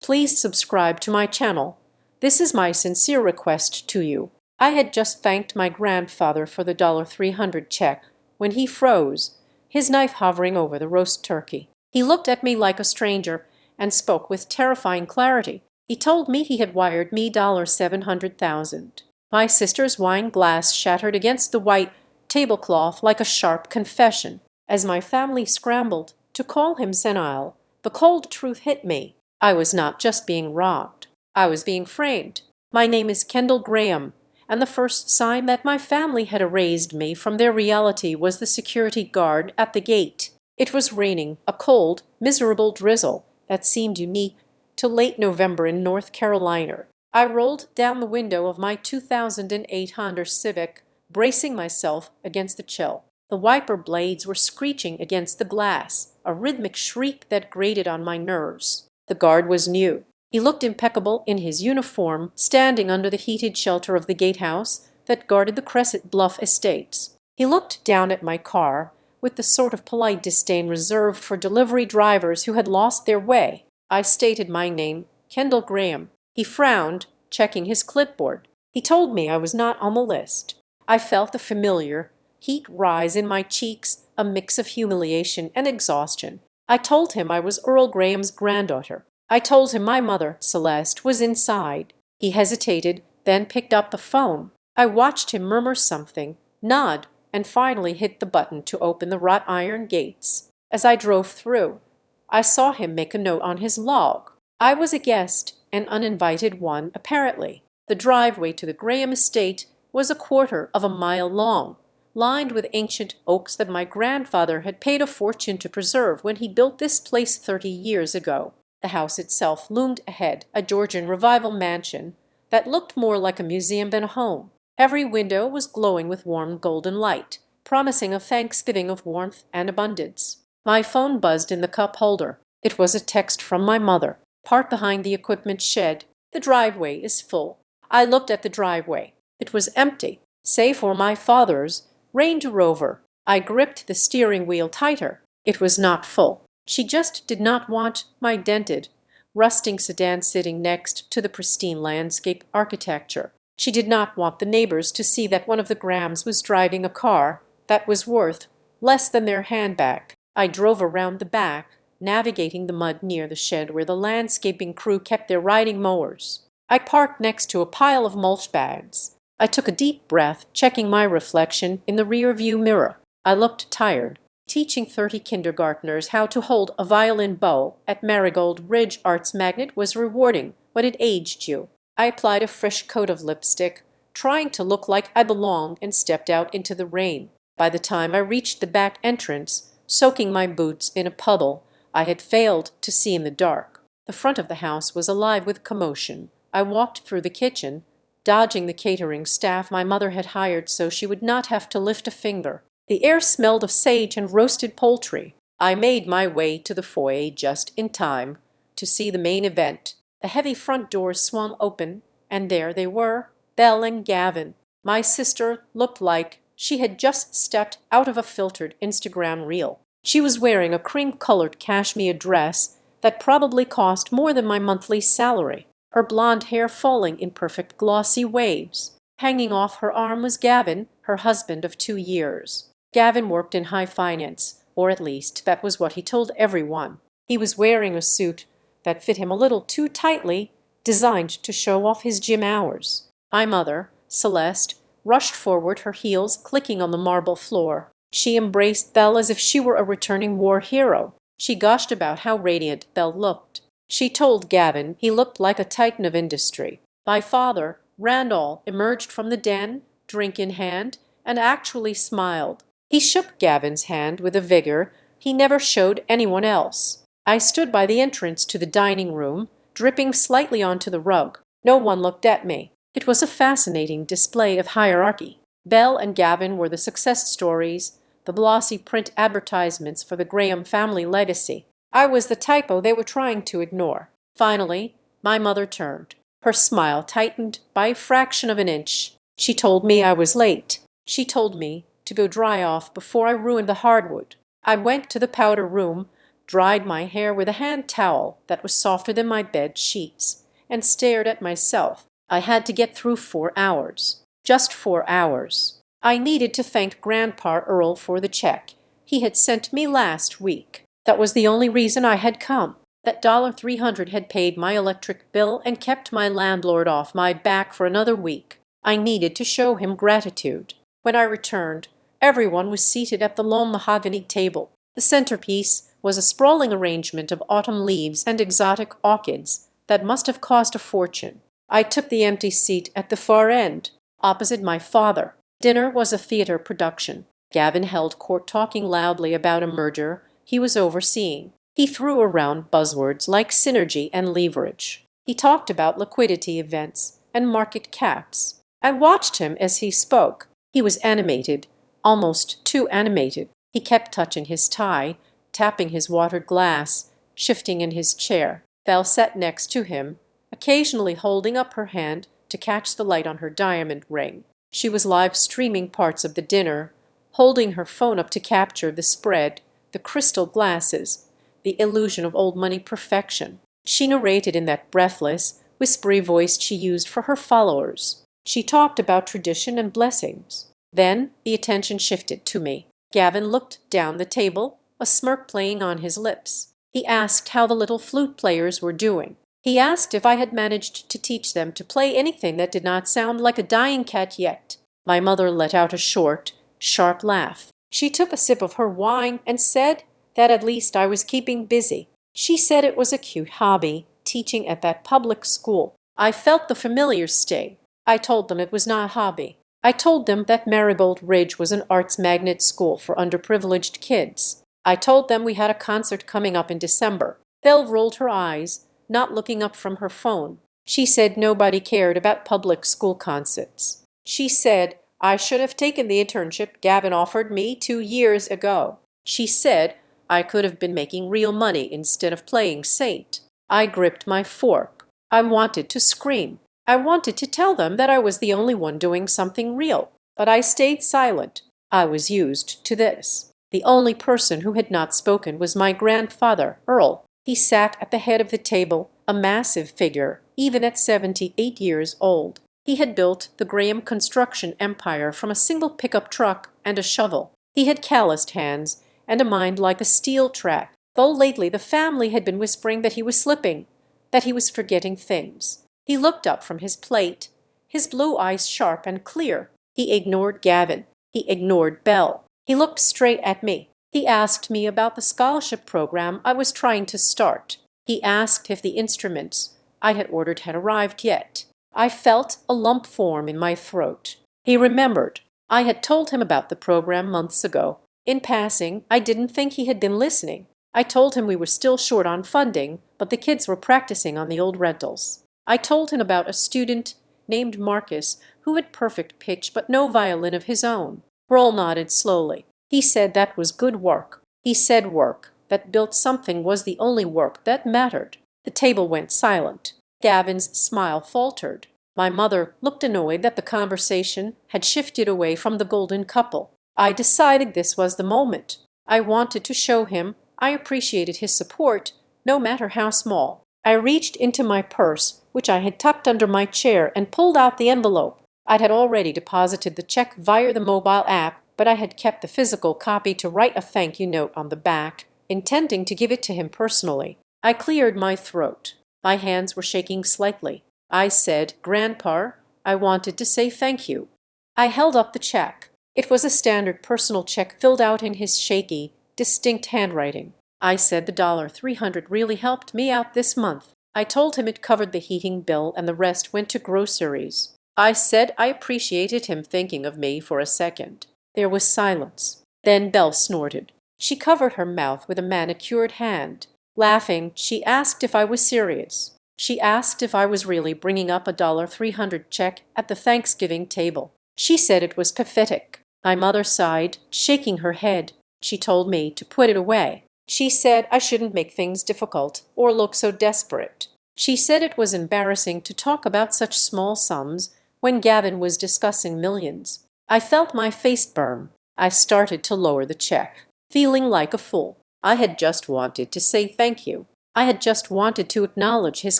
Please subscribe to my channel. This is my sincere request to you. I had just thanked my grandfather for the $300 check when he froze, his knife hovering over the roast turkey. He looked at me like a stranger and spoke with terrifying clarity. He told me he had wired me $700,000. My sister's wine glass shattered against the white tablecloth like a sharp confession. As my family scrambled to call him senile, the cold truth hit me. I was not just being robbed. I was being framed. My name is Kendall Graham, and the first sign that my family had erased me from their reality was the security guard at the gate. It was raining, a cold, miserable drizzle that seemed unique to late November in North Carolina. I rolled down the window of my 2008 Honda Civic, bracing myself against the chill. The wiper blades were screeching against the glass, a rhythmic shriek that grated on my nerves. The guard was new. He looked impeccable in his uniform, standing under the heated shelter of the gatehouse that guarded the Crescent Bluff estates. He looked down at my car with the sort of polite disdain reserved for delivery drivers who had lost their way. I stated my name, Kendall Graham. He frowned, checking his clipboard. He told me I was not on the list. I felt the familiar heat rise in my cheeks, a mix of humiliation and exhaustion. I told him I was Earl Graham's granddaughter. I told him my mother, Celeste, was inside. He hesitated, then picked up the phone. I watched him murmur something, nod, and finally hit the button to open the wrought iron gates. As I drove through, I saw him make a note on his log. I was a guest, an uninvited one, apparently. The driveway to the Graham estate was a quarter of a mile long, lined with ancient oaks that my grandfather had paid a fortune to preserve when he built this place 30 years ago. The house itself loomed ahead, a Georgian revival mansion that looked more like a museum than a home. Every window was glowing with warm golden light, promising a Thanksgiving of warmth and abundance. My phone buzzed in the cup holder. It was a text from my mother. Park behind the equipment shed. The driveway is full. I looked at the driveway. It was empty, save for my father's Range Rover. I gripped the steering wheel tighter. It was not full. She just did not want my dented, rusting sedan sitting next to the pristine landscape architecture. She did not want the neighbors to see that one of the Grahams was driving a car that was worth less than their handbag. I drove around the back, navigating the mud near the shed where the landscaping crew kept their riding mowers. I parked next to a pile of mulch bags. I took a deep breath, checking my reflection in the rear-view mirror. I looked tired. Teaching 30 kindergartners how to hold a violin bow at Marigold Ridge Arts Magnet was rewarding, but it aged you. I applied a fresh coat of lipstick, trying to look like I belonged, and stepped out into the rain. By the time I reached the back entrance, soaking my boots in a puddle I had failed to see in the dark. The front of the house was alive with commotion. I walked through the kitchen, dodging the catering staff my mother had hired so she would not have to lift a finger. The air smelled of sage and roasted poultry. I made my way to the foyer just in time to see the main event. The heavy front doors swung open, and there they were, Belle and Gavin. My sister looked like she had just stepped out of a filtered Instagram reel. She was wearing a cream-colored cashmere dress that probably cost more than my monthly salary, her blonde hair falling in perfect glossy waves. Hanging off her arm was Gavin, her husband of 2 years. Gavin worked in high finance, or at least that was what he told everyone. He was wearing a suit that fit him a little too tightly, designed to show off his gym hours. My mother, Celeste, rushed forward, her heels clicking on the marble floor. She embraced Belle as if she were a returning war hero. She gushed about how radiant Belle looked. She told Gavin he looked like a titan of industry. My father, Randall, emerged from the den, drink in hand, and actually smiled. He shook Gavin's hand with a vigor he never showed anyone else. I stood by the entrance to the dining room, dripping slightly onto the rug. No one looked at me. It was a fascinating display of hierarchy. Belle and Gavin were the success stories, the glossy print advertisements for the Graham family legacy. I was the typo they were trying to ignore. Finally, my mother turned. Her smile tightened by a fraction of an inch. She told me I was late. She told me to go dry off before I ruined the hardwood. I went to the powder room, dried my hair with a hand towel that was softer than my bed sheets, and stared at myself. I had to get through 4 hours. Just 4 hours. I needed to thank Grandpa Earl for the check he had sent me last week. That was the only reason I had come. That $300 had paid my electric bill and kept my landlord off my back for another week. I needed to show him gratitude. When I returned, everyone was seated at the long mahogany table. The centerpiece was a sprawling arrangement of autumn leaves and exotic orchids that must have cost a fortune. I took the empty seat at the far end, opposite my father. Dinner was a theater production. Gavin held court talking loudly about a merger he was overseeing. He threw around buzzwords like synergy and leverage. He talked about liquidity events and market caps. I watched him as he spoke. He was animated, almost too animated. He kept touching his tie, tapping his watered glass, shifting in his chair. Belle sat next to him, occasionally holding up her hand to catch the light on her diamond ring. She was live streaming parts of the dinner, holding her phone up to capture the spread, the crystal glasses, the illusion of old money perfection. She narrated in that breathless, whispery voice she used for her followers. She talked about tradition and blessings. Then the attention shifted to me. Gavin looked down the table, a smirk playing on his lips. He asked how the little flute players were doing. He asked if I had managed to teach them to play anything that did not sound like a dying cat yet. My mother let out a short, sharp laugh. She took a sip of her wine and said that at least I was keeping busy. She said it was a cute hobby, teaching at that public school. I felt the familiar sting. I told them it was not a hobby. I told them that Marigold Ridge was an arts magnet school for underprivileged kids. I told them we had a concert coming up in December. Belle rolled her eyes, not looking up from her phone. She said nobody cared about public school concerts. She said I should have taken the internship Gavin offered me 2 years ago. She said I could have been making real money instead of playing saint. I gripped my fork. I wanted to scream. I wanted to tell them that I was the only one doing something real. But I stayed silent. I was used to this. The only person who had not spoken was my grandfather, Earl. He sat at the head of the table, a massive figure, even at 78 years old. He had built the Graham construction empire from a single pickup truck and a shovel. He had calloused hands and a mind like a steel trap, though lately the family had been whispering that he was slipping, that he was forgetting things. He looked up from his plate, his blue eyes sharp and clear. He ignored Gavin. He ignored Belle. He looked straight at me. He asked me about the scholarship program I was trying to start. He asked if the instruments I had ordered had arrived yet. I felt a lump form in my throat. He remembered. I had told him about the program months ago. In passing, I didn't think he had been listening. I told him we were still short on funding, but the kids were practicing on the old rentals. I told him about a student named Marcus who had perfect pitch but no violin of his own. Earl nodded slowly. He said that was good work. He said work that built something was the only work that mattered. The table went silent. Gavin's smile faltered. My mother looked annoyed that the conversation had shifted away from the golden couple. I decided this was the moment. I wanted to show him I appreciated his support, no matter how small. I reached into my purse, which I had tucked under my chair, and pulled out the envelope. I had already deposited the check via the mobile app, but I had kept the physical copy to write a thank you note on the back, intending to give it to him personally. I cleared my throat. My hands were shaking slightly. I said, "Grandpa, I wanted to say thank you." I held up the check. It was a standard personal check filled out in his shaky, distinct handwriting. I said the $300 really helped me out this month. I told him it covered the heating bill and the rest went to groceries. I said I appreciated him thinking of me for a second. There was silence. Then Belle snorted. She covered her mouth with a manicured hand. Laughing, she asked if I was serious. She asked if I was really bringing up a $300 check at the Thanksgiving table. She said it was pathetic. My mother sighed, shaking her head. She told me to put it away. She said I shouldn't make things difficult or look so desperate. She said it was embarrassing to talk about such small sums when Gavin was discussing millions. I felt my face burn. I started to lower the check, feeling like a fool. I had just wanted to say thank you. I had just wanted to acknowledge his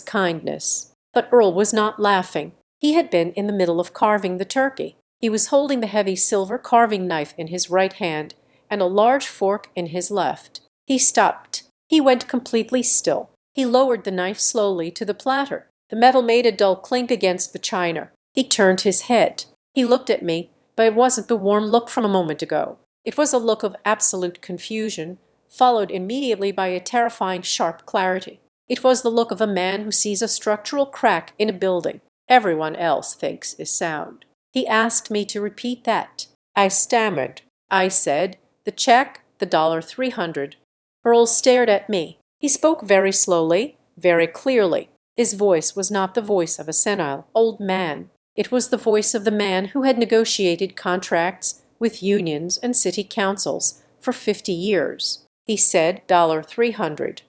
kindness. But Earl was not laughing. He had been in the middle of carving the turkey. He was holding the heavy silver carving knife in his right hand and a large fork in his left. He stopped. He went completely still. He lowered the knife slowly to the platter. The metal made a dull clink against the china. He turned his head. He looked at me, but it wasn't the warm look from a moment ago. It was a look of absolute confusion, followed immediately by a terrifying sharp clarity. It was the look of a man who sees a structural crack in a building everyone else thinks is sound. He asked me to repeat that. I stammered. I said, "The check, the $300." Earl stared at me. He spoke very slowly, very clearly. His voice was not the voice of a senile old man. It was the voice of the man who had negotiated contracts with unions and city councils for 50 years. He said, $300.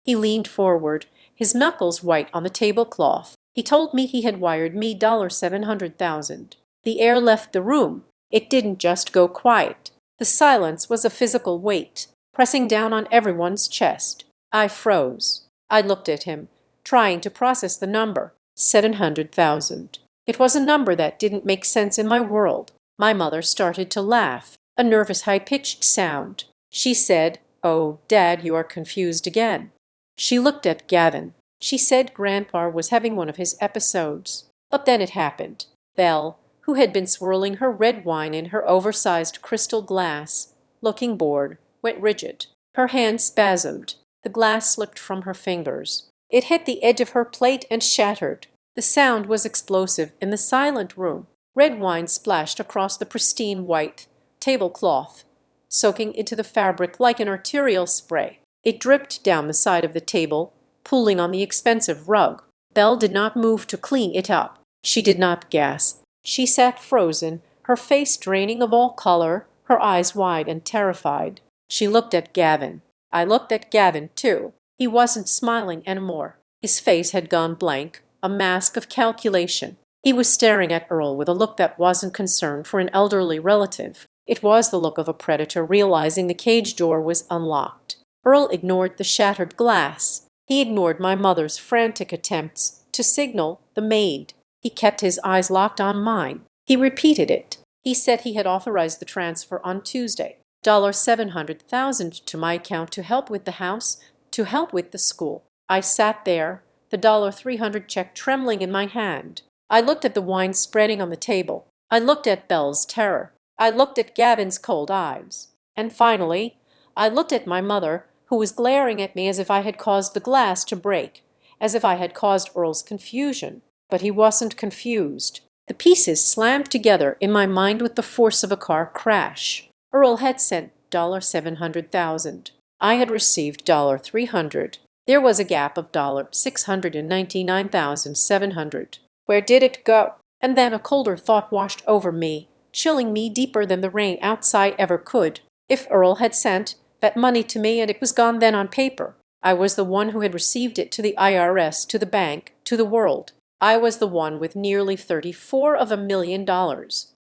He leaned forward, his knuckles white on the tablecloth. He told me he had wired me $700,000. The air left the room. It didn't just go quiet. The silence was a physical weight, pressing down on everyone's chest. I froze. I looked at him, trying to process the number. 700,000. It was a number that didn't make sense in my world. My mother started to laugh, a nervous high-pitched sound. She said, "Oh, Dad, you are confused again." She looked at Gavin. She said Grandpa was having one of his episodes. But then it happened. Belle, who had been swirling her red wine in her oversized crystal glass, looking bored, went rigid. Her hand spasmed. The glass slipped from her fingers. It hit the edge of her plate and shattered. The sound was explosive in the silent room. Red wine splashed across the pristine white tablecloth, soaking into the fabric like an arterial spray. It dripped down the side of the table, pooling on the expensive rug. Belle did not move to clean it up. She did not gasp. She sat frozen, her face draining of all color, her eyes wide and terrified. She looked at Gavin. I looked at Gavin, too. He wasn't smiling anymore. His face had gone blank, a mask of calculation. He was staring at Earl with a look that wasn't concern for an elderly relative. It was the look of a predator realizing the cage door was unlocked. Earl ignored the shattered glass. He ignored my mother's frantic attempts to signal the maid. He kept his eyes locked on mine. He repeated it. He said he had authorized the transfer on Tuesday. $700,000 to my account to help with the house, to help with the school. I sat there, the $300 check trembling in my hand. I looked at the wine spreading on the table. I looked at Belle's terror. I looked at Gavin's cold eyes. And finally, I looked at my mother, who was glaring at me as if I had caused the glass to break, as if I had caused Earl's confusion. But he wasn't confused. The pieces slammed together in my mind with the force of a car crash. Earl had sent $700,000. I had received $300. There was a gap of $699,700. Where did it go? And then a colder thought washed over me, chilling me deeper than the rain outside ever could. If Earl had sent that money to me and it was gone then on paper, I was the one who had received it to the IRS, to the bank, to the world. I was the one with nearly $34 million.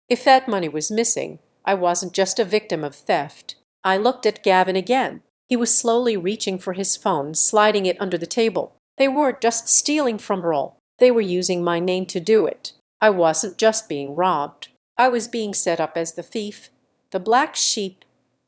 If that money was missing, I wasn't just a victim of theft. I looked at Gavin again. He was slowly reaching for his phone, sliding it under the table. They weren't just stealing from Earl. They were using my name to do it. I wasn't just being robbed. I was being set up as the thief, the black sheep,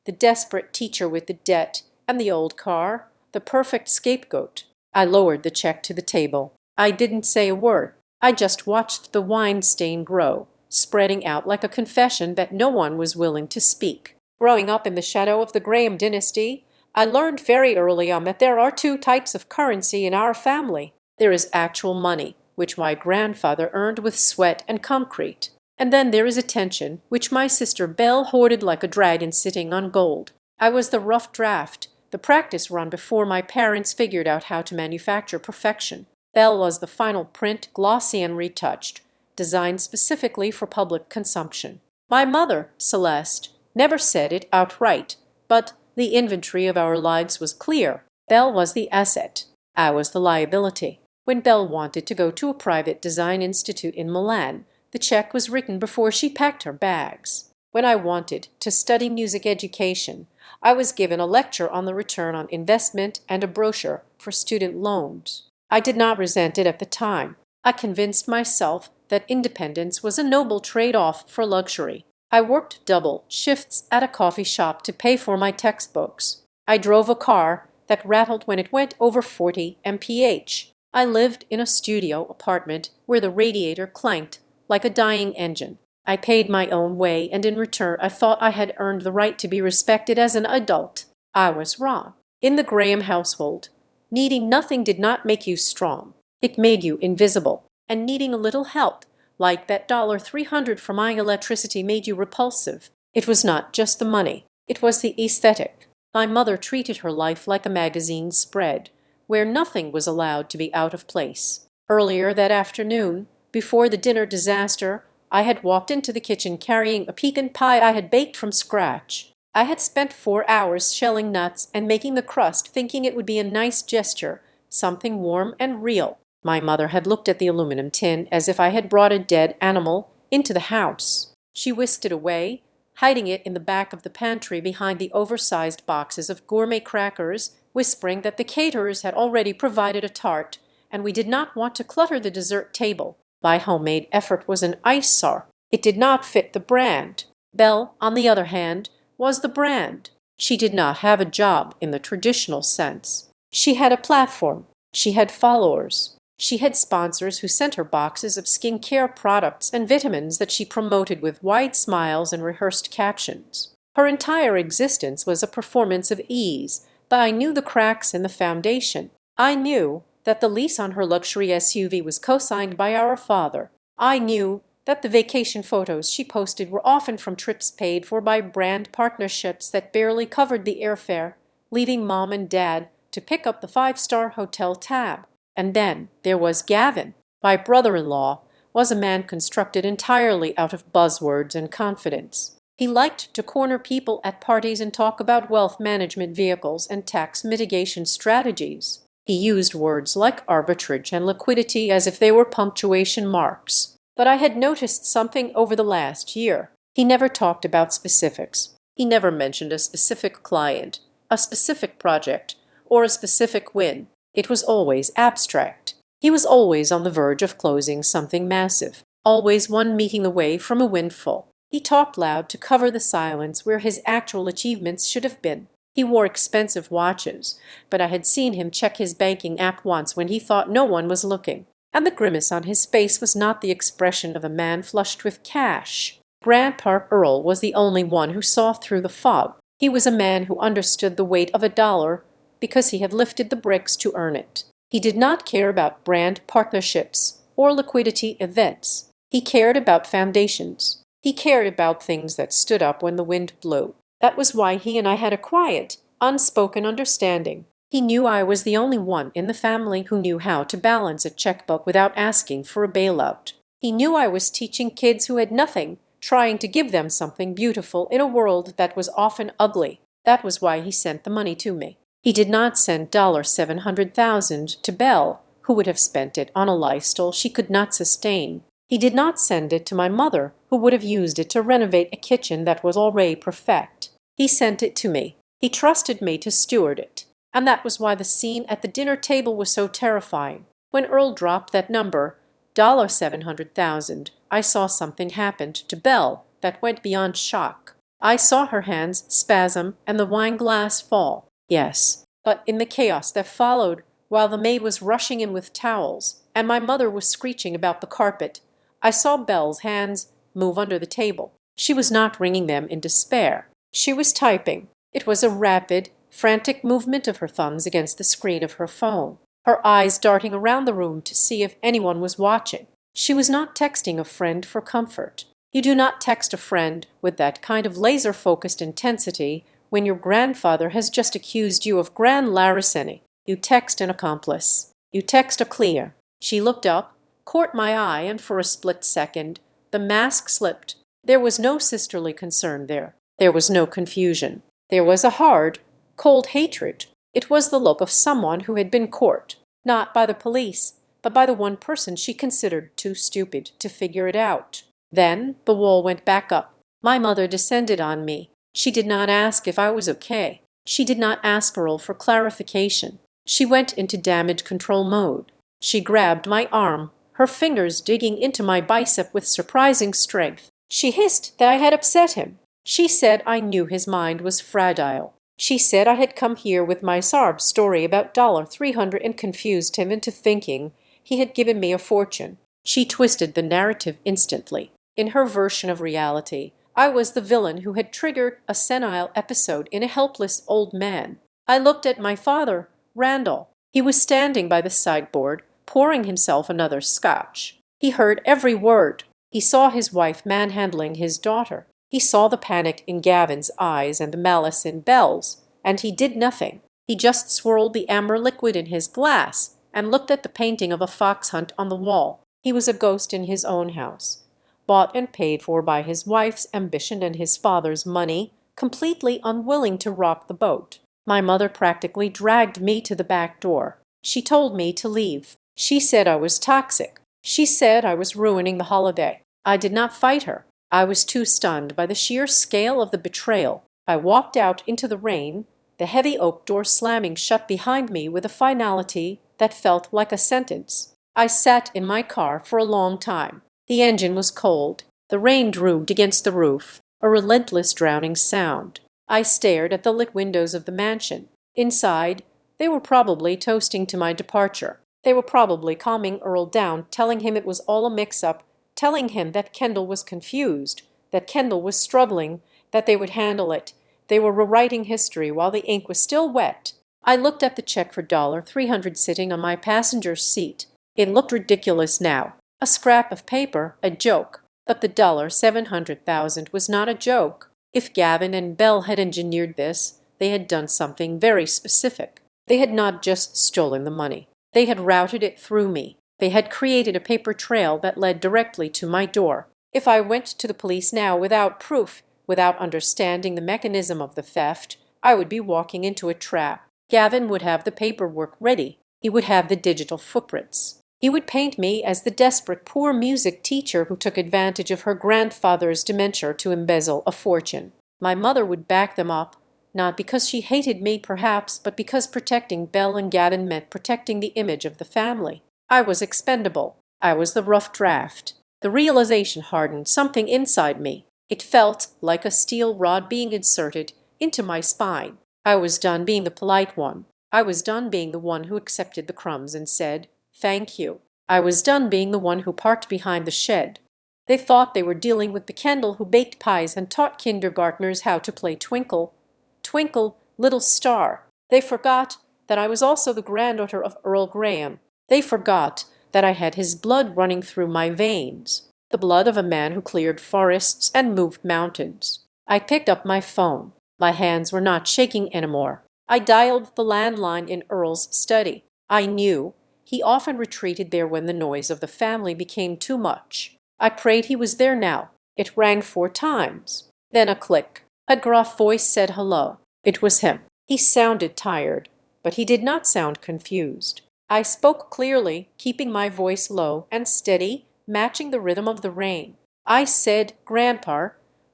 the desperate teacher with the debt, and the old car, the perfect scapegoat. I lowered the check to the table. I didn't say a word. I just watched the wine stain grow, spreading out like a confession that no one was willing to speak. Growing up in the shadow of the Graham dynasty, I learned very early on that there are two types of currency in our family. There is actual money, which my grandfather earned with sweat and concrete. And then there is attention, which my sister Belle hoarded like a dragon sitting on gold. I was the rough draft, the practice run before my parents figured out how to manufacture perfection. Belle was the final print, glossy and retouched, designed specifically for public consumption. My mother, Celeste, never said it outright, but the inventory of our lives was clear. Belle was the asset. I was the liability. When Belle wanted to go to a private design institute in Milan, the check was written before she packed her bags. When I wanted to study music education, I was given a lecture on the return on investment and a brochure for student loans. I did not resent it at the time. I convinced myself that independence was a noble trade-off for luxury. I worked double shifts at a coffee shop to pay for my textbooks. I drove a car that rattled when it went over 40 mph. I lived in a studio apartment where the radiator clanked like a dying engine. I paid my own way, and in return I thought I had earned the right to be respected as an adult. I was wrong. In the Graham household, needing nothing did not make you strong. It made you invisible. And needing a little help, like that $300 for my electricity, made you repulsive. It was not just the money. It was the aesthetic. My mother treated her life like a magazine spread, where nothing was allowed to be out of place. Earlier that afternoon, before the dinner disaster, I had walked into the kitchen carrying a pecan pie I had baked from scratch. I had spent 4 hours shelling nuts and making the crust, thinking it would be a nice gesture, something warm and real. My mother had looked at the aluminum tin as if I had brought a dead animal into the house. She whisked it away, hiding it in the back of the pantry behind the oversized boxes of gourmet crackers, whispering that the caterers had already provided a tart, and we did not want to clutter the dessert table. My homemade effort was an eyesore. It did not fit the brand. Belle, on the other hand, was the brand. She did not have a job in the traditional sense. She had a platform. She had followers. She had sponsors who sent her boxes of skincare products and vitamins that she promoted with wide smiles and rehearsed captions. Her entire existence was a performance of ease, but I knew the cracks in the foundation. I knew that the lease on her luxury SUV was co-signed by our father. I knew that the vacation photos she posted were often from trips paid for by brand partnerships that barely covered the airfare, leaving mom and dad to pick up the five-star hotel tab. And then there was Gavin. My brother-in-law was a man constructed entirely out of buzzwords and confidence. He liked to corner people at parties and talk about wealth management vehicles and tax mitigation strategies. He used words like arbitrage and liquidity as if they were punctuation marks. But I had noticed something over the last year. He never talked about specifics. He never mentioned a specific client, a specific project, or a specific win. It was always abstract. He was always on the verge of closing something massive, always one meeting away from a windfall. He talked loud to cover the silence where his actual achievements should have been. He wore expensive watches, but I had seen him check his banking app once when he thought no one was looking. And the grimace on his face was not the expression of a man flushed with cash. Grandpa Earl was the only one who saw through the fog. He was a man who understood the weight of a dollar because he had lifted the bricks to earn it. He did not care about brand partnerships or liquidity events. He cared about foundations. He cared about things that stood up when the wind blew. That was why he and I had a quiet, unspoken understanding. He knew I was the only one in the family who knew how to balance a checkbook without asking for a bailout. He knew I was teaching kids who had nothing, trying to give them something beautiful in a world that was often ugly. That was why he sent the money to me. He did not send $700,000 to Belle, who would have spent it on a lifestyle she could not sustain. He did not send it to my mother, who would have used it to renovate a kitchen that was already perfect. He sent it to me. He trusted me to steward it. And that was why the scene at the dinner table was so terrifying. When Earl dropped that number, $700,000, I saw something happened to Belle that went beyond shock. I saw her hands spasm and the wine glass fall. Yes, but in the chaos that followed, while the maid was rushing in with towels and my mother was screeching about the carpet, I saw Belle's hands move under the table. She was not wringing them in despair. She was typing. It was a rapid, frantic movement of her thumbs against the screen of her phone, her eyes darting around the room to see if anyone was watching. She was not texting a friend for comfort. You do not text a friend with that kind of laser-focused intensity when your grandfather has just accused you of grand larceny. You text an accomplice. You text a clear. She looked up, caught my eye, and for a split second, the mask slipped. There was no sisterly concern there. There was no confusion. There was a hard, cold hatred. It was the look of someone who had been caught, not by the police, but by the one person she considered too stupid to figure it out. Then the wall went back up. My mother descended on me. She did not ask if I was okay. She did not ask Earl for clarification. She went into damage control mode. She grabbed my arm, her fingers digging into my bicep with surprising strength. She hissed that I had upset him. She said I knew his mind was fragile. She said I had come here with my Sarb story about $300 and confused him into thinking he had given me a fortune. She twisted the narrative instantly. In her version of reality, I was the villain who had triggered a senile episode in a helpless old man. I looked at my father, Randall. He was standing by the sideboard, pouring himself another scotch. He heard every word. He saw his wife manhandling his daughter. He saw the panic in Gavin's eyes and the malice in Belle's, and he did nothing. He just swirled the amber liquid in his glass and looked at the painting of a fox hunt on the wall. He was a ghost in his own house, bought and paid for by his wife's ambition and his father's money, completely unwilling to rock the boat. My mother practically dragged me to the back door. She told me to leave. She said I was toxic. She said I was ruining the holiday. I did not fight her. I was too stunned by the sheer scale of the betrayal. I walked out into the rain, the heavy oak door slamming shut behind me with a finality that felt like a sentence. I sat in my car for a long time. The engine was cold. The rain drooped against the roof, a relentless drowning sound. I stared at the lit windows of the mansion. Inside, they were probably toasting to my departure. They were probably calming Earl down, telling him it was all a mix-up, telling him that Kendall was confused, that Kendall was struggling, that they would handle it. They were rewriting history while the ink was still wet. I looked at the check for $300 sitting on my passenger's seat. It looked ridiculous now. A scrap of paper, a joke. But the $700,000 was not a joke. If Gavin and Belle had engineered this, they had done something very specific. They had not just stolen the money. They had routed it through me. They had created a paper trail that led directly to my door. If I went to the police now without proof, without understanding the mechanism of the theft, I would be walking into a trap. Gavin would have the paperwork ready. He would have the digital footprints. He would paint me as the desperate poor music teacher who took advantage of her grandfather's dementia to embezzle a fortune. My mother would back them up, not because she hated me perhaps, but because protecting Belle and Gavin meant protecting the image of the family. I was expendable. I was the rough draft. The realization hardened something inside me. It felt like a steel rod being inserted into my spine. I was done being the polite one. I was done being the one who accepted the crumbs and said, "Thank you." I was done being the one who parked behind the shed. They thought they were dealing with the Kendall who baked pies and taught kindergartners how to play Twinkle, Twinkle, Little Star. They forgot that I was also the granddaughter of Earl Graham. They forgot that I had his blood running through my veins, the blood of a man who cleared forests and moved mountains. I picked up my phone. My hands were not shaking anymore. I dialed the landline in Earl's study. I knew he often retreated there when the noise of the family became too much. I prayed he was there now. It rang 4 times. Then a click. A gruff voice said hello. It was him. He sounded tired, but he did not sound confused. I spoke clearly, keeping my voice low and steady, matching the rhythm of the rain. I said, "Grandpa,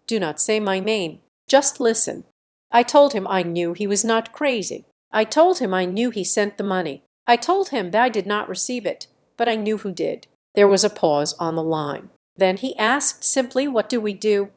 do not say my name. Just listen." I told him I knew he was not crazy. I told him I knew he sent the money. I told him that I did not receive it, but I knew who did. There was a pause on the line. Then he asked simply, "What do we do?"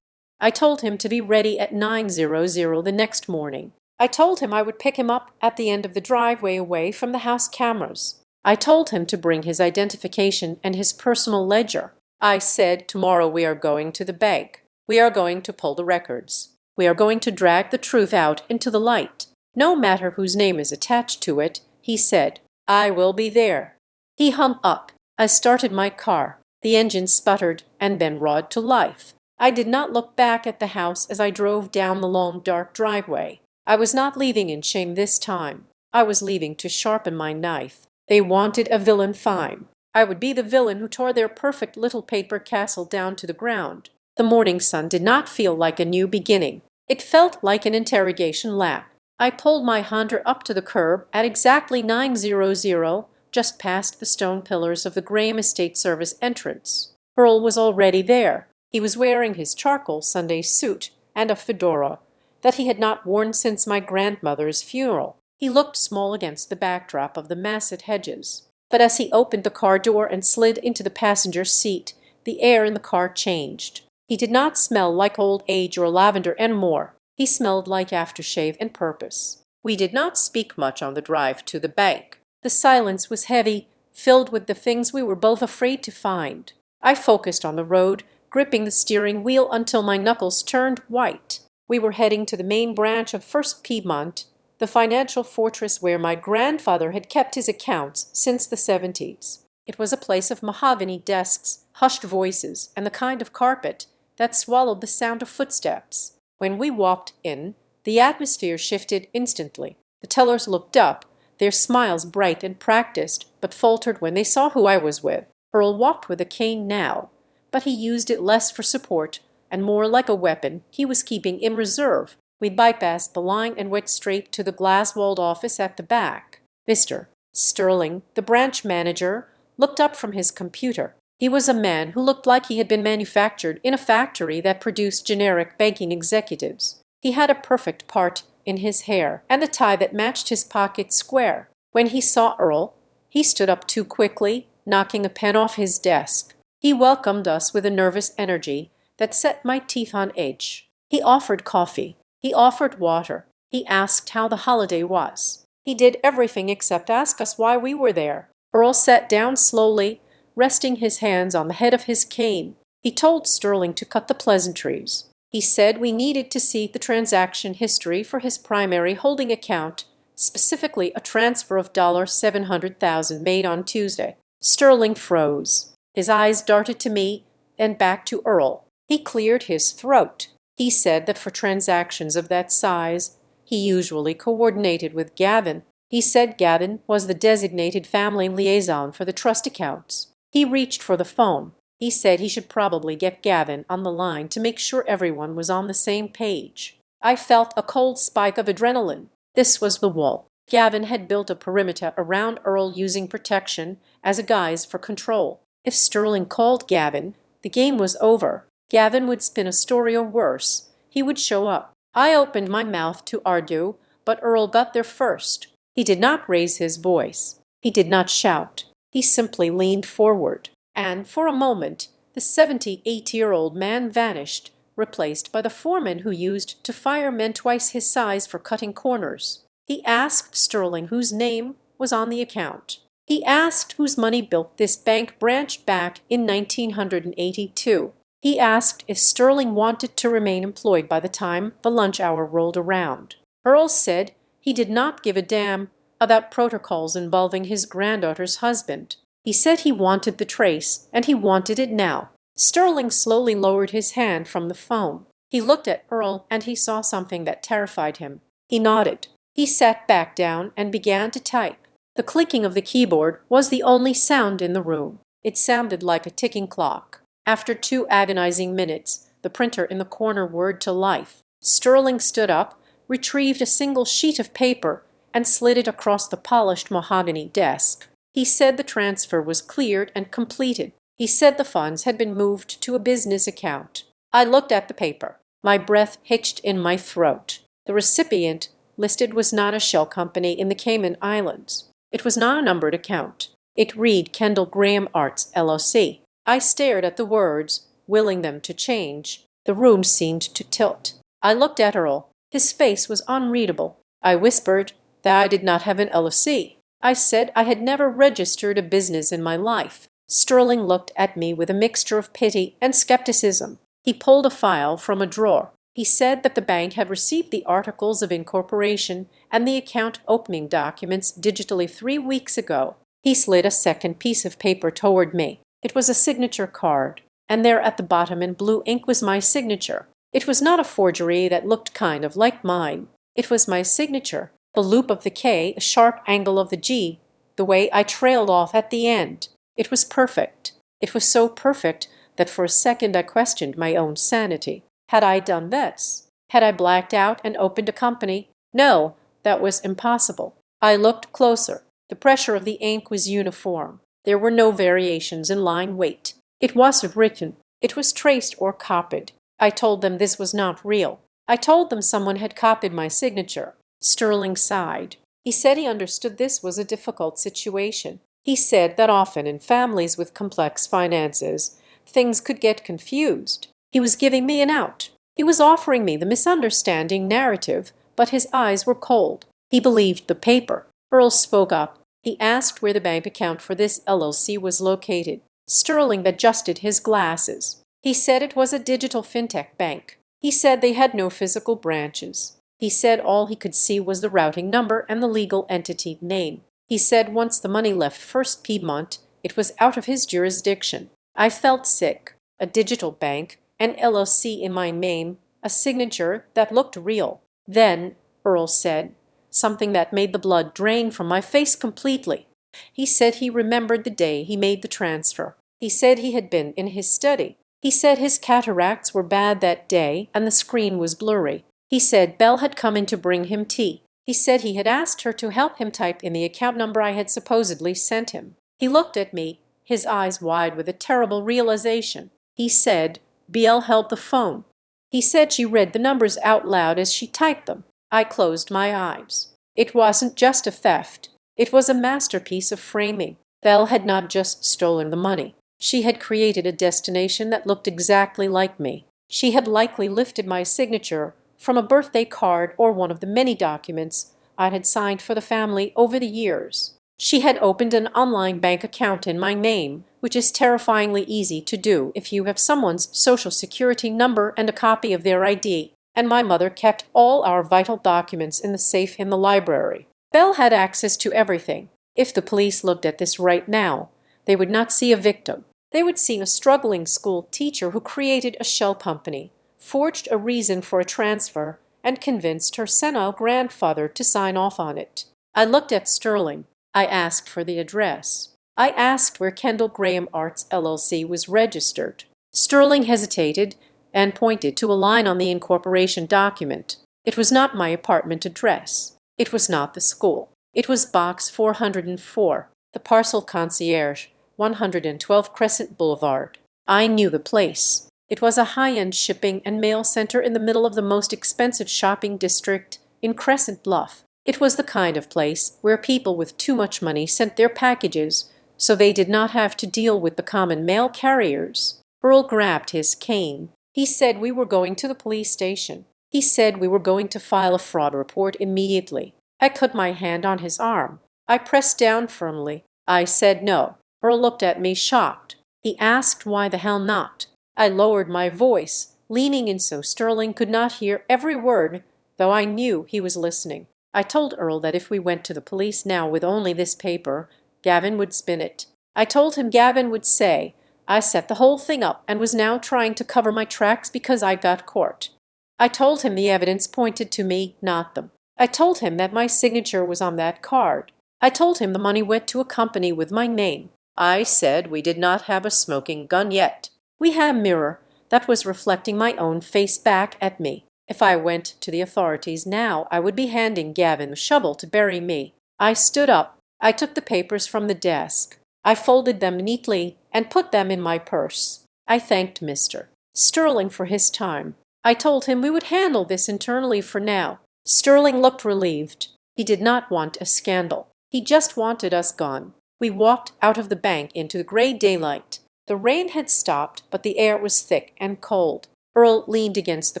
I told him to be ready at 9:00 the next morning. I told him I would pick him up at the end of the driveway away from the house cameras. I told him to bring his identification and his personal ledger. I said, "Tomorrow we are going to the bank. We are going to pull the records. We are going to drag the truth out into the light. No matter whose name is attached to it," he said. "I will be there." He hung up. I started my car. The engine sputtered and then roared to life. I did not look back at the house as I drove down the long, dark driveway. I was not leaving in shame this time. I was leaving to sharpen my knife. They wanted a villain fine. I would be the villain who tore their perfect little paper castle down to the ground. The morning sun did not feel like a new beginning. It felt like an interrogation lab. I pulled my Honda up to the curb at exactly 9:00, just past the stone pillars of the Graham Estate Service entrance. Earl was already there. He was wearing his charcoal Sunday suit and a fedora. that he had not worn since my grandmother's funeral. He looked small against the backdrop of the massed hedges. But as he opened the car door and slid into the passenger seat, the air in the car changed. He did not smell like old age or lavender anymore. He smelled like aftershave and purpose. We did not speak much on the drive to the bank. The silence was heavy, filled with the things we were both afraid to find. I focused on the road, gripping the steering wheel until my knuckles turned white. We were heading to the main branch of First Piedmont, the financial fortress where my grandfather had kept his accounts since the 70s. It was a place of mahogany desks, hushed voices, and the kind of carpet that swallowed the sound of footsteps. When we walked in, the atmosphere shifted instantly. The tellers looked up, their smiles bright and practiced, but faltered when they saw who I was with. Earl walked with a cane now, but he used it less for support and more like a weapon he was keeping in reserve. We bypassed the line and went straight to the glass-walled office at the back. Mr. Sterling, the branch manager, looked up from his computer. He was a man who looked like he had been manufactured in a factory that produced generic banking executives. He had a perfect part in his hair and the tie that matched his pocket square. When he saw Earl, he stood up too quickly, knocking a pen off his desk. He welcomed us with a nervous energy that set my teeth on edge. He offered coffee. He offered water. He asked how the holiday was. He did everything except ask us why we were there. Earl sat down slowly, resting his hands on the head of his cane. He told Sterling to cut the pleasantries. He said we needed to see the transaction history for his primary holding account, specifically a transfer of $700,000 made on Tuesday. Sterling froze. His eyes darted to me and back to Earl. He cleared his throat. He said that for transactions of that size, he usually coordinated with Gavin. He said Gavin was the designated family liaison for the trust accounts. He reached for the phone. He said he should probably get Gavin on the line to make sure everyone was on the same page. I felt a cold spike of adrenaline. This was the wall. Gavin had built a perimeter around Earl using protection as a guise for control. If Sterling called Gavin, the game was over. Gavin would spin a story or worse. He would show up. I opened my mouth to argue, but Earl got there first. He did not raise his voice. He did not shout. He simply leaned forward. And for a moment, the 78-year-old man vanished, replaced by the foreman who used to fire men twice his size for cutting corners. He asked Sterling whose name was on the account. He asked whose money built this bank branch back in 1982. He asked if Sterling wanted to remain employed by the time the lunch hour rolled around. Earl said he did not give a damn about protocols involving his granddaughter's husband. He said he wanted the trace, and he wanted it now. Sterling slowly lowered his hand from the phone. He looked at Earl, and he saw something that terrified him. He nodded. He sat back down and began to type. The clicking of the keyboard was the only sound in the room. It sounded like a ticking clock. After 2 agonizing minutes, the printer in the corner whirred to life. Sterling stood up, retrieved a single sheet of paper, and slid it across the polished mahogany desk. He said the transfer was cleared and completed. He said the funds had been moved to a business account. I looked at the paper. My breath hitched in my throat. The recipient listed was not a shell company in the Cayman Islands. It was not a numbered account. It read Kendall Graham Arts, LLC. I stared at the words, willing them to change. The room seemed to tilt. I looked at Earl. His face was unreadable. I whispered that I did not have an LLC. I said I had never registered a business in my life. Sterling looked at me with a mixture of pity and skepticism. He pulled a file from a drawer. He said that the bank had received the articles of incorporation and the account opening documents digitally 3 weeks ago. He slid a second piece of paper toward me. It was a signature card, and there at the bottom in blue ink was my signature. It was not a forgery that looked kind of like mine. It was my signature, the loop of the K, a sharp angle of the G, the way I trailed off at the end. It was perfect. It was so perfect that for a second I questioned my own sanity. Had I done this? Had I blacked out and opened a company? No, that was impossible. I looked closer. The pressure of the ink was uniform. There were no variations in line weight. It wasn't written. It was traced or copied. I told them this was not real. I told them someone had copied my signature. Sterling sighed. He said he understood this was a difficult situation. He said that often in families with complex finances, things could get confused. He was giving me an out. He was offering me the misunderstanding narrative, but his eyes were cold. He believed the paper. Earl spoke up. He asked where the bank account for this LLC was located. Sterling adjusted his glasses. He said it was a digital fintech bank. He said they had no physical branches. He said all he could see was the routing number and the legal entity name. He said once the money left First Piedmont, it was out of his jurisdiction. I felt sick. A digital bank, an LLC in my name, a signature that looked real. Then, Earl said, something that made the blood drain from my face completely. He said he remembered the day he made the transfer. He said he had been in his study. He said his cataracts were bad that day and the screen was blurry. He said Belle had come in to bring him tea. He said he had asked her to help him type in the account number I had supposedly sent him. He looked at me, his eyes wide with a terrible realization. He said Belle held the phone. He said she read the numbers out loud as she typed them. I closed my eyes. It wasn't just a theft. It was a masterpiece of framing. Belle had not just stolen the money. She had created a destination that looked exactly like me. She had likely lifted my signature from a birthday card or one of the many documents I had signed for the family over the years. She had opened an online bank account in my name, which is terrifyingly easy to do if you have someone's social security number and a copy of their ID. And my mother kept all our vital documents in the safe in the library. Belle had access to everything. If the police looked at this right now, they would not see a victim. They would see a struggling school teacher who created a shell company, forged a reason for a transfer, and convinced her senile grandfather to sign off on it. I looked at Sterling. I asked for the address. I asked where Kendall Graham Arts LLC was registered. Sterling hesitated and pointed to a line on the incorporation document. It was not my apartment address. It was not the school. It was Box 404, the parcel concierge, 112 Crescent Boulevard. I knew the place. It was a high-end shipping and mail center in the middle of the most expensive shopping district in Crescent Bluff. It was the kind of place where people with too much money sent their packages so they did not have to deal with the common mail carriers. Earl grabbed his cane. He said we were going to the police station. He said we were going to file a fraud report immediately. I put my hand on his arm. I pressed down firmly. I said no. Earl looked at me shocked. He asked why the hell not. I lowered my voice, leaning in so Sterling could not hear every word, though I knew he was listening. I told Earl that if we went to the police now with only this paper, Gavin would spin it. I told him Gavin would say I set the whole thing up and was now trying to cover my tracks because I got caught. I told him the evidence pointed to me, not them. I told him that my signature was on that card. I told him the money went to a company with my name. I said we did not have a smoking gun yet. We had a mirror that was reflecting my own face back at me. If I went to the authorities now, I would be handing Gavin a shovel to bury me. I stood up. I took the papers from the desk. I folded them neatly and put them in my purse. I thanked Mr. Sterling for his time. I told him we would handle this internally for now. Sterling looked relieved. He did not want a scandal. He just wanted us gone. We walked out of the bank into the gray daylight. The rain had stopped, but the air was thick and cold. Earl leaned against the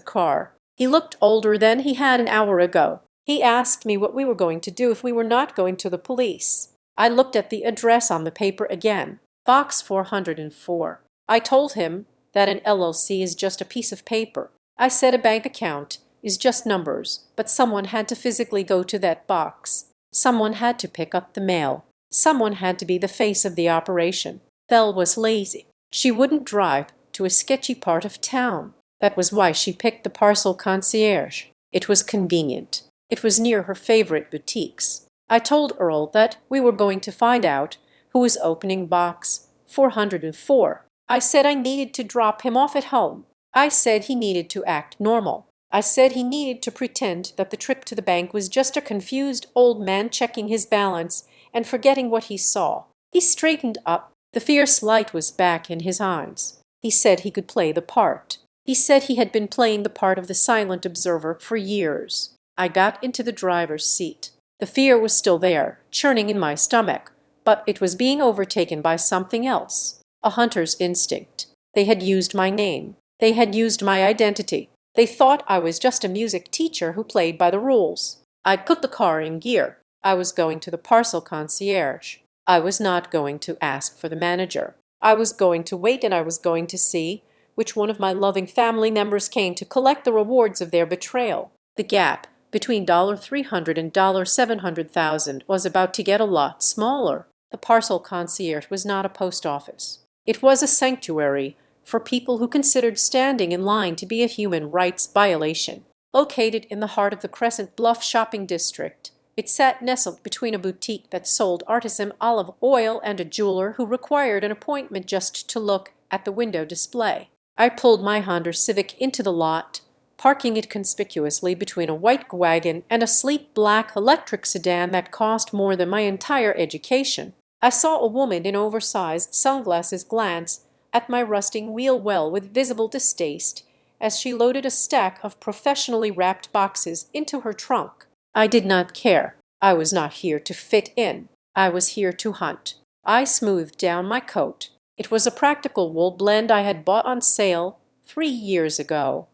car. He looked older than he had an hour ago. He asked me what we were going to do if we were not going to the police. I looked at the address on the paper again. Box 404. I told him that an LLC is just a piece of paper. I said a bank account is just numbers, but someone had to physically go to that box. Someone had to pick up the mail. Someone had to be the face of the operation. Belle was lazy. She wouldn't drive to a sketchy part of town. That was why she picked the parcel concierge. It was convenient. It was near her favorite boutiques. I told Earl that we were going to find out who was opening box 404. I said I needed to drop him off at home. I said he needed to act normal. I said he needed to pretend that the trip to the bank was just a confused old man checking his balance and forgetting what he saw. He straightened up. The fierce light was back in his eyes. He said he could play the part. He said he had been playing the part of the silent observer for years. I got into the driver's seat. The fear was still there, churning in my stomach, but it was being overtaken by something else, a hunter's instinct. They had used my name. They had used my identity. They thought I was just a music teacher who played by the rules. I put the car in gear. I was going to the parcel concierge. I was not going to ask for the manager. I was going to wait, and I was going to see which one of my loving family members came to collect the rewards of their betrayal. The gap between $300 and $700,000 was about to get a lot smaller. The parcel concierge was not a post office. It was a sanctuary for people who considered standing in line to be a human rights violation. Located in the heart of the Crescent Bluff shopping district, it sat nestled between a boutique that sold artisan olive oil and a jeweler who required an appointment just to look at the window display. I pulled my Honda Civic into the lot, parking it conspicuously between a white wagon and a sleek black electric sedan that cost more than my entire education. I saw a woman in oversized sunglasses glance at my rusting wheel well with visible distaste as she loaded a stack of professionally wrapped boxes into her trunk. I did not care. I was not here to fit in. I was here to hunt. I smoothed down my coat. It was a practical wool blend I had bought on sale 3 years ago,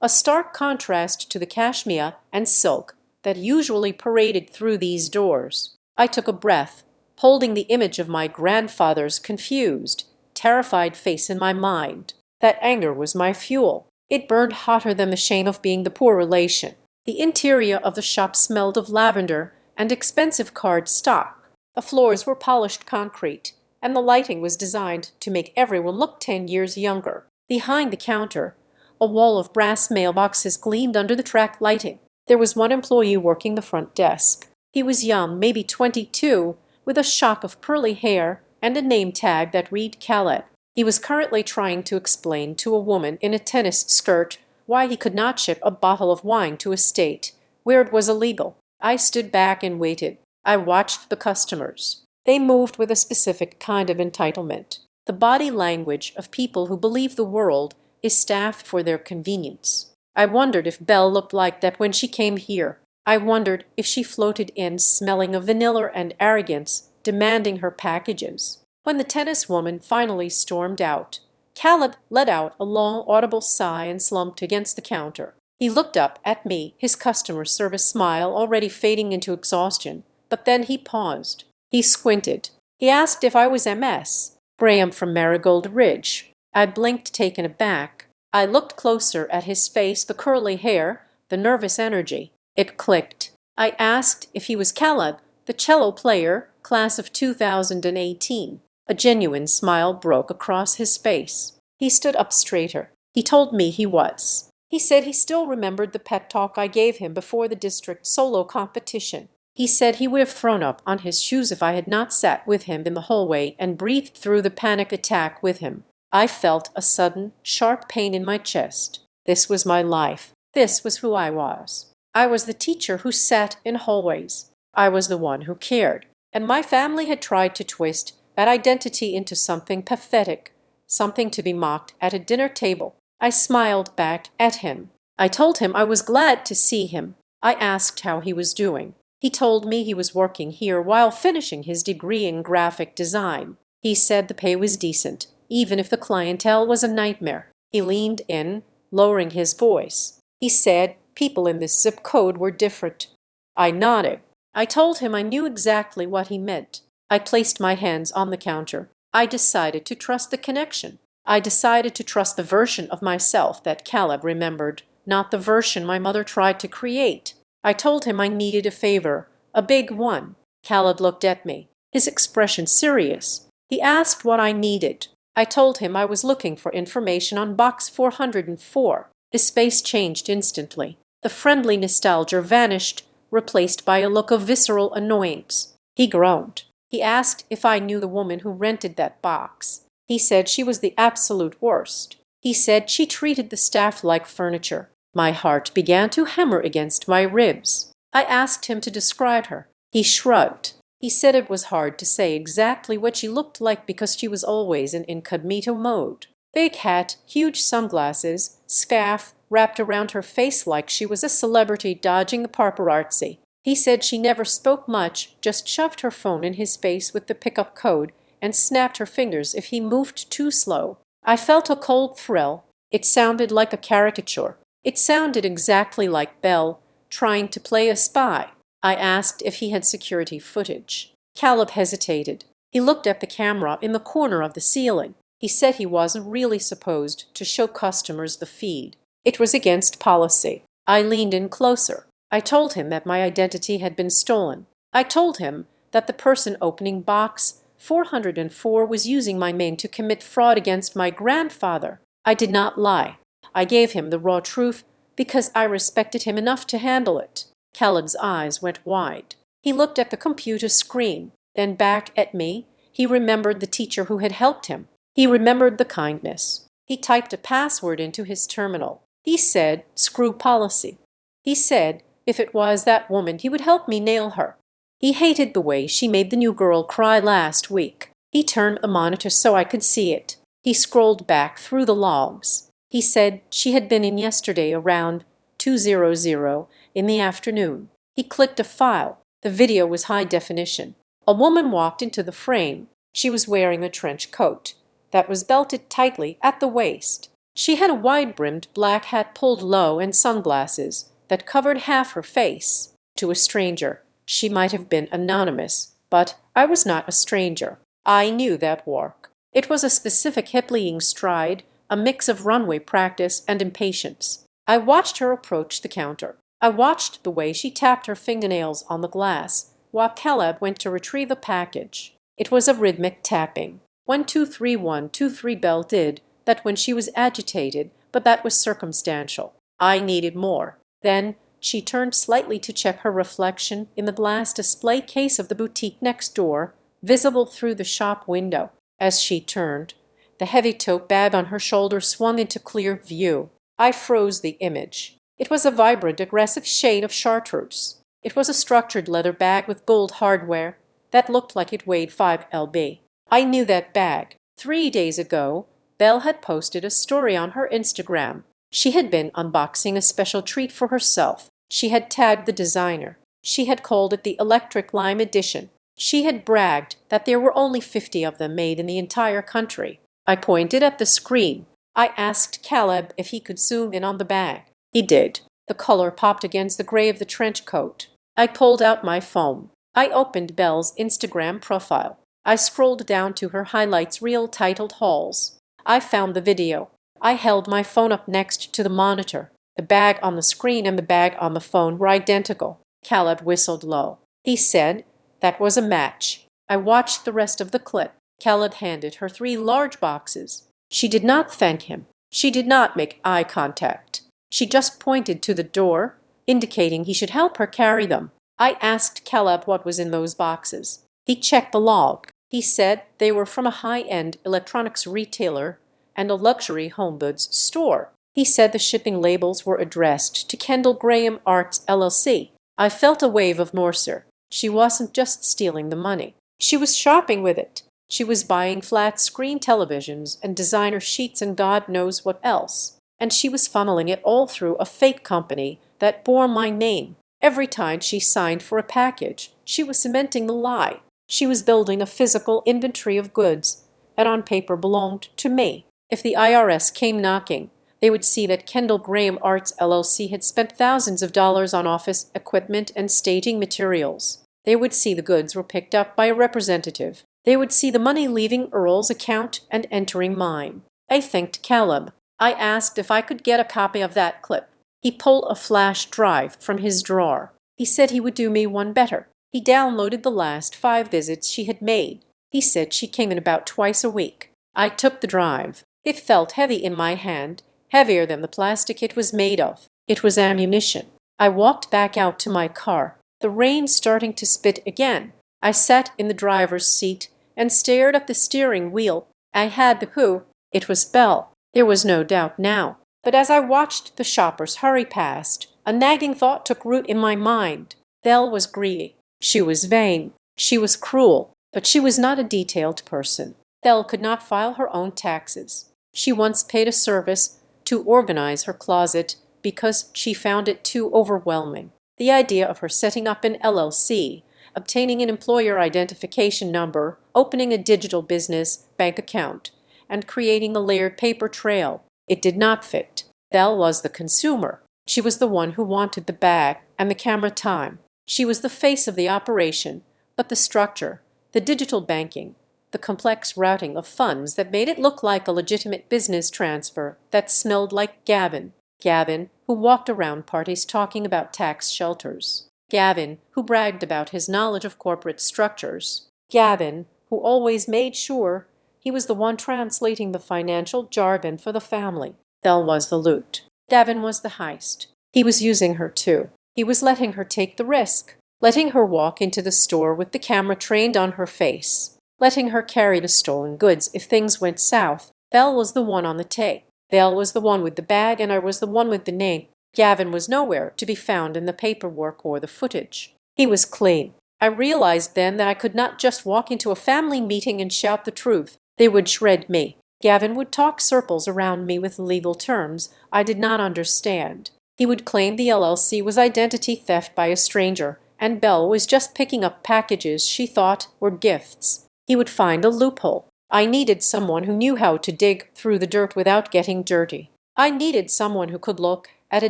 a stark contrast to the cashmere and silk that usually paraded through these doors. I took a breath, holding the image of my grandfather's confused, terrified face in my mind. That anger was my fuel. It burned hotter than the shame of being the poor relation. The interior of the shop smelled of lavender and expensive card stock. The floors were polished concrete, and the lighting was designed to make everyone look 10 years younger. Behind the counter, a wall of brass mailboxes gleamed under the track lighting. There was one employee working the front desk. He was young, maybe 22, with a shock of curly hair and a name tag that read Khaled. He was currently trying to explain to a woman in a tennis skirt why he could not ship a bottle of wine to a state where it was illegal. I stood back and waited. I watched the customers. They moved with a specific kind of entitlement, the body language of people who believe the world is staffed for their convenience. I wondered if Belle looked like that when she came here. I wondered if she floated in smelling of vanilla and arrogance, demanding her packages. When the tennis woman finally stormed out, Khaled let out a long, audible sigh and slumped against the counter. He looked up at me, his customer service smile already fading into exhaustion, but then he paused. He squinted. He asked if I was MS. Graham from Marigold Ridge. I blinked, taken aback. I looked closer at his face, the curly hair, the nervous energy. It clicked. I asked if he was Khaled, the cello player, class of 2018. A genuine smile broke across his face. He stood up straighter. He told me he was. He said he still remembered the pep talk I gave him before the district solo competition. He said he would have thrown up on his shoes if I had not sat with him in the hallway and breathed through the panic attack with him. I felt a sudden, sharp pain in my chest. This was my life. This was who I was. I was the teacher who sat in hallways. I was the one who cared. And my family had tried to twist that identity into something pathetic, something to be mocked at a dinner table. I smiled back at him. I told him I was glad to see him. I asked how he was doing. He told me he was working here while finishing his degree in graphic design. He said the pay was decent, even if the clientele was a nightmare. He leaned in, lowering his voice. He said people in this zip code were different. I nodded. I told him I knew exactly what he meant. I placed my hands on the counter. I decided to trust the connection. I decided to trust the version of myself that Caleb remembered, not the version my mother tried to create. I told him I needed a favor, a big one. Caleb looked at me, his expression serious. He asked what I needed. I told him I was looking for information on box 404. His face changed instantly. The friendly nostalgia vanished, replaced by a look of visceral annoyance. He groaned. He asked if I knew the woman who rented that box. He said she was the absolute worst. He said she treated the staff like furniture. My heart began to hammer against my ribs. I asked him to describe her. He shrugged. He said it was hard to say exactly what she looked like because she was always in incognito mode. Big hat, huge sunglasses, scarf wrapped around her face like she was a celebrity dodging the paparazzi. He said she never spoke much, just shoved her phone in his face with the pickup code and snapped her fingers if he moved too slow. I felt a cold thrill. It sounded like a caricature. It sounded exactly like Bell trying to play a spy. I asked if he had security footage. Caleb hesitated. He looked at the camera in the corner of the ceiling. He said he wasn't really supposed to show customers the feed. It was against policy. I leaned in closer. I told him that my identity had been stolen. I told him that the person opening box 404 was using my name to commit fraud against my grandfather. I did not lie. I gave him the raw truth because I respected him enough to handle it. Caleb's eyes went wide. He looked at the computer screen, then back at me. He remembered the teacher who had helped him. He remembered the kindness. He typed a password into his terminal. He said, "Screw policy." He said, if it was that woman, he would help me nail her. He hated the way she made the new girl cry last week. He turned the monitor so I could see it. He scrolled back through the logs. He said she had been in yesterday around 2:00 in the afternoon. He clicked a file. The video was high definition. A woman walked into the frame. She was wearing a trench coat that was belted tightly at the waist. She had a wide-brimmed black hat pulled low and sunglasses that covered half her face. To a stranger, she might have been anonymous, but I was not a stranger. I knew that walk. It was a specific hip-leaning stride, a mix of runway practice and impatience. I watched her approach the counter. I watched the way she tapped her fingernails on the glass while Caleb went to retrieve a package. It was a rhythmic tapping. 123 Bell did that when she was agitated, but that was circumstantial. I needed more. Then she turned slightly to check her reflection in the glass display case of the boutique next door, visible through the shop window. As she turned, the heavy tote bag on her shoulder swung into clear view. I froze the image. It was a vibrant, aggressive shade of chartreuse. It was a structured leather bag with gold hardware that looked like it weighed 5 lb. I knew that bag. 3 days ago, Belle had posted a story on her Instagram. She had been unboxing a special treat for herself. She had tagged the designer. She had called it the Electric Lime Edition. She had bragged that there were only 50 of them made in the entire country. I pointed at the screen. I asked Caleb if he could zoom in on the bag. He did. The color popped against the gray of the trench coat. I pulled out my phone. I opened Belle's Instagram profile. I scrolled down to her highlights reel titled Hauls. I found the video. I held my phone up next to the monitor. The bag on the screen and the bag on the phone were identical. Caleb whistled low. He said, "That was a match." I watched the rest of the clip. Caleb handed her 3 large boxes. She did not thank him. She did not make eye contact. She just pointed to the door, indicating he should help her carry them. I asked Caleb what was in those boxes. He checked the log. He said they were from a high-end electronics retailer and a luxury home goods store. He said the shipping labels were addressed to Kendall Graham Arts LLC. I felt a wave of Morser. She wasn't just stealing the money. She was shopping with it. She was buying flat-screen televisions and designer sheets and God knows what else. And she was funneling it all through a fake company that bore my name. Every time she signed for a package, she was cementing the lie. She was building a physical inventory of goods that on paper belonged to me. If the IRS came knocking, they would see that Kendall Graham Arts LLC had spent thousands of dollars on office equipment and staging materials. They would see the goods were picked up by a representative. They would see the money leaving Earl's account and entering mine. I thanked Caleb. I asked if I could get a copy of that clip. He pulled a flash drive from his drawer. He said he would do me one better. He downloaded the last 5 visits she had made. He said she came in about twice a week. I took the drive. It felt heavy in my hand, heavier than the plastic it was made of. It was ammunition. I walked back out to my car, the rain starting to spit again. I sat in the driver's seat and stared at the steering wheel. I had the who. It was Belle. There was no doubt now. But as I watched the shoppers hurry past, a nagging thought took root in my mind. Belle was greedy. She was vain. She was cruel. But she was not a detailed person. Belle could not file her own taxes. She once paid a service to organize her closet because she found it too overwhelming. The idea of her setting up an LLC, obtaining an employer identification number, opening a digital business bank account, and creating a layered paper trail, it did not fit. Belle was the consumer. She was the one who wanted the bag and the camera time. She was the face of the operation, but the structure, the digital banking, the complex routing of funds that made it look like a legitimate business transfer that smelled like Gavin. Gavin, who walked around parties talking about tax shelters. Gavin, who bragged about his knowledge of corporate structures. Gavin, who always made sure he was the one translating the financial jargon for the family. Belle was the loot. Gavin was the heist. He was using her too. He was letting her take the risk, letting her walk into the store with the camera trained on her face, letting her carry the stolen goods if things went south. Belle was the one on the take. Belle was the one with the bag, and I was the one with the name. Gavin was nowhere to be found in the paperwork or the footage. He was clean. I realized then that I could not just walk into a family meeting and shout the truth. They would shred me. Gavin would talk circles around me with legal terms I did not understand. He would claim the LLC was identity theft by a stranger, and Belle was just picking up packages she thought were gifts. He would find a loophole. I needed someone who knew how to dig through the dirt without getting dirty. I needed someone who could look at a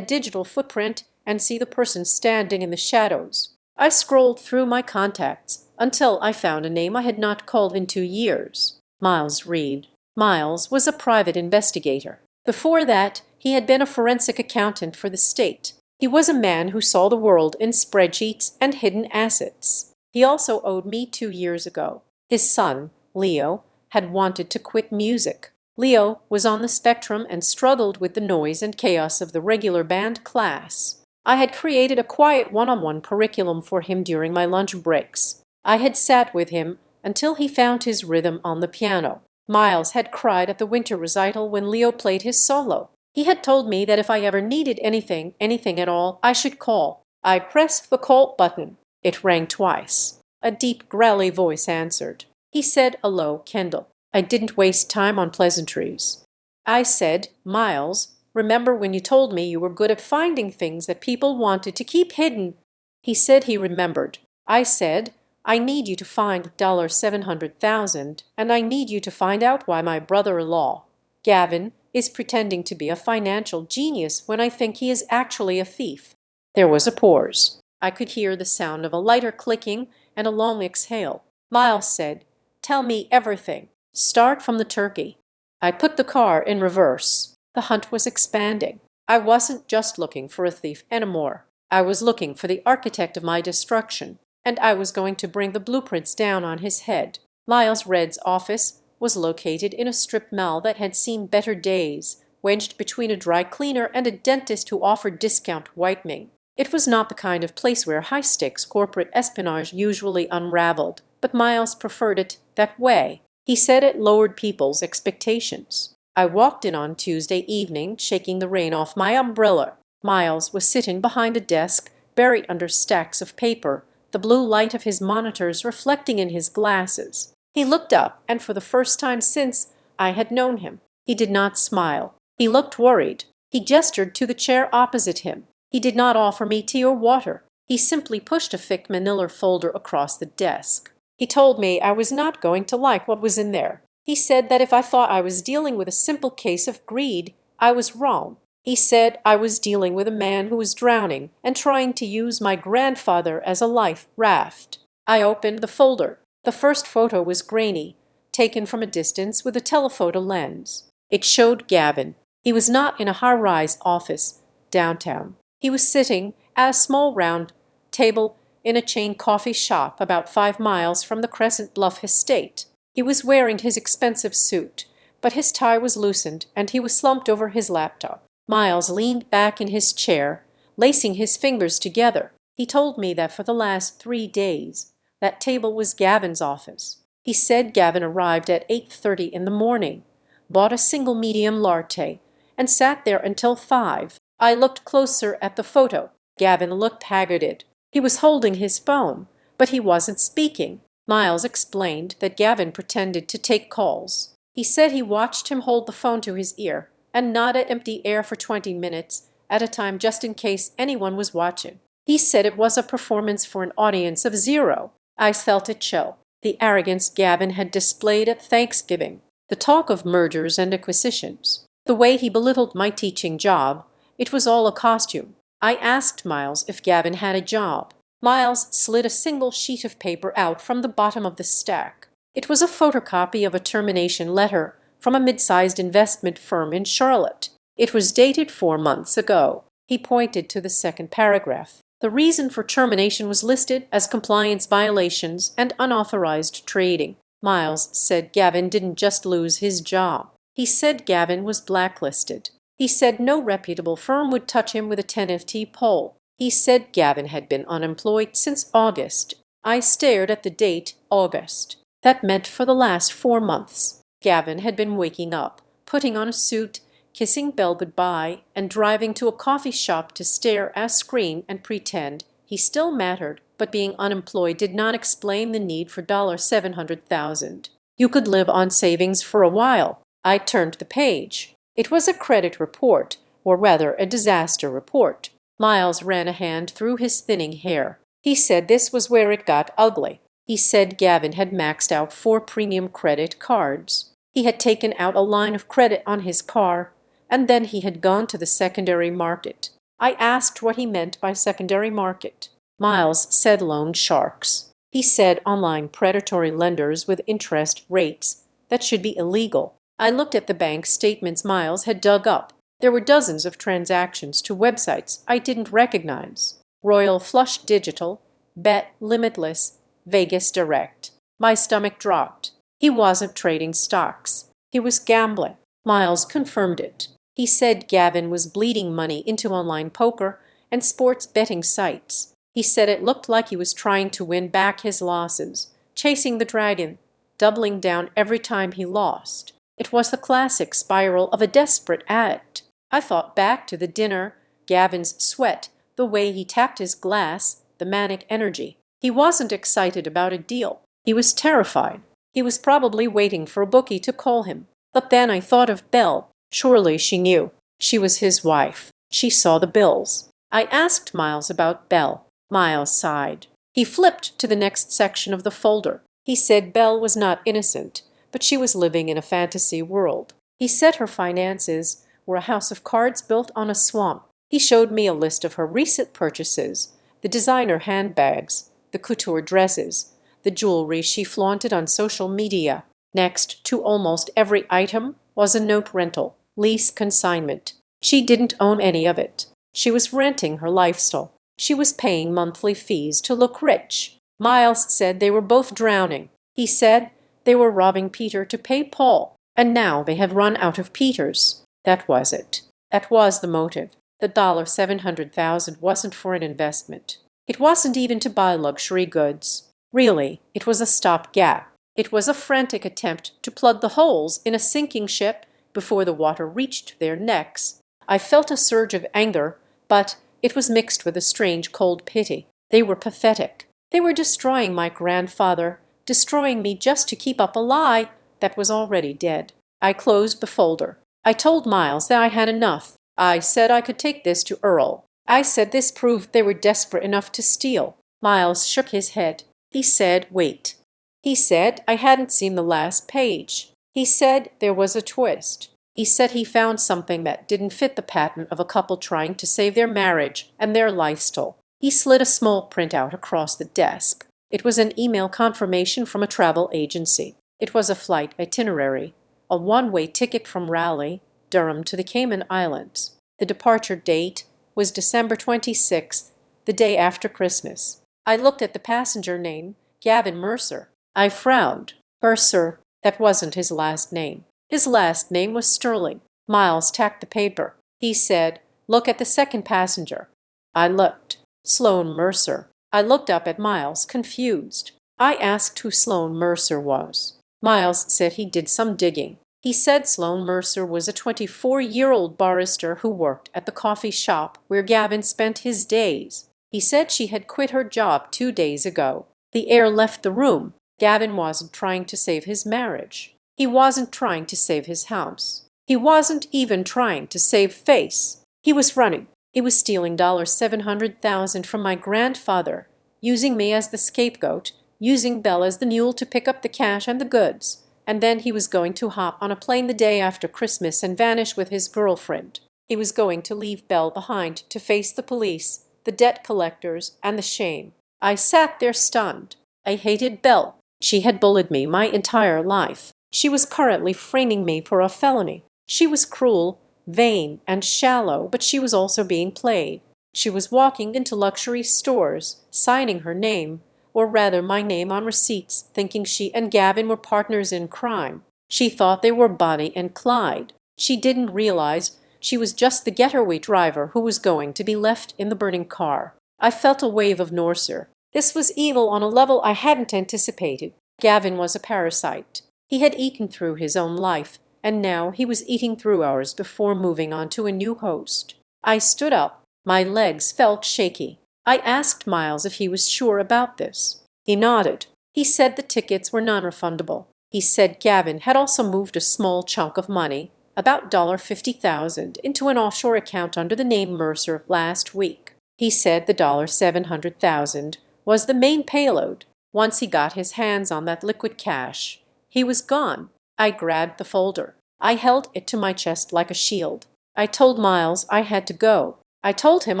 digital footprint and see the person standing in the shadows. I scrolled through my contacts until I found a name I had not called in 2 years. Miles Reed. Miles was a private investigator. Before that, he had been a forensic accountant for the state. He was a man who saw the world in spreadsheets and hidden assets. He also owed me 2 years ago. His son, Leo, had wanted to quit music. Leo was on the spectrum and struggled with the noise and chaos of the regular band class. I had created a quiet one-on-one curriculum for him during my lunch breaks. I had sat with him until he found his rhythm on the piano. Miles had cried at the winter recital when Leo played his solo. He had told me that if I ever needed anything at all, I should call. I pressed the call button. It rang twice. A deep, growly voice answered. He said a low Kendall. I didn't waste time on pleasantries. I said, Miles, remember when you told me you were good at finding things that people wanted to keep hidden? He said he remembered. I said, I need you to find $700,000, and I need you to find out why my brother-in-law, Gavin, is pretending to be a financial genius when I think he is actually a thief. There was a pause. I could hear the sound of a lighter clicking and a long exhale. Miles said, Tell me everything. Start from the turkey. I put the car in reverse. The hunt was expanding. I wasn't just looking for a thief anymore. I was looking for the architect of my destruction, and I was going to bring the blueprints down on his head. Miles Reed's office was located in a strip mall that had seen better days, wedged between a dry cleaner and a dentist who offered discount whitening. It was not the kind of place where high-stakes corporate espionage usually unraveled, but Miles preferred it that way. He said it lowered people's expectations. I walked in on Tuesday evening, shaking the rain off my umbrella. Miles was sitting behind a desk, buried under stacks of paper, the blue light of his monitors reflecting in his glasses. He looked up, and for the first time since I had known him, he did not smile. He looked worried. He gestured to the chair opposite him. He did not offer me tea or water. He simply pushed a thick manila folder across the desk. He told me I was not going to like what was in there. He said that if I thought I was dealing with a simple case of greed, I was wrong. He said I was dealing with a man who was drowning and trying to use my grandfather as a life raft. I opened the folder. The first photo was grainy, taken from a distance with a telephoto lens. It showed Gavin. He was not in a high-rise office downtown. He was sitting at a small round table in a chain coffee shop about 5 miles from the Crescent Bluff estate. He was wearing his expensive suit, but his tie was loosened and he was slumped over his laptop. Miles leaned back in his chair, lacing his fingers together. He told me that for the last 3 days, that table was Gavin's office. He said Gavin arrived at 8:30 in the morning, bought a single medium latte, and sat there until 5. I looked closer at the photo. Gavin looked haggarded. He was holding his phone, but he wasn't speaking. Miles explained that Gavin pretended to take calls. He said he watched him hold the phone to his ear and nod at empty air for 20 minutes at a time just in case anyone was watching. He said it was a performance for an audience of zero. I felt a chill. The arrogance Gavin had displayed at Thanksgiving, the talk of mergers and acquisitions, the way he belittled my teaching job, it was all a costume. I asked Miles if Gavin had a job. Miles slid a single sheet of paper out from the bottom of the stack. It was a photocopy of a termination letter from a mid-sized investment firm in Charlotte. It was dated 4 months ago. He pointed to the second paragraph. The reason for termination was listed as compliance violations and unauthorized trading. Miles said Gavin didn't just lose his job. He said Gavin was blacklisted. He said no reputable firm would touch him with a 10ft pole. He said Gavin had been unemployed since August. I stared at the date, August. That meant for the last 4 months. Gavin had been waking up, putting on a suit, kissing Belle goodbye, and driving to a coffee shop to stare at a screen and pretend he still mattered, but being unemployed did not explain the need for $700,000. You could live on savings for a while. I turned the page. It was a credit report, or rather a disaster report. Miles ran a hand through his thinning hair. He said this was where it got ugly. He said Gavin had maxed out 4 premium credit cards. He had taken out a line of credit on his car, and then he had gone to the secondary market. I asked what he meant by secondary market. Miles said loan sharks. He said online predatory lenders with interest rates that should be illegal. I looked at the bank statements Miles had dug up. There were dozens of transactions to websites I didn't recognize. Royal Flush Digital, Bet Limitless, Vegas Direct. My stomach dropped. He wasn't trading stocks. He was gambling. Miles confirmed it. He said Gavin was bleeding money into online poker and sports betting sites. He said it looked like he was trying to win back his losses, chasing the dragon, doubling down every time he lost. It was the classic spiral of a desperate addict. I thought back to the dinner, Gavin's sweat, the way he tapped his glass, the manic energy. He wasn't excited about a deal. He was terrified. He was probably waiting for a bookie to call him. But then I thought of Belle. Surely she knew. She was his wife. She saw the bills. I asked Miles about Belle. Miles sighed. He flipped to the next section of the folder. He said Belle was not innocent, but she was living in a fantasy world. He said her finances were a house of cards built on a swamp. He showed me a list of her recent purchases, the designer handbags, the couture dresses, the jewelry she flaunted on social media. Next to almost every item was a note rental, lease consignment. She didn't own any of it. She was renting her lifestyle. She was paying monthly fees to look rich. Miles said they were both drowning. He said they were robbing Peter to pay Paul, and now they have run out of Peters. That was it. That was the motive. The $700,000 wasn't for an investment. It wasn't even to buy luxury goods. Really, it was a stopgap. It was a frantic attempt to plug the holes in a sinking ship before the water reached their necks. I felt a surge of anger, but it was mixed with a strange cold pity. They were pathetic. They were destroying my grandfather, destroying me just to keep up a lie that was already dead. I closed the folder. I told Miles that I had enough. I said I could take this to Earl. I said this proved they were desperate enough to steal. Miles shook his head. He said, wait. He said I hadn't seen the last page. He said there was a twist. He said he found something that didn't fit the pattern of a couple trying to save their marriage and their lifestyle. He slid a small printout across the desk. It was an email confirmation from a travel agency. It was a flight itinerary, a one-way ticket from Raleigh, Durham to the Cayman Islands. The departure date was December 26th, the day after Christmas. I looked at the passenger name, Gavin Mercer. I frowned. Mercer, that wasn't his last name. His last name was Sterling. Miles tacked the paper. He said, look at the second passenger. I looked. Sloan Mercer. I looked up at Miles, confused. I asked who Sloan Mercer was. Miles said he did some digging. He said Sloan Mercer was a 24-year-old barrister who worked at the coffee shop where Gavin spent his days. He said she had quit her job 2 days ago. The heir left the room. Gavin wasn't trying to save his marriage. He wasn't trying to save his house. He wasn't even trying to save face. He was running. He was stealing $700,000 from my grandfather, using me as the scapegoat, using Belle as the mule to pick up the cash and the goods. And then he was going to hop on a plane the day after Christmas and vanish with his girlfriend. He was going to leave Belle behind to face the police, the debt collectors, and the shame. I sat there stunned. I hated Belle. She had bullied me my entire life. She was currently framing me for a felony. She was cruel, vain, and shallow, but she was also being played. She was walking into luxury stores, signing her name, or rather my name, on receipts, thinking she and Gavin were partners in crime. She thought they were Bonnie and Clyde. She didn't realize she was just the getaway driver who was going to be left in the burning car. I felt a wave of nausea. This was evil on a level I hadn't anticipated. Gavin was a parasite. He had eaten through his own life, and now he was eating through ours before moving on to a new host. I stood up. My legs felt shaky. I asked Miles if he was sure about this. He nodded. He said the tickets were non-refundable. He said Gavin had also moved a small chunk of money, about $50,000, into an offshore account under the name Mercer last week. He said the $700,000 was the main payload. Once he got his hands on that liquid cash, he was gone. I grabbed the folder. I held it to my chest like a shield. I told Miles I had to go. I told him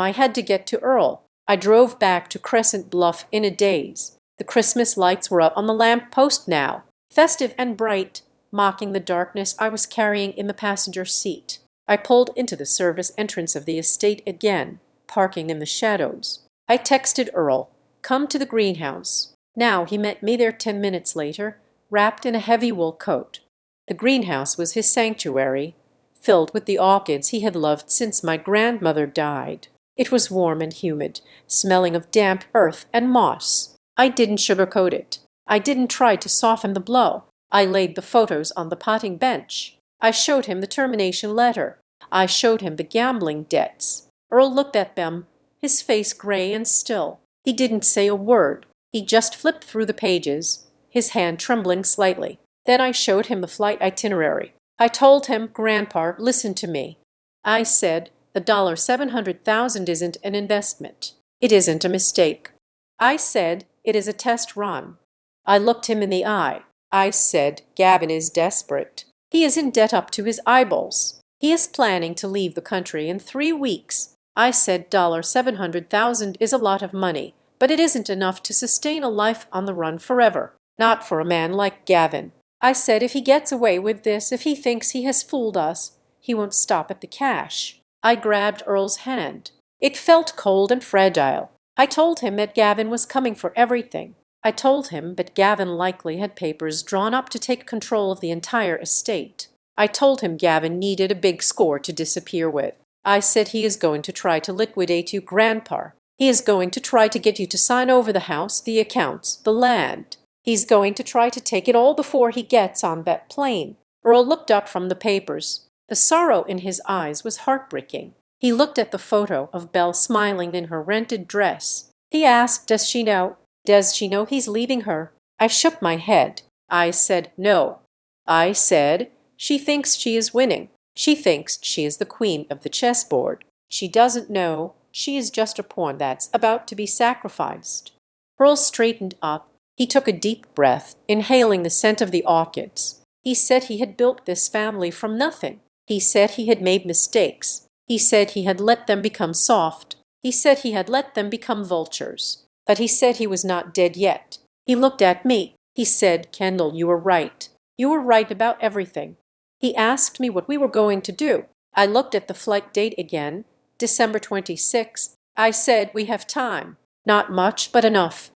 I had to get to Earl. I drove back to Crescent Bluff in a daze. The Christmas lights were up on the lamp post now, festive and bright, mocking the darkness I was carrying in the passenger seat. I pulled into the service entrance of the estate again, parking in the shadows. I texted Earl, "Come to the greenhouse." Now he met me there 10 minutes later, wrapped in a heavy wool coat. The greenhouse was his sanctuary, filled with the orchids he had loved since my grandmother died. It was warm and humid, smelling of damp earth and moss. I didn't sugarcoat it. I didn't try to soften the blow. I laid the photos on the potting bench. I showed him the termination letter. I showed him the gambling debts. Earl looked at them, his face gray and still. He didn't say a word. He just flipped through the pages, his hand trembling slightly. Then I showed him the flight itinerary. I told him, "Grandpa, listen to me." I said, "The $700,000 isn't an investment. It isn't a mistake." I said, "It is a test run." I looked him in the eye. I said, "Gavin is desperate. He is in debt up to his eyeballs. He is planning to leave the country in 3 weeks." I said, $700,000 is a lot of money, but it isn't enough to sustain a life on the run forever. Not for a man like Gavin. I said if he gets away with this, if he thinks he has fooled us, he won't stop at the cash. I grabbed Earl's hand. It felt cold and fragile. I told him that Gavin was coming for everything. I told him that Gavin likely had papers drawn up to take control of the entire estate. I told him Gavin needed a big score to disappear with. I said he is going to try to liquidate you, Grandpa. He is going to try to get you to sign over the house, the accounts, the land. He's going to try to take it all before he gets on that plane. Earl looked up from the papers. The sorrow in his eyes was heartbreaking. He looked at the photo of Belle smiling in her rented dress. He asked, "Does she know? Does she know he's leaving her?" I shook my head. I said, "No." I said, "She thinks she is winning. She thinks she is the queen of the chessboard. She doesn't know. She is just a pawn that's about to be sacrificed." Earl straightened up. He took a deep breath, inhaling the scent of the orchids. He said he had built this family from nothing. He said he had made mistakes. He said he had let them become soft. He said he had let them become vultures. But he said he was not dead yet. He looked at me. He said, "Kendall, you were right. You were right about everything." He asked me what we were going to do. I looked at the flight date again, December 26. I said, "We have time." "Not much, but enough."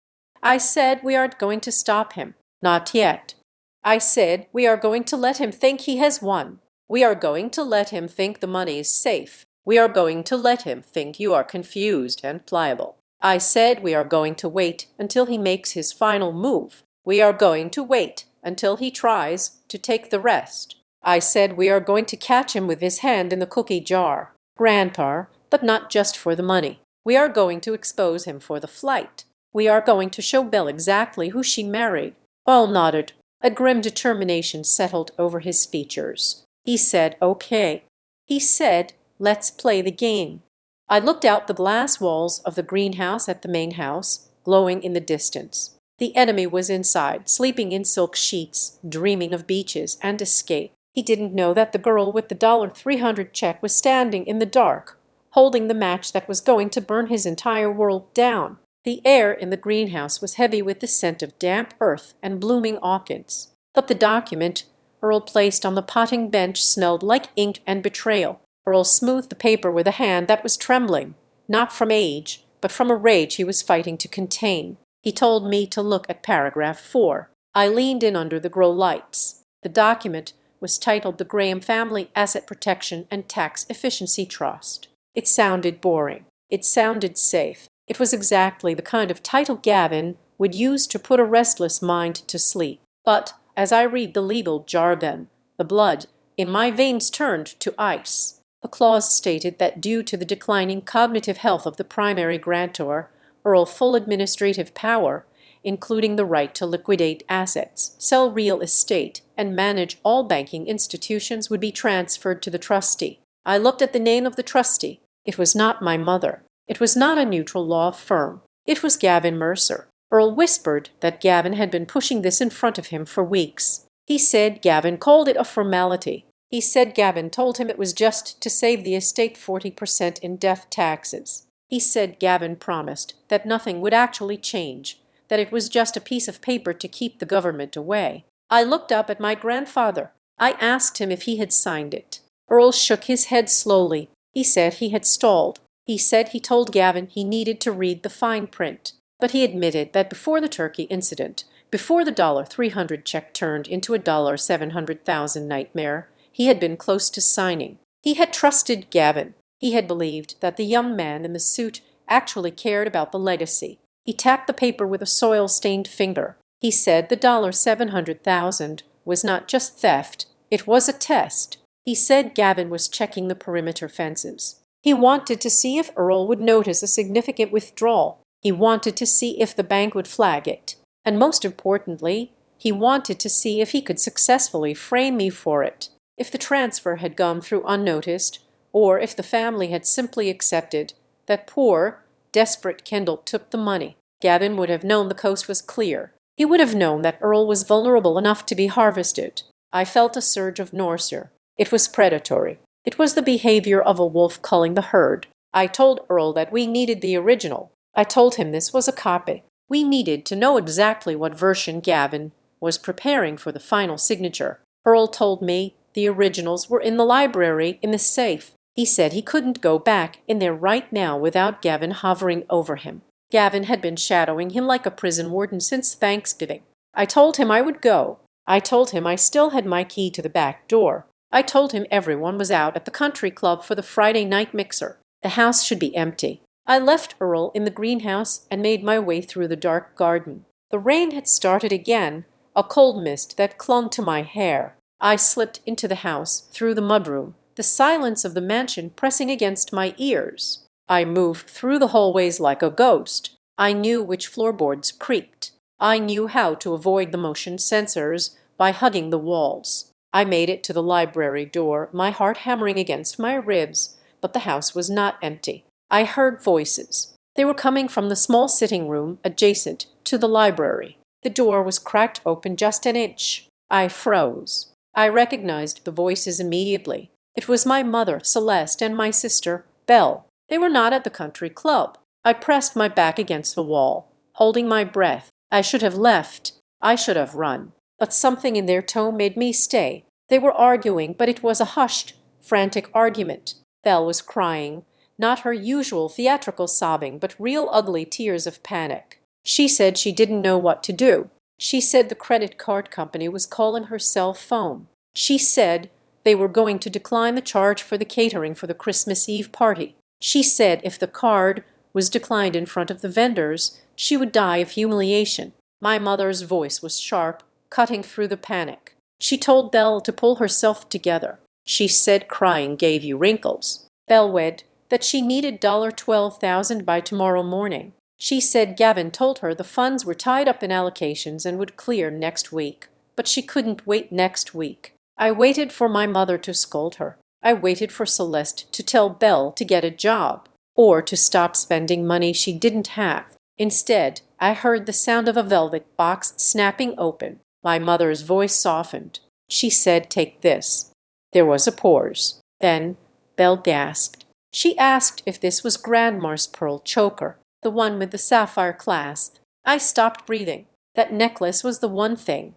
I said, "We aren't going to stop him. Not yet." I said, "We are going to let him think he has won. We are going to let him think the money is safe. We are going to let him think you are confused and pliable." I said, "We are going to wait until he makes his final move. We are going to wait until he tries to take the rest." I said, "We are going to catch him with his hand in the cookie jar, Grandpa, but not just for the money. We are going to expose him for the flight. We are going to show Belle exactly who she married." All nodded. A grim determination settled over his features. He said, "Okay." He said, "Let's play the game." I looked out the glass walls of the greenhouse at the main house, glowing in the distance. The enemy was inside, sleeping in silk sheets, dreaming of beaches and escape. He didn't know that the girl with the $300 check was standing in the dark, holding the match that was going to burn his entire world down. The air in the greenhouse was heavy with the scent of damp earth and blooming orchids. But the document Earl placed on the potting bench smelled like ink and betrayal. Earl smoothed the paper with a hand that was trembling, not from age, but from a rage he was fighting to contain. He told me to look at paragraph 4. I leaned in under the grow lights. The document was titled the Graham Family Asset Protection and Tax Efficiency Trust. It sounded boring. It sounded safe. It was exactly the kind of title Gavin would use to put a restless mind to sleep. But as I read the legal jargon, the blood in my veins turned to ice. The clause stated that due to the declining cognitive health of the primary grantor, Earl full administrative power, including the right to liquidate assets, sell real estate, and manage all banking institutions, would be transferred to the trustee. I looked at the name of the trustee. It was not my mother. It was not a neutral law firm. It was Gavin Mercer. Earl whispered that Gavin had been pushing this in front of him for weeks. He said Gavin called it a formality. He said Gavin told him it was just to save the estate 40% in death taxes. He said Gavin promised that nothing would actually change, that it was just a piece of paper to keep the government away. I looked up at my grandfather. I asked him if he had signed it. Earl shook his head slowly. He said he had stalled. He said he told Gavin he needed to read the fine print. But he admitted that before the turkey incident, before the $300 check turned into a $700,000 nightmare, he had been close to signing. He had trusted Gavin. He had believed that the young man in the suit actually cared about the legacy. He tapped the paper with a soil-stained finger. He said the $700,000 was not just theft, it was a test. He said Gavin was checking the perimeter fences. He wanted to see if Earl would notice a significant withdrawal. He wanted to see if the bank would flag it. And most importantly, he wanted to see if he could successfully frame me for it. If the transfer had gone through unnoticed, or if the family had simply accepted that poor, desperate Kendall took the money, Gavin would have known the coast was clear. He would have known that Earl was vulnerable enough to be harvested. I felt a surge of nausea. It was predatory. It was the behavior of a wolf culling the herd. I told Earl that we needed the original. I told him this was a copy. We needed to know exactly what version Gavin was preparing for the final signature. Earl told me the originals were in the library in the safe. He said he couldn't go back in there right now without Gavin hovering over him. Gavin had been shadowing him like a prison warden since Thanksgiving. I told him I would go. I told him I still had my key to the back door. I told him everyone was out at the country club for the Friday night mixer. The house should be empty. I left Earl in the greenhouse and made my way through the dark garden. The rain had started again, a cold mist that clung to my hair. I slipped into the house, through the mudroom, the silence of the mansion pressing against my ears. I moved through the hallways like a ghost. I knew which floorboards creaked. I knew how to avoid the motion sensors by hugging the walls. I made it to the library door, my heart hammering against my ribs, but the house was not empty. I heard voices. They were coming from the small sitting room adjacent to the library. The door was cracked open just an inch. I froze. I recognized the voices immediately. It was my mother, Celeste, and my sister, Belle. They were not at the country club. I pressed my back against the wall, holding my breath. I should have left. I should have run. But something in their tone made me stay. They were arguing, but it was a hushed, frantic argument. Belle was crying, not her usual theatrical sobbing, but real ugly tears of panic. She said she didn't know what to do. She said the credit card company was calling her cell phone. She said they were going to decline the charge for the catering for the Christmas Eve party. She said if the card was declined in front of the vendors, she would die of humiliation. My mother's voice was sharp, cutting through the panic. She told Belle to pull herself together. She said crying gave you wrinkles. Belle said that she needed $12,000 by tomorrow morning. She said Gavin told her the funds were tied up in allocations and would clear next week. but she couldn't wait next week. I waited for my mother to scold her. I waited for Celeste to tell Belle to get a job, or to stop spending money she didn't have. Instead, I heard the sound of a velvet box snapping open. My mother's voice softened. She said, "Take this." There was a pause. Then Belle gasped. She asked if this was Grandma's pearl choker, the one with the sapphire clasp. I stopped breathing. That necklace was the one thing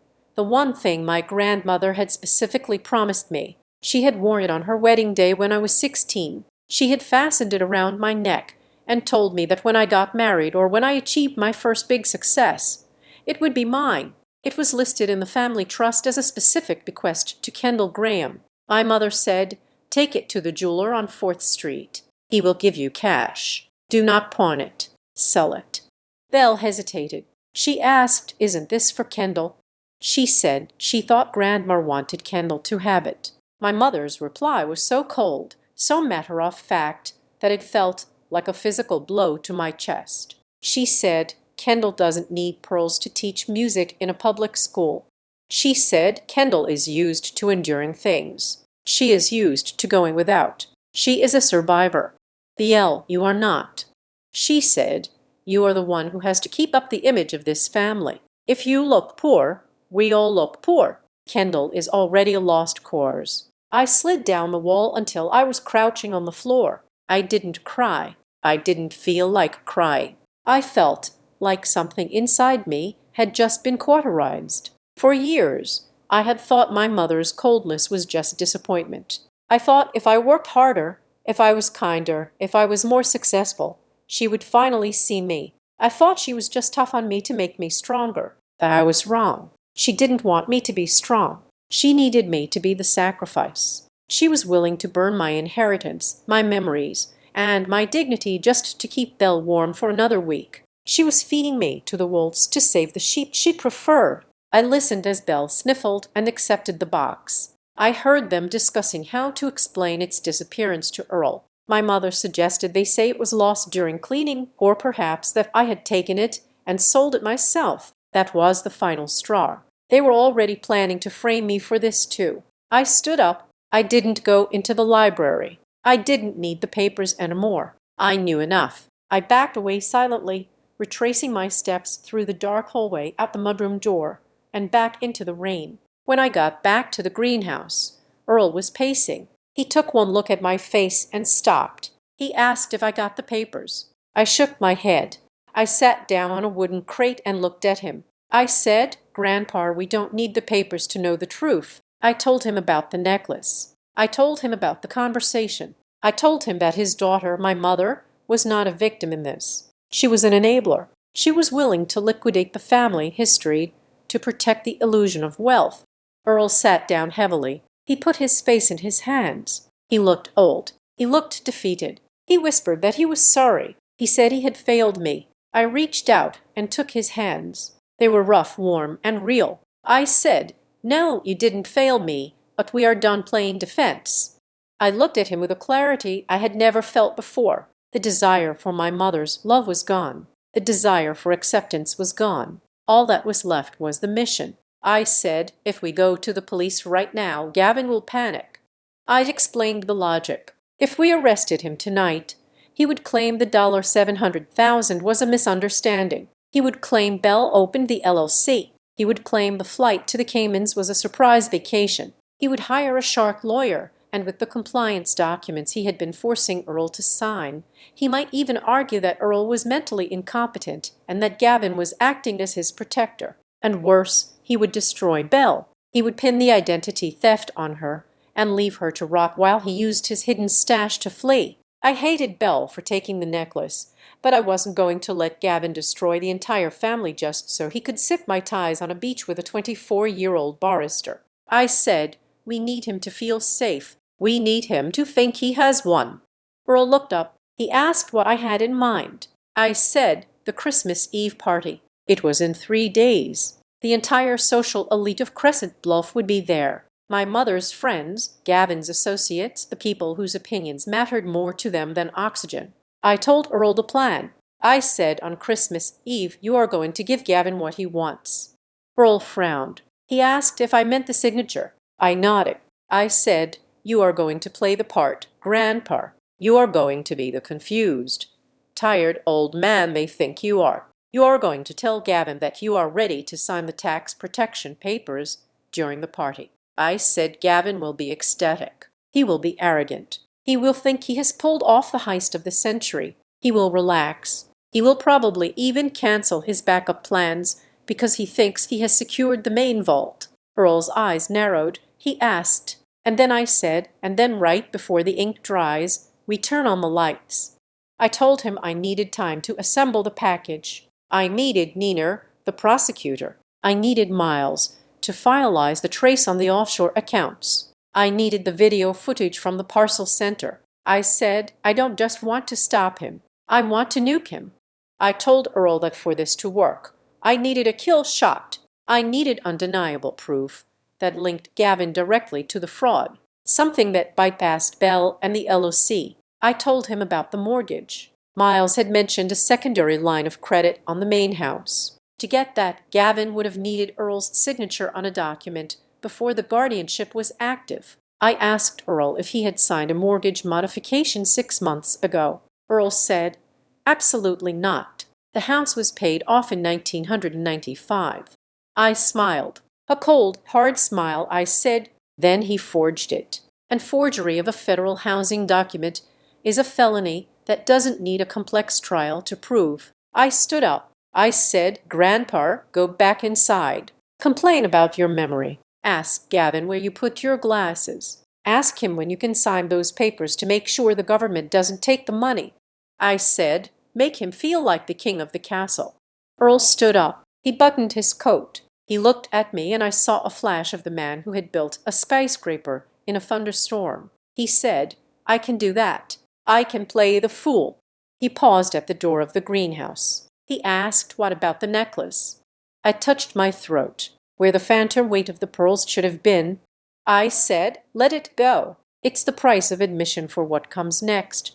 my grandmother had specifically promised me. She had worn it on her wedding day when I was 16. She had fastened it around my neck and told me that when I got married or when I achieved my first big success, it would be mine. It was listed in the family trust as a specific bequest to Kendall Graham. My mother said, "Take it to the jeweler on 4th Street. He will give you cash. Do not pawn it. Sell it." Belle hesitated. She asked, "Isn't this for Kendall?" She said she thought Grandma wanted Kendall to have it. My mother's reply was so cold, so matter-of-fact, that it felt like a physical blow to my chest. She said, "Kendall doesn't need pearls to teach music in a public school." She said, "Kendall is used to enduring things. She is used to going without. She is a survivor. Biel, you are not." She said, "You are the one who has to keep up the image of this family. If you look poor, we all look poor. Kendall is already a lost cause." I slid down the wall until I was crouching on the floor. I didn't cry. I didn't feel like crying. I felt like something inside me had just been cauterized. For years, I had thought my mother's coldness was just disappointment. I thought if I worked harder, if I was kinder, if I was more successful, she would finally see me. I thought she was just tough on me to make me stronger. That I was wrong. She didn't want me to be strong. She needed me to be the sacrifice. She was willing to burn my inheritance, my memories, and my dignity just to keep Belle warm for another week. She was feeding me to the wolves to save the sheep she preferred. I listened as Belle sniffled and accepted the box. I heard them discussing how to explain its disappearance to Earl. My mother suggested they say it was lost during cleaning, or perhaps that I had taken it and sold it myself. That was the final straw. They were already planning to frame me for this too. I stood up. I didn't go into the library. I didn't need the papers anymore. I knew enough. I backed away silently, retracing my steps through the dark hallway out the mudroom door and back into the rain. When I got back to the greenhouse, Earl was pacing. He took one look at my face and stopped. He asked if I got the papers. I shook my head. I sat down on a wooden crate and looked at him. I said, "Grandpa, we don't need the papers to know the truth." I told him about the necklace. I told him about the conversation. I told him that his daughter, my mother, was not a victim in this. She was an enabler. She was willing to liquidate the family history to protect the illusion of wealth. Earl sat down heavily. He put his face in his hands. He looked old. He looked defeated. He whispered that he was sorry. He said he had failed me. I reached out and took his hands. They were rough, warm, and real. I said, "No, you didn't fail me, but we are done playing defense." I looked at him with a clarity I had never felt before. The desire for my mother's love was gone. The desire for acceptance was gone. All that was left was the mission. I said, "If we go to the police right now, Gavin will panic." I explained the logic. If we arrested him tonight, he would claim the $700,000 was a misunderstanding. He would claim Belle opened the LLC. He would claim the flight to the Caymans was a surprise vacation. He would hire a shark lawyer, and with the compliance documents he had been forcing Earl to sign, he might even argue that Earl was mentally incompetent and that Gavin was acting as his protector. And worse, he would destroy Belle. He would pin the identity theft on her and leave her to rot while he used his hidden stash to flee. I hated Belle for taking the necklace, but I wasn't going to let Gavin destroy the entire family just so he could sip my ties on a beach with a 24-year-old barrister. I said, "We need him to feel safe. We need him to think he has won." Earl looked up. He asked what I had in mind. I said, "The Christmas Eve party." It was in 3 days. The entire social elite of Crescent Bluff would be there. My mother's friends, Gavin's associates, the people whose opinions mattered more to them than oxygen. I told Earl the plan. I said, "On Christmas Eve, you are going to give Gavin what he wants." Earl frowned. He asked if I meant the signature. I nodded. I said, "You are going to play the part, Grandpa. You are going to be the confused, tired old man they think you are. You are going to tell Gavin that you are ready to sign the tax protection papers during the party." I said Gavin will be ecstatic. He will be arrogant. He will think he has pulled off the heist of the century. He will relax. He will probably even cancel his backup plans because he thinks he has secured the main vault. Earl's eyes narrowed. He asked, and then I said, and then right before the ink dries, we turn on the lights. I told him I needed time to assemble the package. I needed Neener, the prosecutor. I needed Miles to finalize the trace on the offshore accounts. I needed the video footage from the parcel center. I said, I don't just want to stop him. I want to nuke him. I told Earl that for this to work, I needed a kill shot. I needed undeniable proof that linked Gavin directly to the fraud, something that bypassed Bell and the LOC. I told him about the mortgage. Miles had mentioned a secondary line of credit on the main house. To get that, Gavin would have needed Earl's signature on a document before the guardianship was active. I asked Earl if he had signed a mortgage modification 6 months ago. Earl said, absolutely not. The house was paid off in 1995. I smiled. A cold, hard smile. I said, then he forged it. And forgery of a federal housing document is a felony that doesn't need a complex trial to prove. I stood up. I said, Grandpa, go back inside. Complain about your memory. Ask Gavin where you put your glasses. Ask him when you can sign those papers to make sure the government doesn't take the money. I said, make him feel like the king of the castle. Earl stood up. He buttoned his coat. He looked at me and I saw a flash of the man who had built a skyscraper in a thunderstorm. He said, I can do that. I can play the fool. He paused at the door of the greenhouse. He asked, what about the necklace? I touched my throat, where the phantom weight of the pearls should have been. I said, let it go. It's the price of admission for what comes next.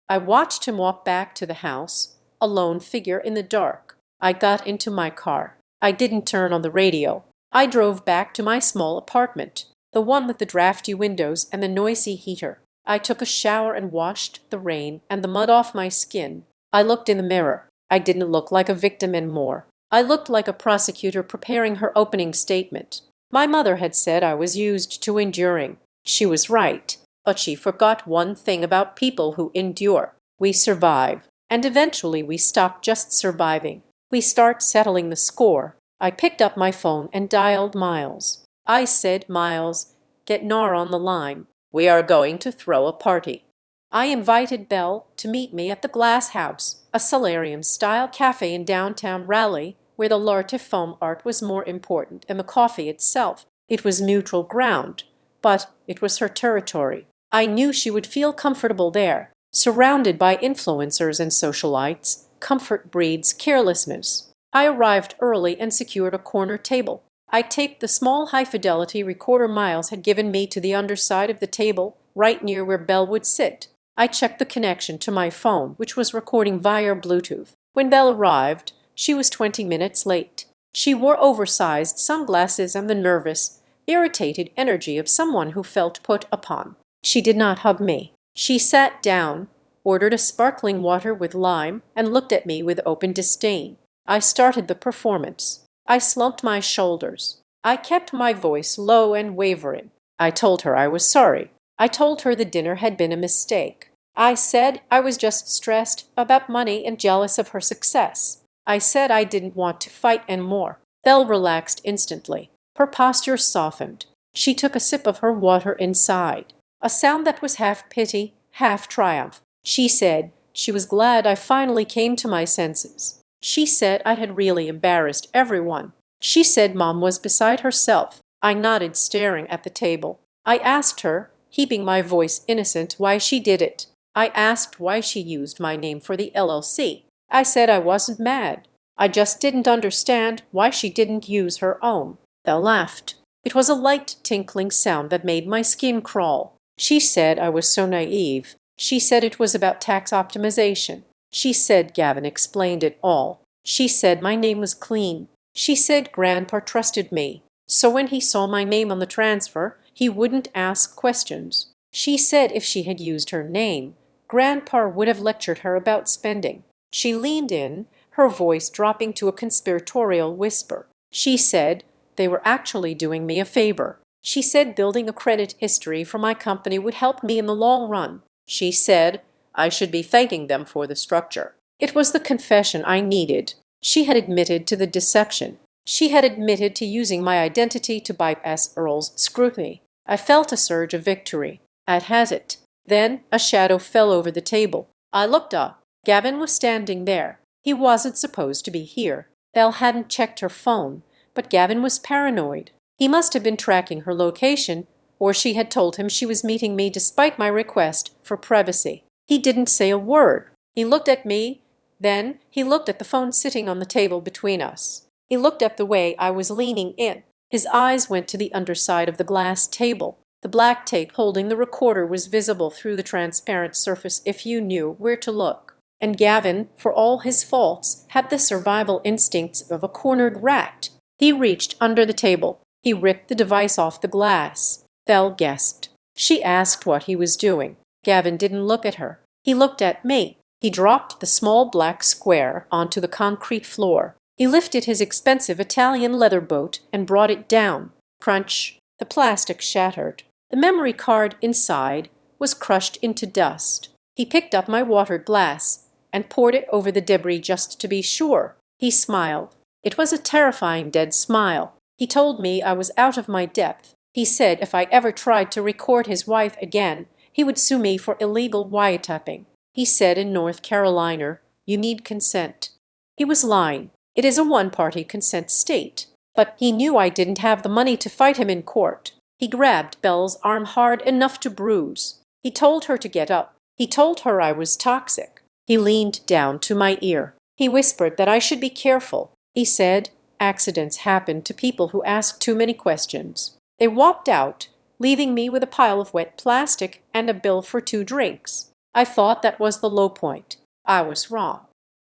I watched him walk back to the house, a lone figure in the dark. I got into my car. I didn't turn on the radio. I drove back to my small apartment, the one with the drafty windows and the noisy heater. I took a shower and washed the rain and the mud off my skin. I looked in the mirror. I didn't look like a victim anymore. I looked like a prosecutor preparing her opening statement. My mother had said I was used to enduring. She was right, but she forgot one thing about people who endure. We survive, and eventually we stop just surviving. We start settling the score. I picked up my phone and dialed Miles. I said, Miles, get Nar on the line. We are going to throw a party. I invited Belle to meet me at the Glass House, a solarium-style cafe in downtown Raleigh, where the L'Arte foam art was more important than the coffee itself. It was neutral ground, but it was her territory. I knew she would feel comfortable there, surrounded by influencers and socialites. Comfort breeds carelessness. I arrived early and secured a corner table. I taped the small high-fidelity recorder Miles had given me to the underside of the table, right near where Belle would sit. I checked the connection to my phone, which was recording via Bluetooth. When Belle arrived, she was 20 minutes late. She wore oversized sunglasses and the nervous, irritated energy of someone who felt put upon. She did not hug me. She sat down, ordered a sparkling water with lime, and looked at me with open disdain. I started the performance. I slumped my shoulders. I kept my voice low and wavering. I told her I was sorry. I told her the dinner had been a mistake. I said I was just stressed about money and jealous of her success. I said I didn't want to fight anymore. Belle relaxed instantly. Her posture softened. She took a sip of her water and sighed, a sound that was half pity, half triumph. She said she was glad I finally came to my senses. She said I had really embarrassed everyone. She said Mom was beside herself. I nodded, staring at the table. I asked her, keeping my voice innocent, why she did it. I asked why she used my name for the LLC. I said I wasn't mad. I just didn't understand why she didn't use her own. Belle laughed. It was a light tinkling sound that made my skin crawl. She said I was so naive. She said it was about tax optimization. She said Gavin explained it all. She said my name was clean. She said Grandpa trusted me. So when he saw my name on the transfer, he wouldn't ask questions. She said if she had used her name, Grandpa would have lectured her about spending. She leaned in, her voice dropping to a conspiratorial whisper. She said they were actually doing me a favor. She said building a credit history for my company would help me in the long run. She said I should be thanking them for the structure. It was the confession I needed. She had admitted to the deception. She had admitted to using my identity to bypass Earl's scrutiny. I felt a surge of victory. I'd had it. Then a shadow fell over the table. I looked up. Gavin was standing there. He wasn't supposed to be here. Belle hadn't checked her phone, but Gavin was paranoid. He must have been tracking her location, or she had told him she was meeting me despite my request for privacy. He didn't say a word. He looked at me, then he looked at the phone sitting on the table between us. He looked at the way I was leaning in. His eyes went to the underside of the glass table. The black tape holding the recorder was visible through the transparent surface if you knew where to look. And Gavin, for all his faults, had the survival instincts of a cornered rat. He reached under the table. He ripped the device off the glass. Belle gasped. She asked what he was doing. Gavin didn't look at her. He looked at me. He dropped the small black square onto the concrete floor. He lifted his expensive Italian leather boat and brought it down. Crunch! The plastic shattered. The memory card inside was crushed into dust. He picked up my watered glass and poured it over the debris just to be sure. He smiled. It was a terrifying dead smile. He told me I was out of my depth. He said if I ever tried to record his wife again, he would sue me for illegal wiretapping. He said in North Carolina, you need consent. He was lying. It is a one-party consent state. But he knew I didn't have the money to fight him in court. He grabbed Belle's arm hard enough to bruise. He told her to get up. He told her I was toxic. He leaned down to my ear. He whispered that I should be careful. He said, accidents happen to people who ask too many questions. They walked out, leaving me with a pile of wet plastic and a bill for 2 drinks. I thought that was the low point. I was wrong.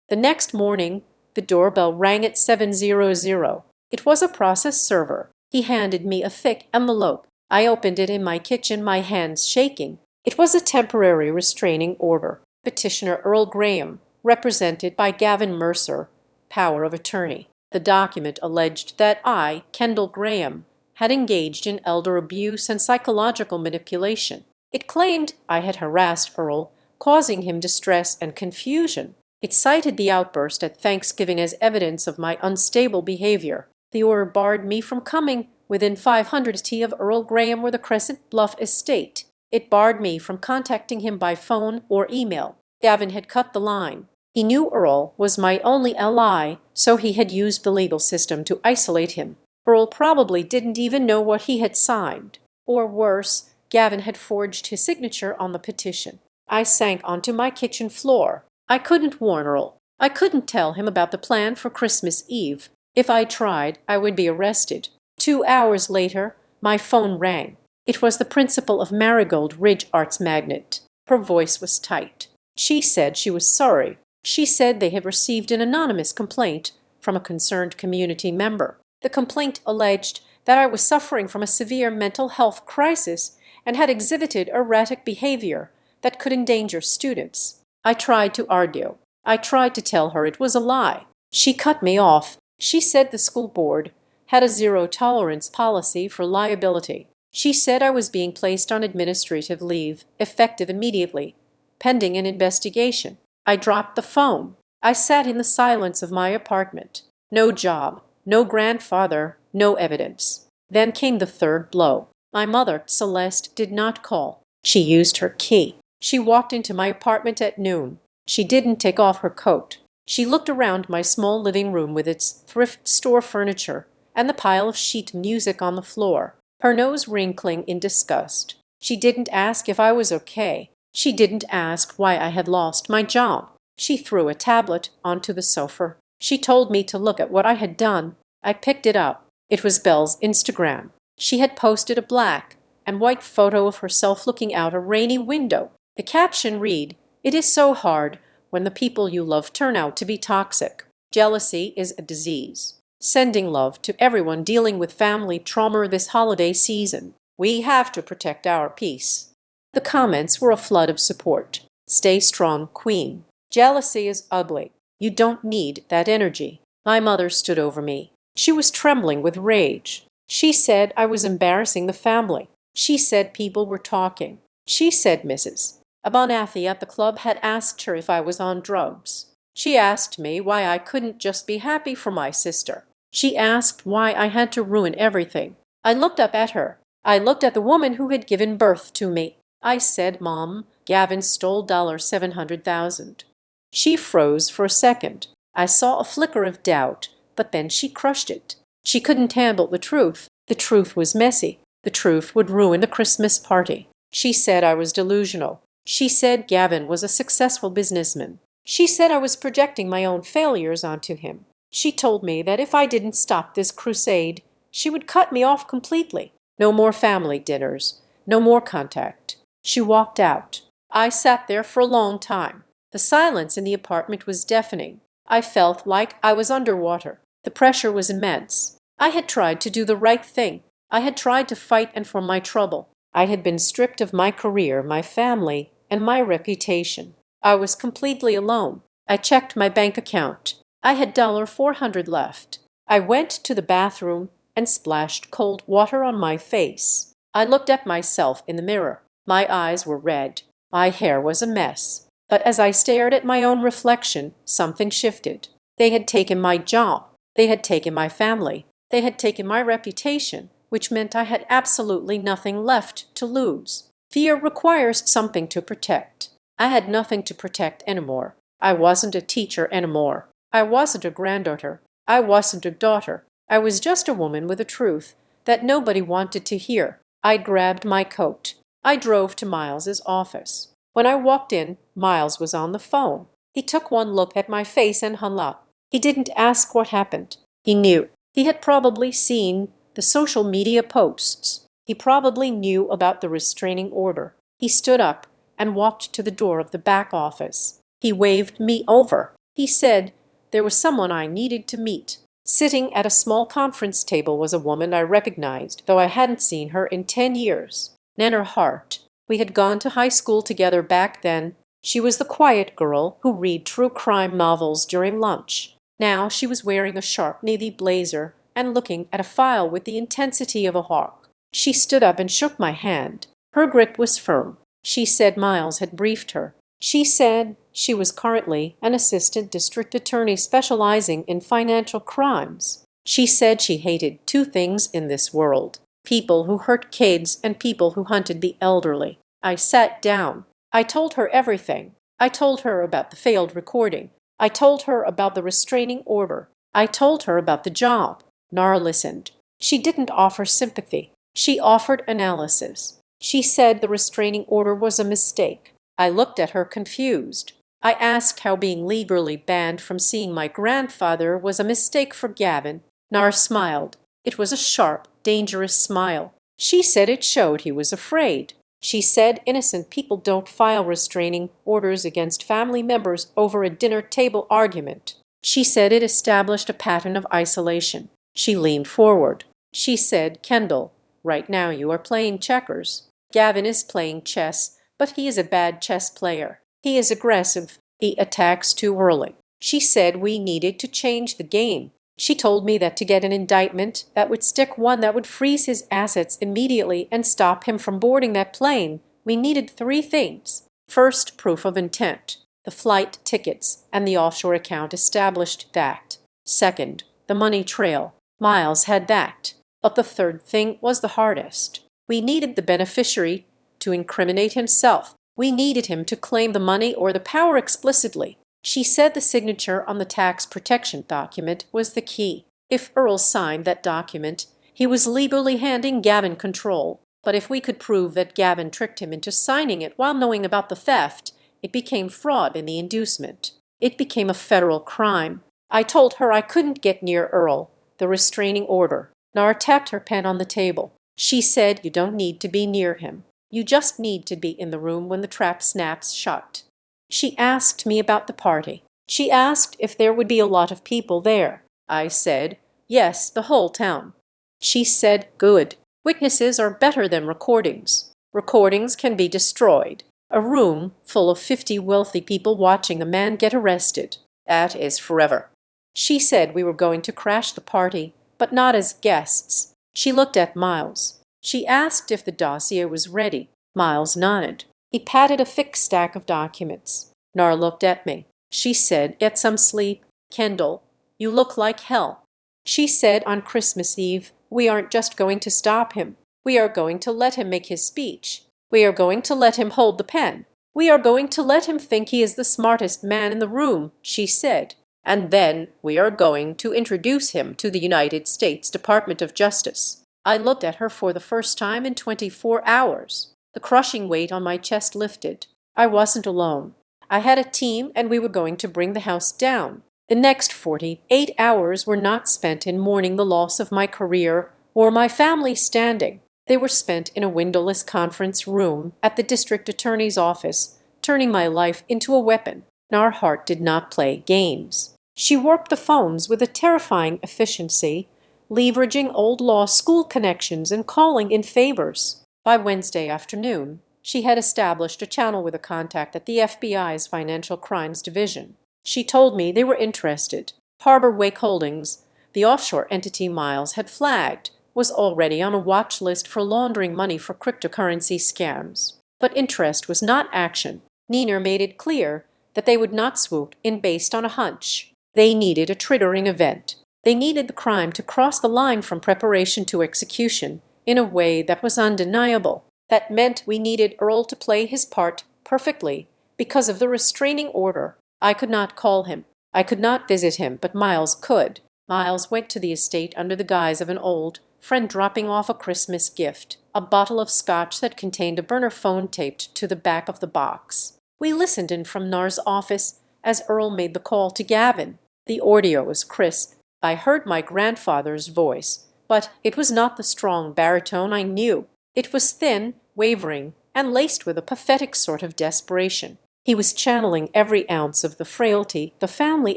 The next morning, the doorbell rang at 7:00. It was a process server. He handed me a thick envelope. I opened it in my kitchen, my hands shaking. It was a temporary restraining order. Petitioner Earl Graham, represented by Gavin Mercer, power of attorney. The document alleged that I, Kendall Graham, had engaged in elder abuse and psychological manipulation. It claimed I had harassed Earl, causing him distress and confusion. It cited the outburst at Thanksgiving as evidence of my unstable behavior. The order barred me from coming within 500 ft of Earl Graham or the Crescent Bluff estate. It barred me from contacting him by phone or email. Gavin had cut the line. He knew Earl was my only ally, so he had used the legal system to isolate him. Earl probably didn't even know what he had signed. Or worse, Gavin had forged his signature on the petition. I sank onto my kitchen floor. I couldn't warn Earl. I couldn't tell him about the plan for Christmas Eve. If I tried, I would be arrested. 2 hours later, my phone rang. It was the principal of Marigold Ridge Arts Magnet. Her voice was tight. She said she was sorry. She said they had received an anonymous complaint from a concerned community member. The complaint alleged that I was suffering from a severe mental health crisis and had exhibited erratic behavior that could endanger students. I tried to argue. I tried to tell her it was a lie. She cut me off. She said the school board had a zero-tolerance policy for liability. She said I was being placed on administrative leave, effective immediately, pending an investigation. I dropped the phone. I sat in the silence of my apartment. No job, no grandfather, no evidence. Then came the third blow. My mother, Celeste, did not call. She used her key. She walked into my apartment at noon. She didn't take off her coat. She looked around my small living room with its thrift store furniture and the pile of sheet music on the floor, her nose wrinkling in disgust. She didn't ask if I was okay. She didn't ask why I had lost my job. She threw a tablet onto the sofa. She told me to look at what I had done. I picked it up. It was Belle's Instagram. She had posted a black and white photo of herself looking out a rainy window. The caption read, "It is so hard when the people you love turn out to be toxic. Jealousy is a disease." Sending love to everyone dealing with family trauma this holiday season. We have to protect our peace." The comments were a flood of support. "Stay strong, Queen. Jealousy is ugly. You don't need that energy." My mother stood over me. She was trembling with rage. She said I was embarrassing the family. She said people were talking. She said Mrs. Abernathy at the club had asked her if I was on drugs. She asked me why I couldn't just be happy for my sister. She asked why I had to ruin everything. I looked up at her. I looked at the woman who had given birth to me. I said, "Mom, Gavin stole $700,000. She froze for a second. I saw a flicker of doubt, but then she crushed it. She couldn't handle the truth. The truth was messy. The truth would ruin the Christmas party. She said I was delusional. She said Gavin was a successful businessman. She said I was projecting my own failures onto him. She told me that if I didn't stop this crusade, she would cut me off completely. No more family dinners. No more contact." She walked out. I sat there for a long time. The silence in the apartment was deafening. I felt like I was underwater. The pressure was immense. I had tried to do the right thing. I had tried to fight and for my trouble. I had been stripped of my career, my family, and my reputation. I was completely alone. I checked my bank account. I had $400 left. I went to the bathroom and splashed cold water on my face. I looked at myself in the mirror. My eyes were red. My hair was a mess. But as I stared at my own reflection, something shifted. They had taken my job. They had taken my family. They had taken my reputation, which meant I had absolutely nothing left to lose. Fear requires something to protect. I had nothing to protect anymore. I wasn't a teacher anymore. I wasn't a granddaughter. I wasn't a daughter. I was just a woman with a truth that nobody wanted to hear. I grabbed my coat. I drove to Miles's office. When I walked in, Miles was on the phone. He took one look at my face and hung up. He didn't ask what happened. He knew. He had probably seen the social media posts. He probably knew about the restraining order. He stood up and walked to the door of the back office. He waved me over. He said there was someone I needed to meet. Sitting at a small conference table was a woman I recognized, though I hadn't seen her in 10 years. Nanner Hart. We had gone to high school together back then. She was the quiet girl who read true crime novels during lunch. Now she was wearing a sharp navy blazer and looking at a file with the intensity of a hawk. She stood up and shook my hand. Her grip was firm. She said Miles had briefed her. She said she was currently an assistant district attorney specializing in financial crimes. She said she hated two things in this world: people who hurt kids and people who hunted the elderly. I sat down. I told her everything. I told her about the failed recording. I told her about the restraining order. I told her about the job. Nara listened. She didn't offer sympathy. She offered analysis. She said the restraining order was a mistake. I looked at her confused. I asked how being legally banned from seeing my grandfather was a mistake for Gavin. Nara smiled. It was a sharp, dangerous smile. She said it showed he was afraid. She said innocent people don't file restraining orders against family members over a dinner table argument. She said it established a pattern of isolation. She leaned forward. She said, "Kendall, right now you are playing checkers. Gavin is playing chess, but he is a bad chess player. He is aggressive. He attacks too early." She said we needed to change the game. She told me that to get an indictment that would stick one that would freeze his assets immediately and stop him from boarding that plane, we needed three things. First, proof of intent. The flight tickets and the offshore account established that. Second, the money trail. Miles had that. But the third thing was the hardest. We needed the beneficiary to incriminate himself. We needed him to claim the money or the power explicitly. She said the signature on the tax protection document was the key. If Earl signed that document, he was legally handing Gavin control. But if we could prove that Gavin tricked him into signing it while knowing about the theft, it became fraud in the inducement. It became a federal crime. I told her I couldn't get near Earl, the restraining order. Nara tapped her pen on the table. She said, "You don't need to be near him. You just need to be in the room when the trap snaps shut." She asked me about the party. She asked if there would be a lot of people there. I said, Yes, the whole town. She said, good. Witnesses are better than recordings. Recordings can be destroyed. A room full of 50 wealthy people watching a man get arrested. That is forever. She said we were going to crash the party, but not as guests. She looked at Miles. She asked if the dossier was ready. Miles nodded. He patted a thick stack of documents. Nar looked at me. She said, get some sleep. Kendall, you look like hell. She said on Christmas Eve, we aren't just going to stop him. We are going to let him make his speech. We are going to let him hold the pen. We are going to let him think he is the smartest man in the room, she said. And then we are going to introduce him to the United States Department of Justice. I looked at her for the first time in 24 hours. The crushing weight on my chest lifted. I wasn't alone. I had a team and we were going to bring the house down. The next 48 hours were not spent in mourning the loss of my career or my family standing. They were spent in a windowless conference room at the district attorney's office, turning my life into a weapon. Our heart did not play games. She worked the phones with a terrifying efficiency, leveraging old law school connections and calling in favors. By Wednesday afternoon, she had established a channel with a contact at the FBI's Financial Crimes Division. She told me they were interested. Harbor Wake Holdings, the offshore entity Miles had flagged, was already on a watch list for laundering money for cryptocurrency scams. But interest was not action. Neener made it clear that they would not swoop in based on a hunch. They needed a triggering event. They needed the crime to cross the line from preparation to execution in a way that was undeniable. That meant we needed Earl to play his part perfectly because of the restraining order. I could not call him. I could not visit him, but Miles could. Miles went to the estate under the guise of an old friend dropping off a Christmas gift, a bottle of scotch that contained a burner phone taped to the back of the box. We listened in from Nar's office as Earl made the call to Gavin. The audio was crisp. I heard my grandfather's voice, but it was not the strong baritone I knew. It was thin, wavering, and laced with a pathetic sort of desperation. He was channeling every ounce of the frailty the family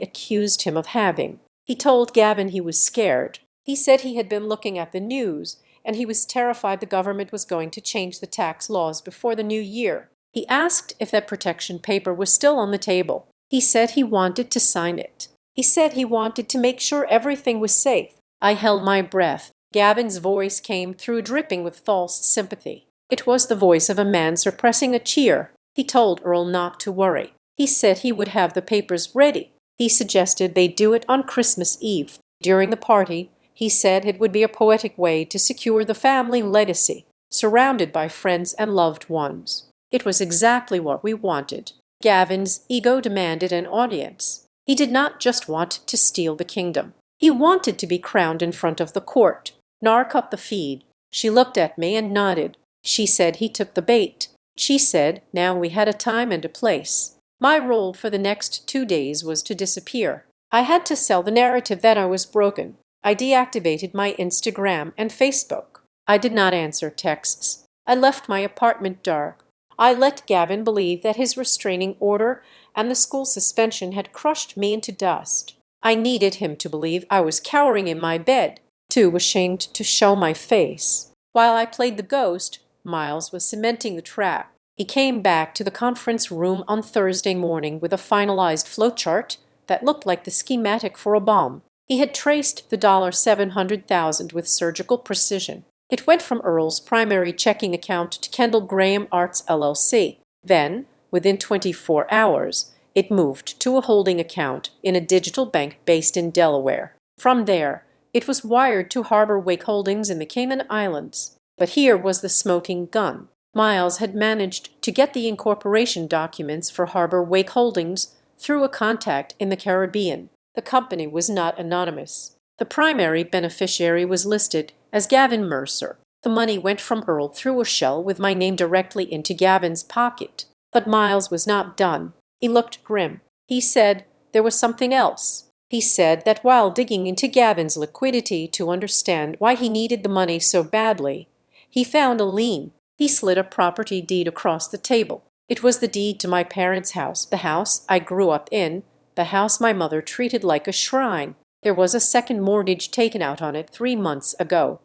accused him of having. He told Gavin he was scared. He said he had been looking at the news, and he was terrified the government was going to change the tax laws before the new year. He asked if that protection paper was still on the table. He said he wanted to sign it. He said he wanted to make sure everything was safe. I held my breath. Gavin's voice came through dripping with false sympathy. It was the voice of a man suppressing a cheer. He told Earl not to worry. He said he would have the papers ready. He suggested they do it on Christmas Eve. During the party, he said it would be a poetic way to secure the family legacy, surrounded by friends and loved ones. It was exactly what we wanted. Gavin's ego demanded an audience. He did not just want to steal the kingdom. He wanted to be crowned in front of the court. Nar cut the feed. She looked at me and nodded. She said he took the bait. She said now we had a time and a place. My role for the next 2 days was to disappear. I had to sell the narrative that I was broken. I deactivated my Instagram and Facebook. I did not answer texts. I left my apartment dark. I let Gavin believe that his restraining order and the school suspension had crushed me into dust. I needed him to believe I was cowering in my bed, too ashamed to show my face. While I played the ghost, Miles was cementing the trap. He came back to the conference room on Thursday morning with a finalized flowchart that looked like the schematic for a bomb. He had traced the $700,000 with surgical precision. It went from Earl's primary checking account to Kendall Graham Arts LLC. Then, within 24 hours, it moved to a holding account in a digital bank based in Delaware. From there, it was wired to Harbor Wake Holdings in the Cayman Islands. But here was the smoking gun. Miles had managed to get the incorporation documents for Harbor Wake Holdings through a contact in the Caribbean. The company was not anonymous. The primary beneficiary was listed as Gavin Mercer. The money went from Earl through a shell with my name directly into Gavin's pocket. But Miles was not done. He looked grim. He said there was something else. He said that while digging into Gavin's liquidity to understand why he needed the money so badly, he found a lien. He slid a property deed across the table. It was the deed to my parents' house, the house I grew up in, the house my mother treated like a shrine. There was a second mortgage taken out on it 3 months ago,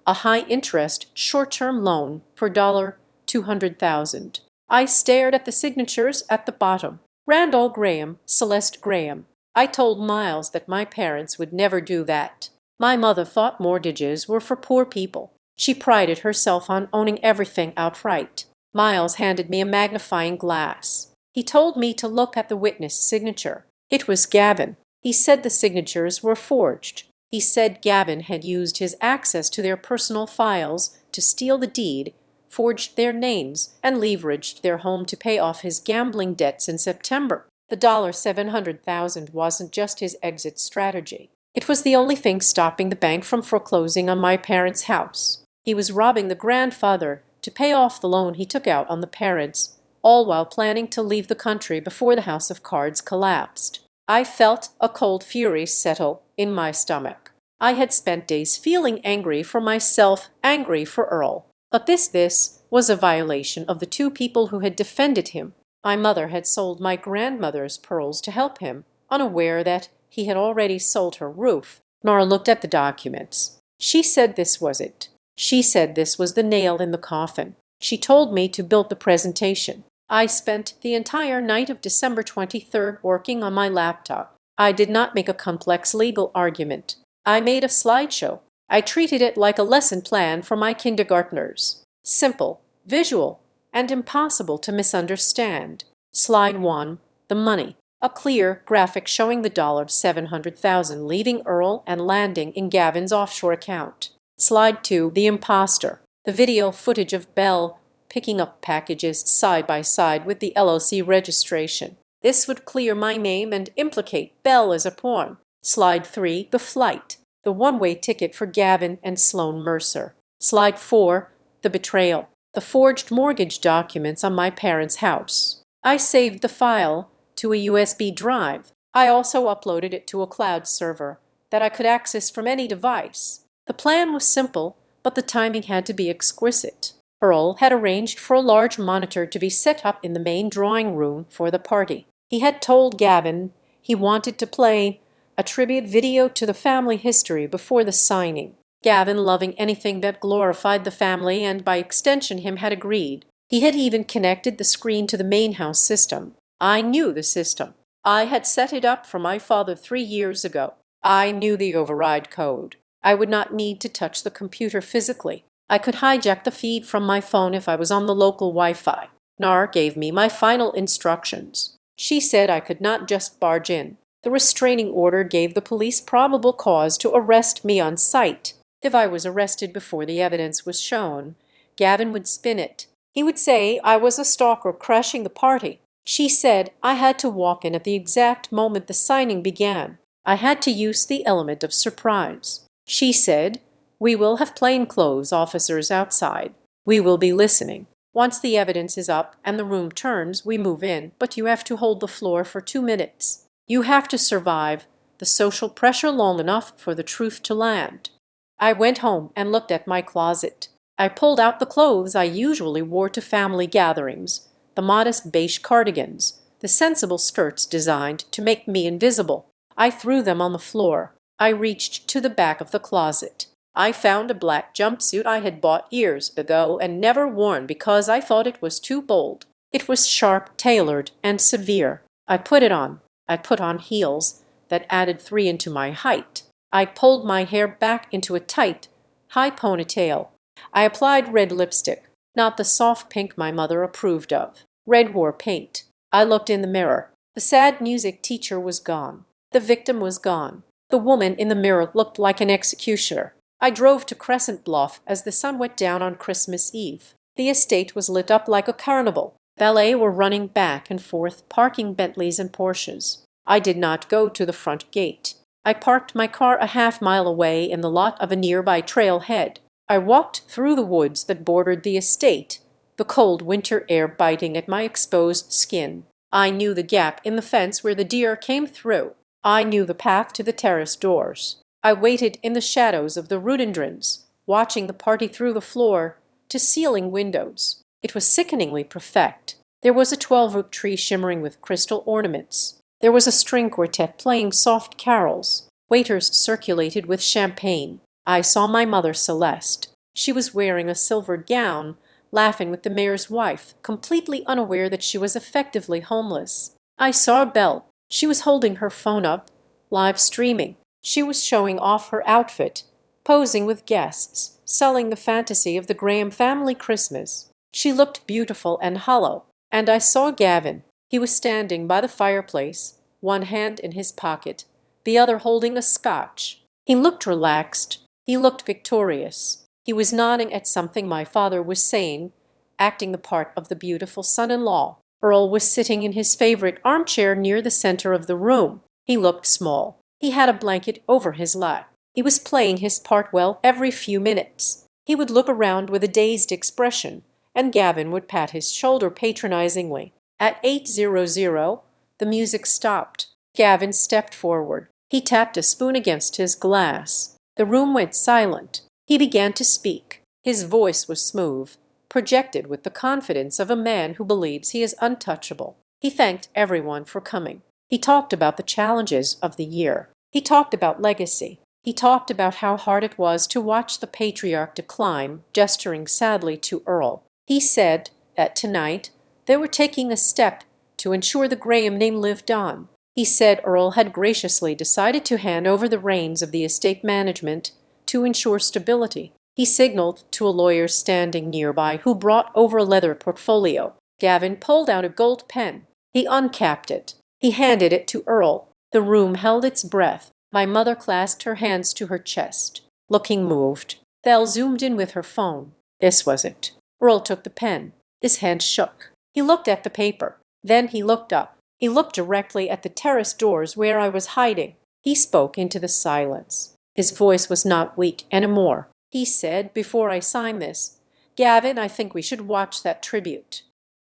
a high-interest, short-term loan for $200,000. I stared at the signatures at the bottom. Randall Graham, Celeste Graham. I told Miles that my parents would never do that. My mother thought mortgages were for poor people. She prided herself on owning everything outright. Miles handed me a magnifying glass. He told me to look at the witness signature. It was Gavin. He said the signatures were forged. He said Gavin had used his access to their personal files to steal the deed, forged their names, and leveraged their home to pay off his gambling debts in September. The $700,000 wasn't just his exit strategy. It was the only thing stopping the bank from foreclosing on my parents' house. He was robbing the grandfather to pay off the loan he took out on the parents, all while planning to leave the country before the house of cards collapsed. I felt a cold fury settle in my stomach. I had spent days feeling angry for myself, angry for Earl. But this was a violation of the two people who had defended him. My mother had sold my grandmother's pearls to help him, unaware that he had already sold her roof. Nora looked at the documents. She said this was it. She said this was the nail in the coffin. She told me to build the presentation. I spent the entire night of December 23rd working on my laptop. I did not make a complex legal argument. I made a slideshow. I treated it like a lesson plan for my kindergartners. Simple, visual, and impossible to misunderstand. Slide 1, the money. A clear graphic showing the $700,000 leaving Earl and landing in Gavin's offshore account. Slide 2, the imposter. The video footage of Bell picking up packages side by side with the LLC registration. This would clear my name and implicate Bell as a pawn. Slide 3, the flight. The one-way ticket for Gavin and Sloan Mercer. Slide 4, the betrayal. The forged mortgage documents on my parents' house. I saved the file to a USB drive. I also uploaded it to a cloud server that I could access from any device. The plan was simple, but the timing had to be exquisite. Earl had arranged for a large monitor to be set up in the main drawing room for the party. He had told Gavin he wanted to play a tribute video to the family history before the signing. Gavin, loving anything that glorified the family and by extension him, had agreed. He had even connected the screen to the main house system. I knew the system. I had set it up for my father 3 years ago. I knew the override code. I would not need to touch the computer physically. I could hijack the feed from my phone if I was on the local Wi-Fi. Nar gave me my final instructions. She said I could not just barge in. The restraining order gave the police probable cause to arrest me on sight. If I was arrested before the evidence was shown, Gavin would spin it. He would say I was a stalker crashing the party. She said I had to walk in at the exact moment the signing began. I had to use the element of surprise. She said, "We will have plainclothes officers outside. We will be listening. Once the evidence is up and the room turns, we move in, but you have to hold the floor for 2 minutes. You have to survive the social pressure long enough for the truth to land." I went home and looked at my closet. I pulled out the clothes I usually wore to family gatherings, the modest beige cardigans, the sensible skirts designed to make me invisible. I threw them on the floor. I reached to the back of the closet. I found a black jumpsuit I had bought years ago and never worn because I thought it was too bold. It was sharp, tailored, and severe. I put it on. I put on heels that added 3 into my height. I pulled my hair back into a tight, high ponytail. I applied red lipstick, not the soft pink my mother approved of. Red war paint. I looked in the mirror. The sad music teacher was gone. The victim was gone. The woman in the mirror looked like an executioner. I drove to Crescent Bluff as the sun went down on Christmas Eve. The estate was lit up like a carnival. Valet were running back and forth, parking Bentleys and Porsches. I did not go to the front gate. I parked my car a half-mile away in the lot of a nearby trailhead. I walked through the woods that bordered the estate, the cold winter air biting at my exposed skin. I knew the gap in the fence where the deer came through. I knew the path to the terrace doors. I waited in the shadows of the rhododendrons, watching the party through the floor to ceiling windows. It was sickeningly perfect. There was a 12-root tree shimmering with crystal ornaments. There was a string quartet playing soft carols. Waiters circulated with champagne. I saw my mother Celeste. She was wearing a silver gown, laughing with the mayor's wife, completely unaware that she was effectively homeless. I saw Belle. She was holding her phone up, live streaming. She was showing off her outfit, posing with guests, selling the fantasy of the Graham family Christmas. She looked beautiful and hollow. And I saw Gavin. He was standing by the fireplace, one hand in his pocket, the other holding a scotch. He looked relaxed. He looked victorious. He was nodding at something my father was saying, acting the part of the beautiful son-in-law. Earl was sitting in his favorite armchair near the center of the room. He looked small. He had a blanket over his lap. He was playing his part well every few minutes. He would look around with a dazed expression, and Gavin would pat his shoulder patronizingly. At 8:00, the music stopped. Gavin stepped forward. He tapped a spoon against his glass. The room went silent. He began to speak. His voice was smooth, projected with the confidence of a man who believes he is untouchable. He thanked everyone for coming. He talked about the challenges of the year. He talked about legacy. He talked about how hard it was to watch the patriarch decline, gesturing sadly to Earl. He said that tonight they were taking a step to ensure the Graham name lived on. He said Earl had graciously decided to hand over the reins of the estate management to ensure stability. He signaled to a lawyer standing nearby who brought over a leather portfolio. Gavin pulled out a gold pen. He uncapped it. He handed it to Earl. The room held its breath. My mother clasped her hands to her chest, looking moved. Belle zoomed in with her phone. This was it. Earl took the pen. His hand shook. He looked at the paper. Then he looked up. He looked directly at the terrace doors where I was hiding. He spoke into the silence. His voice was not weak anymore. He said, before I sign this, Gavin, I think we should watch that tribute.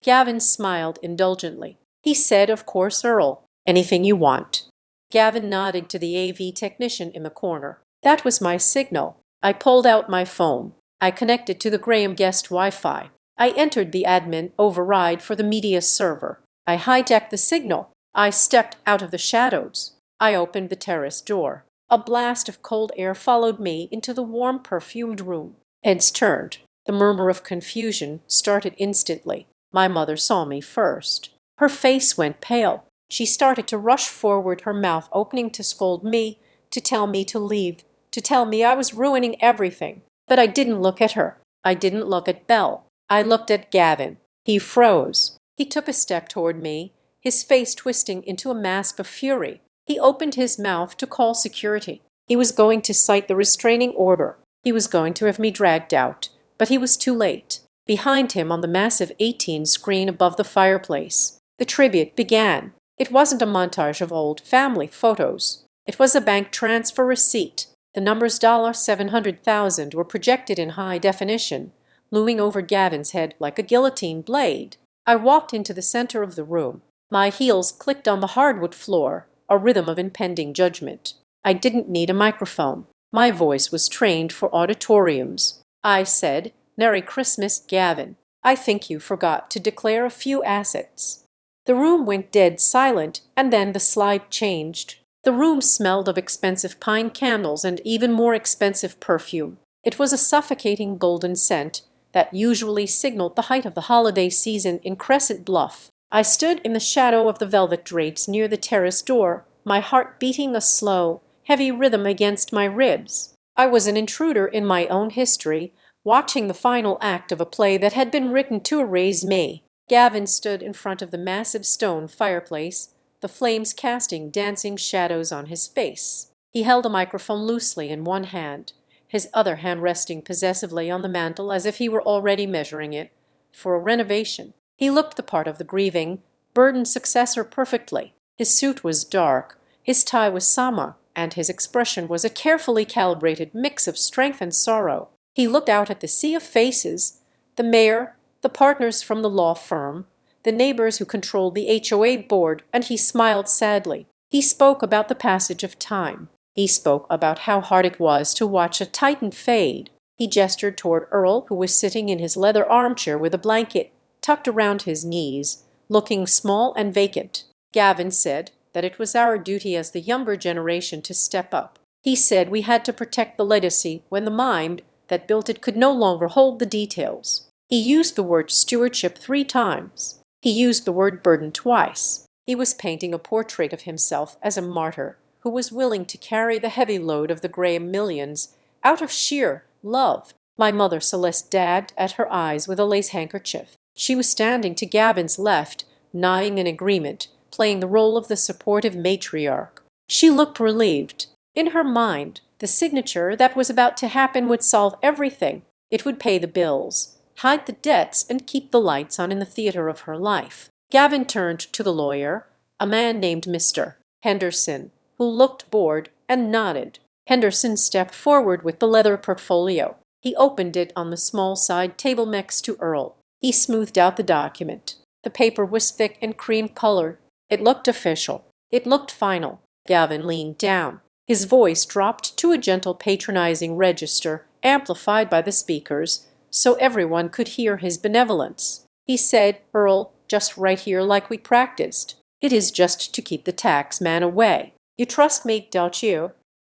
Gavin smiled indulgently. He said, of course, Earl. Anything you want. Gavin nodded to the AV technician in the corner. That was my signal. I pulled out my phone. I connected to the Graham guest Wi-Fi. I entered the admin override for the media server. I hijacked the signal. I stepped out of the shadows. I opened the terrace door. A blast of cold air followed me into the warm, perfumed room. Heads turned. The murmur of confusion started instantly. My mother saw me first. Her face went pale. She started to rush forward, her mouth opening to scold me, to tell me to leave, to tell me I was ruining everything. But I didn't look at her. I didn't look at Belle. I looked at Gavin. He froze. He took a step toward me, his face twisting into a mask of fury. He opened his mouth to call security. He was going to cite the restraining order. He was going to have me dragged out. But he was too late. Behind him on the massive 18 screen above the fireplace, the tribute began. It wasn't a montage of old family photos. It was a bank transfer receipt. The numbers $700,000 were projected in high definition, looming over Gavin's head like a guillotine blade. I walked into the center of the room. My heels clicked on the hardwood floor, a rhythm of impending judgment. I didn't need a microphone. My voice was trained for auditoriums. I said, Merry Christmas, Gavin. I think you forgot to declare a few assets. The room went dead silent, and then the slide changed. The room smelled of expensive pine candles and even more expensive perfume. It was a suffocating golden scent that usually signaled the height of the holiday season in Crescent Bluff. I stood in the shadow of the velvet drapes near the terrace door, my heart beating a slow, heavy rhythm against my ribs. I was an intruder in my own history, watching the final act of a play that had been written to erase me. Gavin stood in front of the massive stone fireplace, the flames casting dancing shadows on his face. He held a microphone loosely in one hand, his other hand resting possessively on the mantel as if he were already measuring it for a renovation. He looked the part of the grieving, burdened successor perfectly. His suit was dark, his tie was sama, and his expression was a carefully calibrated mix of strength and sorrow. He looked out at the sea of faces, the mayor, the partners from the law firm, the neighbors who controlled the HOA board, and he smiled sadly. He spoke about the passage of time. He spoke about how hard it was to watch a titan fade. He gestured toward Earl, who was sitting in his leather armchair with a blanket tucked around his knees, looking small and vacant. Gavin said, that it was our duty as the younger generation to step up. He said we had to protect the legacy when the mind that built it could no longer hold the details. He used the word stewardship 3 times. He used the word burden twice. He was painting a portrait of himself as a martyr who was willing to carry the heavy load of the Graham millions out of sheer love. My mother Celeste dabbed at her eyes with a lace handkerchief. She was standing to Gavin's left, nodding in agreement, playing the role of the supportive matriarch. She looked relieved. In her mind, the signature that was about to happen would solve everything. It would pay the bills, hide the debts, and keep the lights on in the theater of her life. Gavin turned to the lawyer, a man named Mr. Henderson, who looked bored, and nodded. Henderson stepped forward with the leather portfolio. He opened it on the small side table next to Earl. He smoothed out the document. The paper was thick and cream-colored. It looked official. It looked final. Gavin leaned down. His voice dropped to a gentle patronizing register, amplified by the speakers, so everyone could hear his benevolence. He said, "Earl, just right here like we practiced. It is just to keep the tax man away. You trust me, don't you?"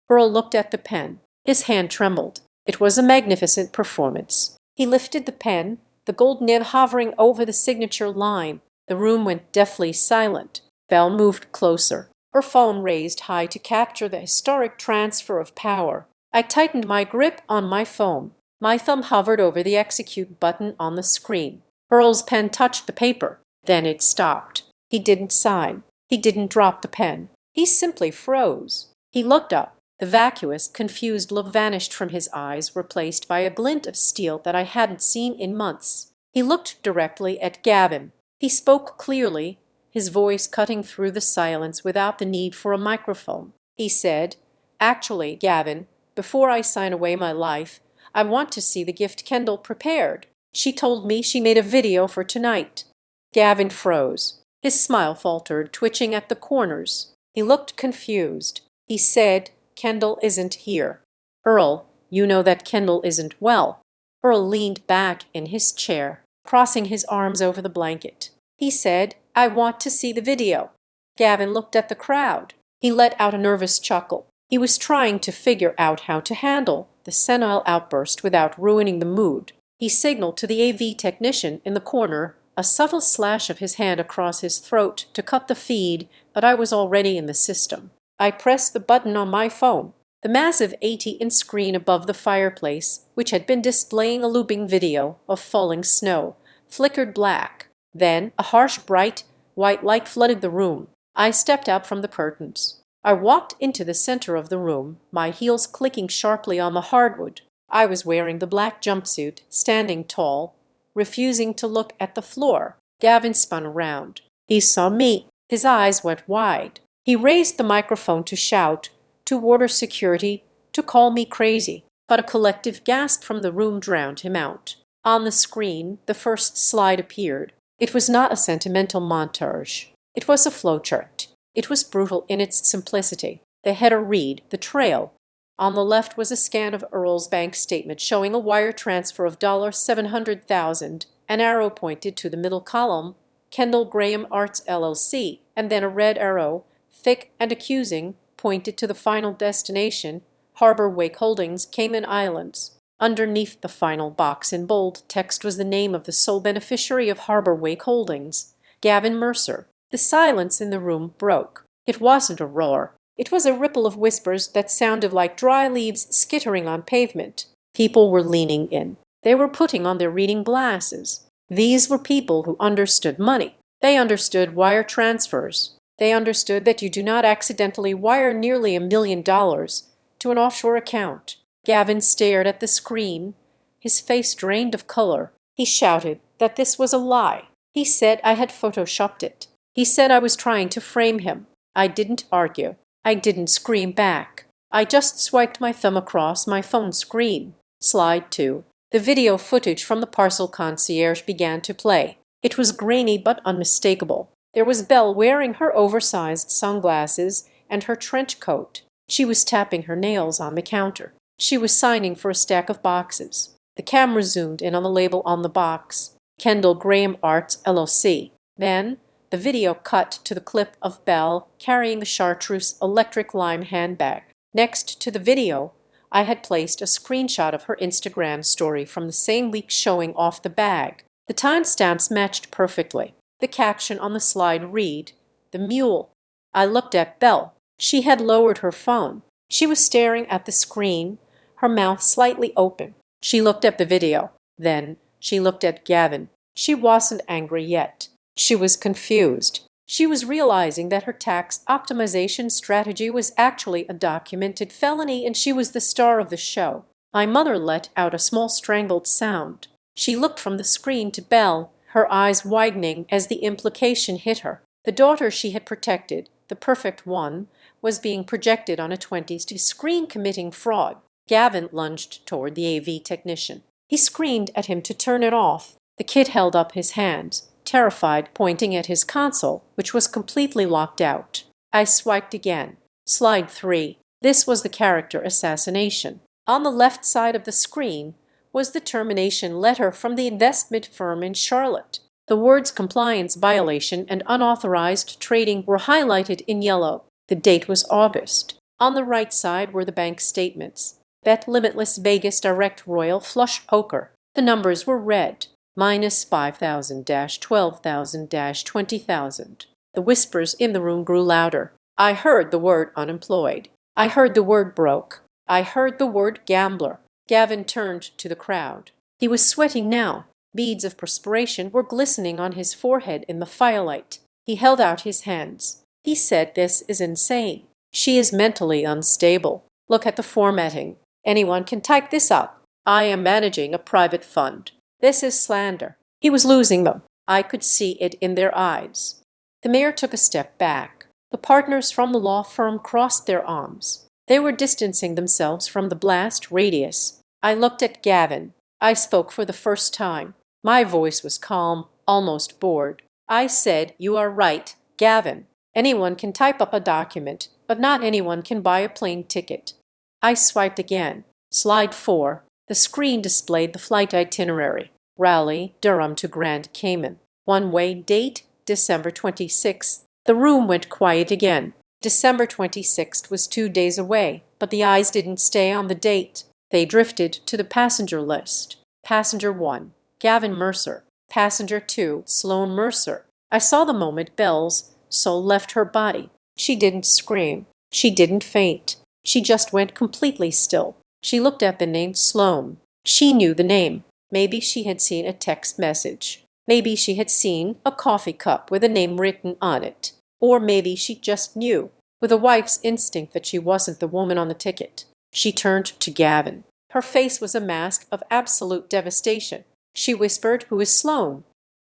Earl looked at the pen. His hand trembled. It was a magnificent performance. He lifted the pen, the gold nib hovering over the signature line. The room went deathly silent. Belle moved closer, her phone raised high to capture the historic transfer of power. I tightened my grip on my phone. My thumb hovered over the execute button on the screen. Earl's pen touched the paper. Then it stopped. He didn't sign. He didn't drop the pen. He simply froze. He looked up. The vacuous, confused look vanished from his eyes, replaced by a glint of steel that I hadn't seen in months. He looked directly at Gavin. He spoke clearly, his voice cutting through the silence without the need for a microphone. He said, "Actually, Gavin, before I sign away my life, I want to see the gift Kendall prepared. She told me she made a video for tonight." Gavin froze. His smile faltered, twitching at the corners. He looked confused. He said, "Kendall isn't here." "Earl, you know that Kendall isn't well." Earl leaned back in his chair, crossing his arms over the blanket. He said, "I want to see the video." Gavin looked at the crowd. He let out a nervous chuckle. He was trying to figure out how to handle the senile outburst without ruining the mood. He signaled to the AV technician in the corner, a subtle slash of his hand across his throat to cut the feed, but I was already in the system. I pressed the button on my phone. The massive 80-inch screen above the fireplace, which had been displaying a looping video of falling snow, flickered black. Then a harsh, bright, white light flooded the room. I stepped out from the curtains. I walked into the center of the room, my heels clicking sharply on the hardwood. I was wearing the black jumpsuit, standing tall, refusing to look at the floor. Gavin spun around. He saw me. His eyes went wide. He raised the microphone to shout, to order security, to call me crazy. But a collective gasp from the room drowned him out. On the screen, the first slide appeared. It was not a sentimental montage. It was a flowchart. It was brutal in its simplicity. The header read, "The Trail." On the left was a scan of Earl's bank statement showing a wire transfer of $700,000. An arrow pointed to the middle column, Kendall Graham Arts LLC, and then a red arrow, thick and accusing, pointed to the final destination, Harbor Wake Holdings, Cayman Islands. Underneath the final box in bold text was the name of the sole beneficiary of Harbor Wake Holdings, Gavin Mercer. The silence in the room broke. It wasn't a roar. It was a ripple of whispers that sounded like dry leaves skittering on pavement. People were leaning in. They were putting on their reading glasses. These were people who understood money. They understood wire transfers. They understood that you do not accidentally wire nearly $1 million to an offshore account. Gavin stared at the screen, his face drained of color. He shouted that this was a lie. He said I had photoshopped it. He said I was trying to frame him. I didn't argue. I didn't scream back. I just swiped my thumb across my phone screen. Slide 2. The video footage from the parcel concierge began to play. It was grainy but unmistakable. There was Belle wearing her oversized sunglasses and her trench coat. She was tapping her nails on the counter. She was signing for a stack of boxes. The camera zoomed in on the label on the box, Kendall Graham Arts LLC. Then The video cut to the clip of Belle carrying the chartreuse electric lime handbag. Next to the video, I had placed a screenshot of her Instagram story from the same week showing off the bag. The timestamps matched perfectly. The caption on the slide read, "The Mule." I looked at Belle. She had lowered her phone. She was staring at the screen, her mouth slightly open. She looked at the video. Then she looked at Gavin. She wasn't angry yet. She was confused. She was realizing that her tax optimization strategy was actually a documented felony and she was the star of the show. My mother let out a small strangled sound. She looked from the screen to Belle, her eyes widening as the implication hit her. The daughter she had protected, the perfect one, was being projected on a 20s screen committing fraud. Gavin lunged toward the AV technician. He screamed at him to turn it off. The kid held up his hands, terrified, pointing at his console, which was completely locked out. I swiped again. Slide 3. This was the character assassination. On the left side of the screen was the termination letter from the investment firm in Charlotte. The words compliance violation and unauthorized trading were highlighted in yellow. The date was August. On the right side were the bank statements. Bet Limitless Vegas Direct Royal Flush Poker. The numbers were red. -5,000 -12,000 -20,000. The whispers in the room grew louder. I heard the word unemployed. I heard the word broke. I heard the word gambler. Gavin turned to the crowd. He was sweating now. Beads of perspiration were glistening on his forehead in the firelight. He held out his hands. He said, "This is insane. She is mentally unstable. Look at the formatting. Anyone can type this up. I am managing a private fund. This is slander." He was losing them. I could see it in their eyes. The mayor took a step back. The partners from the law firm crossed their arms. They were distancing themselves from the blast radius. I looked at Gavin. I spoke for the first time. My voice was calm, almost bored. I said, "You are right, Gavin. Anyone can type up a document, but not anyone can buy a plane ticket." I swiped again. Slide 4. The screen displayed the flight itinerary. Raleigh, Durham to Grand Cayman. One-way date, December 26th. The room went quiet again. December 26th was 2 days away, but the eyes didn't stay on the date. They drifted to the passenger list. Passenger 1, Gavin Mercer. Passenger 2, Sloan Mercer. I saw the moment Belle's soul left her body. She didn't scream. She didn't faint. She just went completely still. She looked at the name Sloan. She knew the name. Maybe she had seen a text message. Maybe she had seen a coffee cup with a name written on it. Or maybe she just knew, with a wife's instinct, that she wasn't the woman on the ticket. She turned to Gavin. Her face was a mask of absolute devastation. She whispered, "Who is Sloan?"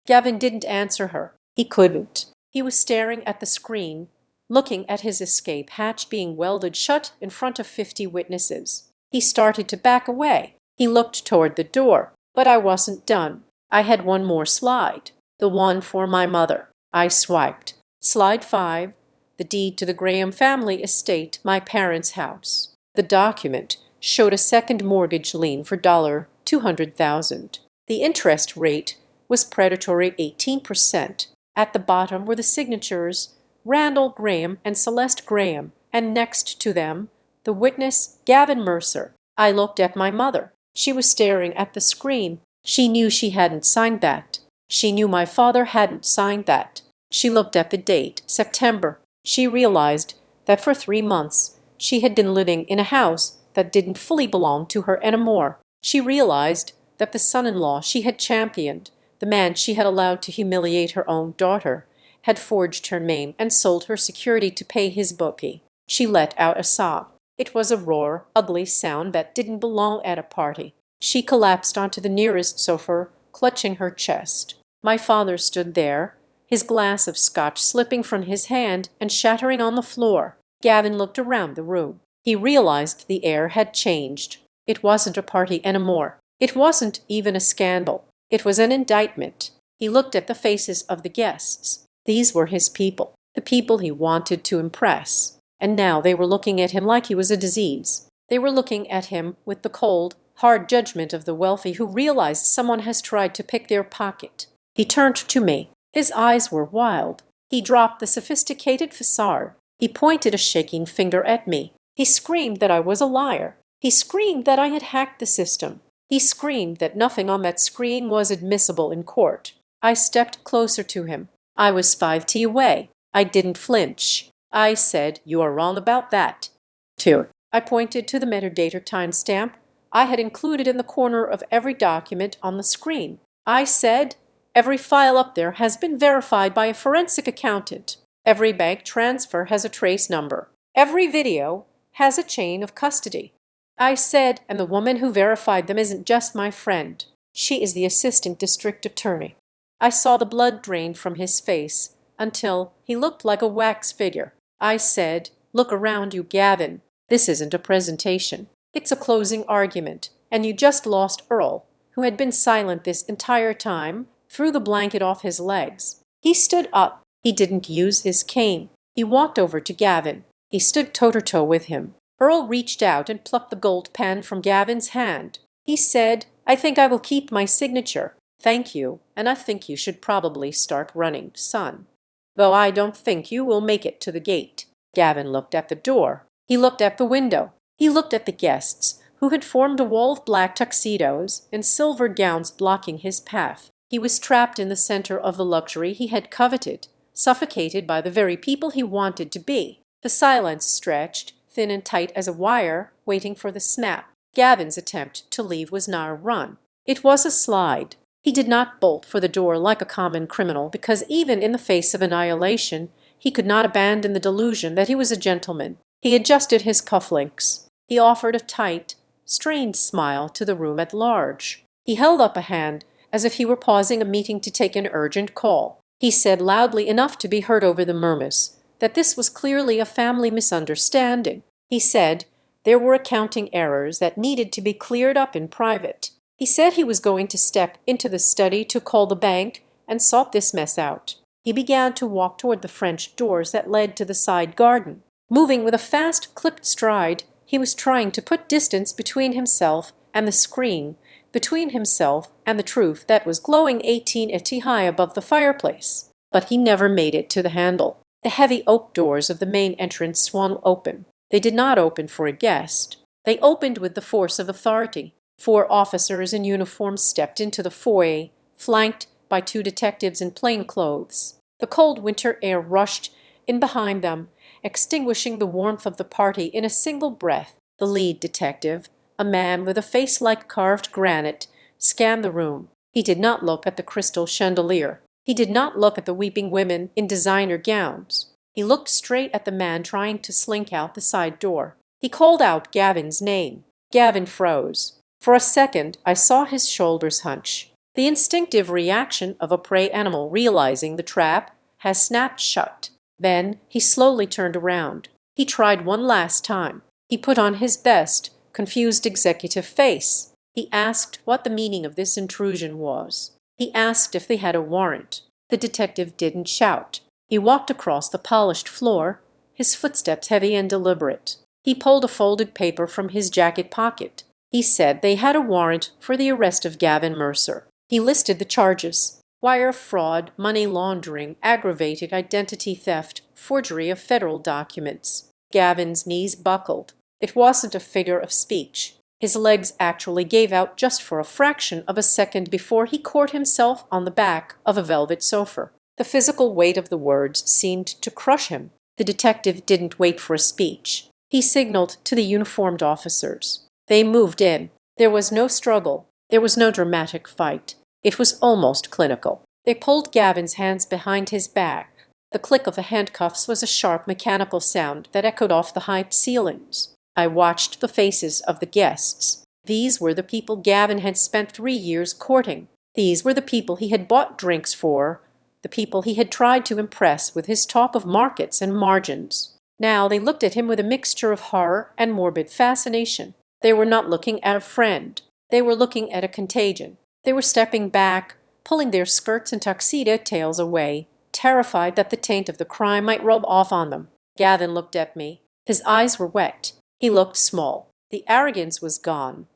Gavin didn't answer her. He couldn't. He was staring at the screen, looking at his escape hatch being welded shut in front of 50 witnesses. He started to back away. He looked toward the door. But I wasn't done. I had one more slide. The one for my mother. I swiped. Slide 5. The deed to the Graham family estate, my parents' house. The document showed a second mortgage lien for $200,000. The interest rate was predatory 18%. At the bottom were the signatures, Randall Graham and Celeste Graham, and next to them, the witness, Gavin Mercer. I looked at my mother. She was staring at the screen. She knew she hadn't signed that. She knew my father hadn't signed that. She looked at the date, September. She realized that for 3 months she had been living in a house that didn't fully belong to her anymore. She realized that the son-in-law she had championed, the man she had allowed to humiliate her own daughter, had forged her name and sold her security to pay his bookie. She let out a sob. It was a raw, ugly sound that didn't belong at a party. She collapsed onto the nearest sofa, clutching her chest. My father stood there, his glass of scotch slipping from his hand and shattering on the floor. Gavin looked around the room. He realized the air had changed. It wasn't a party anymore. It wasn't even a scandal. It was an indictment. He looked at the faces of the guests. These were his people, the people he wanted to impress. And now they were looking at him like he was a disease. They were looking at him with the cold, hard judgment of the wealthy who realize someone has tried to pick their pocket. He turned to me. His eyes were wild. He dropped the sophisticated facade. He pointed a shaking finger at me. He screamed that I was a liar. He screamed that I had hacked the system. He screamed that nothing on that screen was admissible in court. I stepped closer to him. I was 5 feet away. I didn't flinch. I said, "You are wrong about that." Two. I pointed to the metadata timestamp I had included in the corner of every document on the screen. I said, "Every file up there has been verified by a forensic accountant. Every bank transfer has a trace number. Every video has a chain of custody." I said, "And the woman who verified them isn't just my friend. She is the assistant district attorney." I saw the blood drain from his face until he looked like a wax figure. I said, "Look around you, Gavin. This isn't a presentation. It's a closing argument, and you just lost Earl, who had been silent this entire time, threw the blanket off his legs. He stood up. He didn't use his cane. He walked over to Gavin. He stood toe-to-toe with him. Earl reached out and plucked the gold pen from Gavin's hand. He said, "I think I will keep my signature. Thank you, and I think you should probably start running, son. Though I don't think you will make it to the gate." Gavin looked at the door. He looked at the window. He looked at the guests, who had formed a wall of black tuxedos and silver gowns blocking his path. He was trapped in the center of the luxury he had coveted, suffocated by the very people he wanted to be. The silence stretched, thin and tight as a wire, waiting for the snap. Gavin's attempt to leave was not a run. It was a slide. He did not bolt for the door like a common criminal, because even in the face of annihilation, he could not abandon the delusion that he was a gentleman. He adjusted his cufflinks. He offered a tight, strained smile to the room at large. He held up a hand as if he were pausing a meeting to take an urgent call. He said loudly enough to be heard over the murmurs that this was clearly a family misunderstanding. He said there were accounting errors that needed to be cleared up in private. He said he was going to step into the study to call the bank and sort this mess out. He began to walk toward the French doors that led to the side garden. Moving with a fast, clipped stride, he was trying to put distance between himself and the screen, between himself and the truth that was glowing 18 feet high above the fireplace. But he never made it to the handle. The heavy oak doors of the main entrance swung open. They did not open for a guest. They opened with the force of authority. 4 officers in uniform stepped into the foyer, flanked by 2 detectives in plain clothes. The cold winter air rushed in behind them, extinguishing the warmth of the party in a single breath. The lead detective, a man with a face like carved granite, scanned the room. He did not look at the crystal chandelier. He did not look at the weeping women in designer gowns. He looked straight at the man trying to slink out the side door. He called out Gavin's name. Gavin froze. For a second, I saw his shoulders hunch. The instinctive reaction of a prey animal realizing the trap has snapped shut. Then he slowly turned around. He tried one last time. He put on his best, confused executive face. He asked what the meaning of this intrusion was. He asked if they had a warrant. The detective didn't shout. He walked across the polished floor, his footsteps heavy and deliberate. He pulled a folded paper from his jacket pocket. He said they had a warrant for the arrest of Gavin Mercer. He listed the charges: wire fraud, money laundering, aggravated identity theft, forgery of federal documents. Gavin's knees buckled. It wasn't a figure of speech. His legs actually gave out just for a fraction of a second before he caught himself on the back of a velvet sofa. The physical weight of the words seemed to crush him. The detective didn't wait for a speech. He signaled to the uniformed officers. They moved in. There was no struggle. There was no dramatic fight. It was almost clinical. They pulled Gavin's hands behind his back. The click of the handcuffs was a sharp mechanical sound that echoed off the high ceilings. I watched the faces of the guests. These were the people Gavin had spent 3 years courting. These were the people he had bought drinks for, the people he had tried to impress with his talk of markets and margins. Now they looked at him with a mixture of horror and morbid fascination. They were not looking at a friend. They were looking at a contagion. They were stepping back, pulling their skirts and tuxedo tails away, terrified that the taint of the crime might rub off on them. Gavin looked at me. His eyes were wet. He looked small. The arrogance was gone,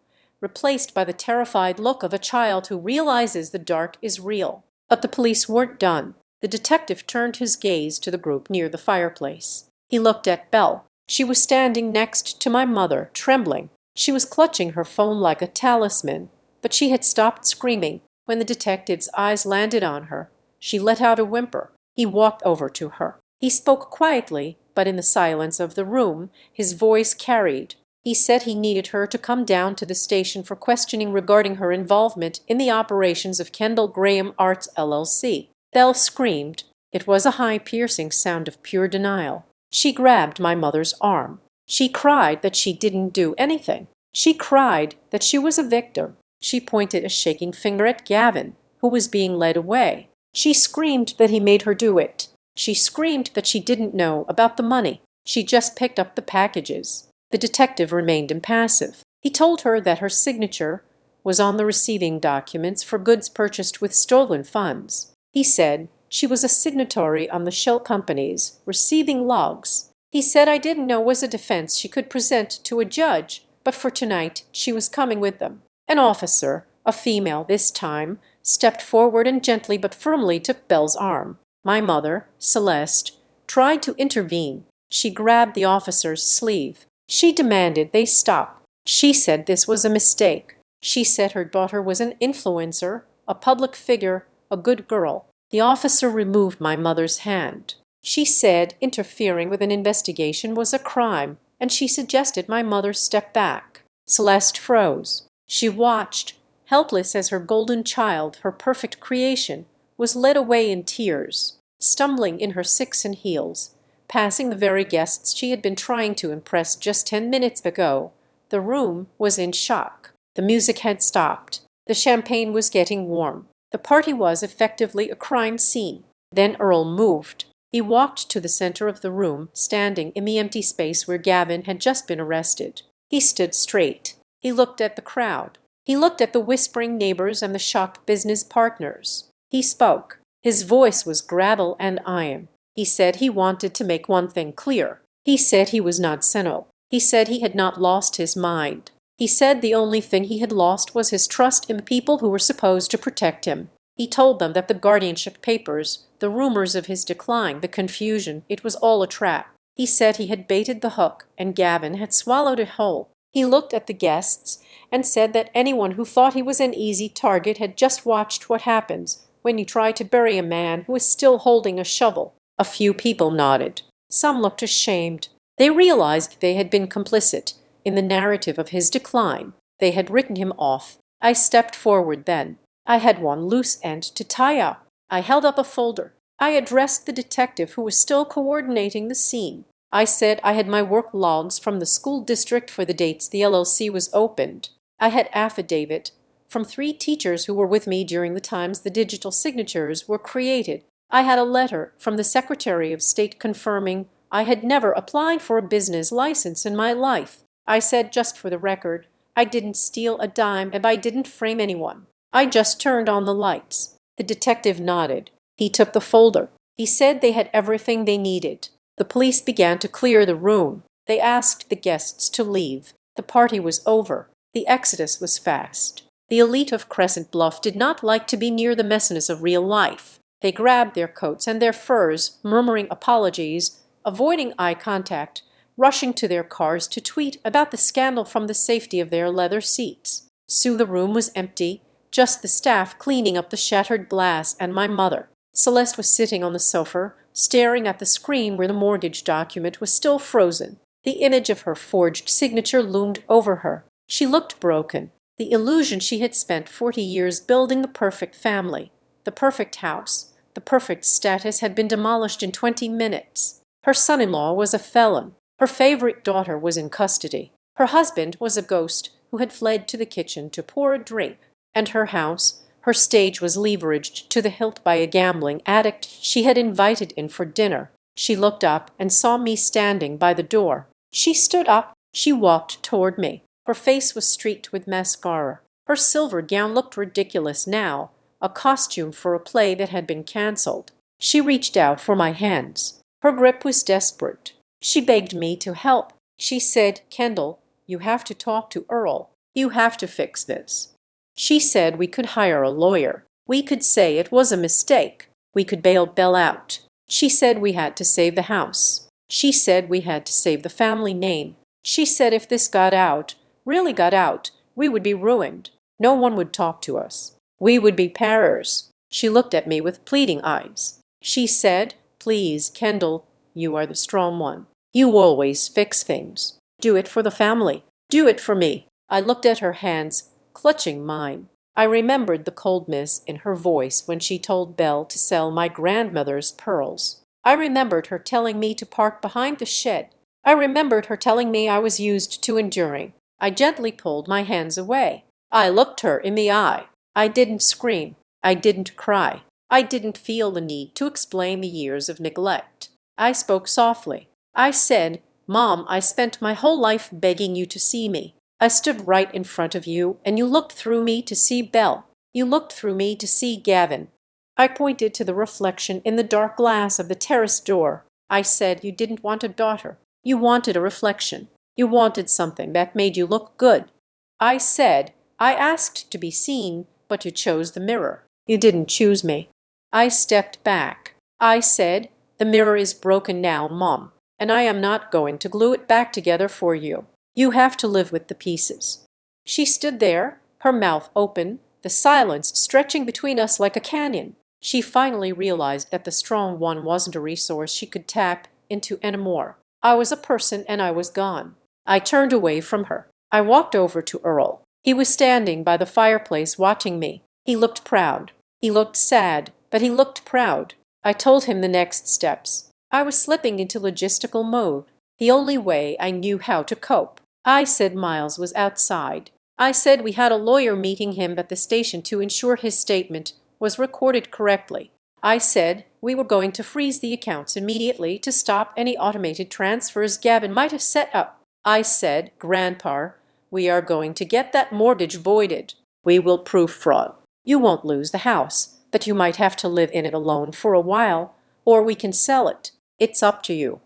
replaced by the terrified look of a child who realizes the dark is real. But the police weren't done. The detective turned his gaze to the group near the fireplace. He looked at Belle. She was standing next to my mother, trembling. She was clutching her phone like a talisman, but she had stopped screaming when the detective's eyes landed on her. She let out a whimper. He walked over to her. He spoke quietly, but in the silence of the room his voice carried. He said he needed her to come down to the station for questioning regarding her involvement in the operations of Kendall Graham Arts LLC. Belle screamed. It was a high, piercing sound of pure denial. She grabbed my mother's arm. She cried that she didn't do anything. She cried that she was a victim. She pointed a shaking finger at Gavin, who was being led away. She screamed that he made her do it. She screamed that she didn't know about the money. She just picked up the packages. The detective remained impassive. He told her that her signature was on the receiving documents for goods purchased with stolen funds. He said she was a signatory on the shell company's receiving logs. He said I didn't know was a defense she could present to a judge, but for tonight she was coming with them. An officer, a female this time, stepped forward and gently but firmly took Belle's arm. My mother, Celeste, tried to intervene. She grabbed the officer's sleeve. She demanded they stop. She said this was a mistake. She said her daughter was an influencer, a public figure, a good girl. The officer removed my mother's hand. She said interfering with an investigation was a crime, and she suggested my mother step back. Celeste froze. She watched, helpless as her golden child, her perfect creation, was led away in tears, stumbling in her socks and heels, passing the very guests she had been trying to impress just 10 minutes ago. The room was in shock. The music had stopped. The champagne was getting warm. The party was effectively a crime scene. Then Earl moved. He walked to the center of the room, standing in the empty space where Gavin had just been arrested. He stood straight. He looked at the crowd. He looked at the whispering neighbors and the shocked business partners. He spoke. His voice was gravel and iron. He said he wanted to make one thing clear. He said he was not senile. He said he had not lost his mind. He said the only thing he had lost was his trust in the people who were supposed to protect him. He told them that the guardianship papers, the rumors of his decline, the confusion, it was all a trap. He said he had baited the hook, and Gavin had swallowed it whole. He looked at the guests and said that anyone who thought he was an easy target had just watched what happens when you try to bury a man who is still holding a shovel. A few people nodded. Some looked ashamed. They realized they had been complicit in the narrative of his decline. They had written him off. I stepped forward then. I had one loose end to tie up. I held up a folder. I addressed the detective who was still coordinating the scene. I said I had my work logs from the school district for the dates the LLC was opened. I had affidavit from 3 teachers who were with me during the times the digital signatures were created. I had a letter from the Secretary of State confirming I had never applied for a business license in my life. I said, just for the record, I didn't steal a dime and I didn't frame anyone. I just turned on the lights. The detective nodded. He took the folder. He said they had everything they needed. The police began to clear the room. They asked the guests to leave. The party was over. The exodus was fast. The elite of Crescent Bluff did not like to be near the messiness of real life. They grabbed their coats and their furs, murmuring apologies, avoiding eye contact, rushing to their cars to tweet about the scandal from the safety of their leather seats. Soon the room was empty, just the staff cleaning up the shattered glass and my mother. Celeste was sitting on the sofa, staring at the screen where the mortgage document was still frozen. The image of her forged signature loomed over her. She looked broken. The illusion she had spent 40 years building the perfect family, the perfect house, the perfect status had been demolished in 20 minutes. Her son-in-law was a felon. Her favorite daughter was in custody. Her husband was a ghost who had fled to the kitchen to pour a drink. And her house, her stage was leveraged to the hilt by a gambling addict she had invited in for dinner. She looked up and saw me standing by the door. She stood up. She walked toward me. Her face was streaked with mascara. Her silver gown looked ridiculous now, a costume for a play that had been cancelled. She reached out for my hands. Her grip was desperate. She begged me to help. She said, "Kendall, you have to talk to Earl. You have to fix this." She said we could hire a lawyer. We could say it was a mistake. we could bail Belle out. She said we had to save the house. She said we had to save the family name. She said if this got out, really got out, we would be ruined. No one would talk to us. We would be pariahs. She looked at me with pleading eyes. She said, "Please, Kendall, you are the strong one. You always fix things. Do it for the family. Do it for me." I looked at her hands, clutching mine. I remembered the coldness in her voice when she told Belle to sell my grandmother's pearls. I remembered her telling me to park behind the shed. I remembered her telling me I was used to enduring. I gently pulled my hands away. I looked her in the eye. I didn't scream. I didn't cry. I didn't feel the need to explain the years of neglect. I spoke softly. I said, "Mom, I spent my whole life begging you to see me. I stood right in front of you, and you looked through me to see Belle. You looked through me to see Gavin." I pointed to the reflection in the dark glass of the terrace door. I said, "You didn't want a daughter. You wanted a reflection. You wanted something that made you look good." I said, "I asked to be seen, but you chose the mirror. You didn't choose me." I stepped back. I said, "The mirror is broken now, Mom, and I am not going to glue it back together for you. You have to live with the pieces." She stood there, her mouth open, the silence stretching between us like a canyon. She finally realized that the strong one wasn't a resource she could tap into anymore. I was a person and I was gone. I turned away from her. I walked over to Earl. He was standing by the fireplace watching me. He looked proud. He looked sad, but he looked proud. I told him the next steps. I was slipping into logistical mode, the only way I knew how to cope. I said Miles was outside. I said we had a lawyer meeting him at the station to ensure his statement was recorded correctly. I said we were going to freeze the accounts immediately to stop any automated transfers Gavin might have set up. I said, "Grandpa, we are going to get that mortgage voided. We will prove fraud. You won't lose the house, but you might have to live in it alone for a while, or we can sell it. It's up to you."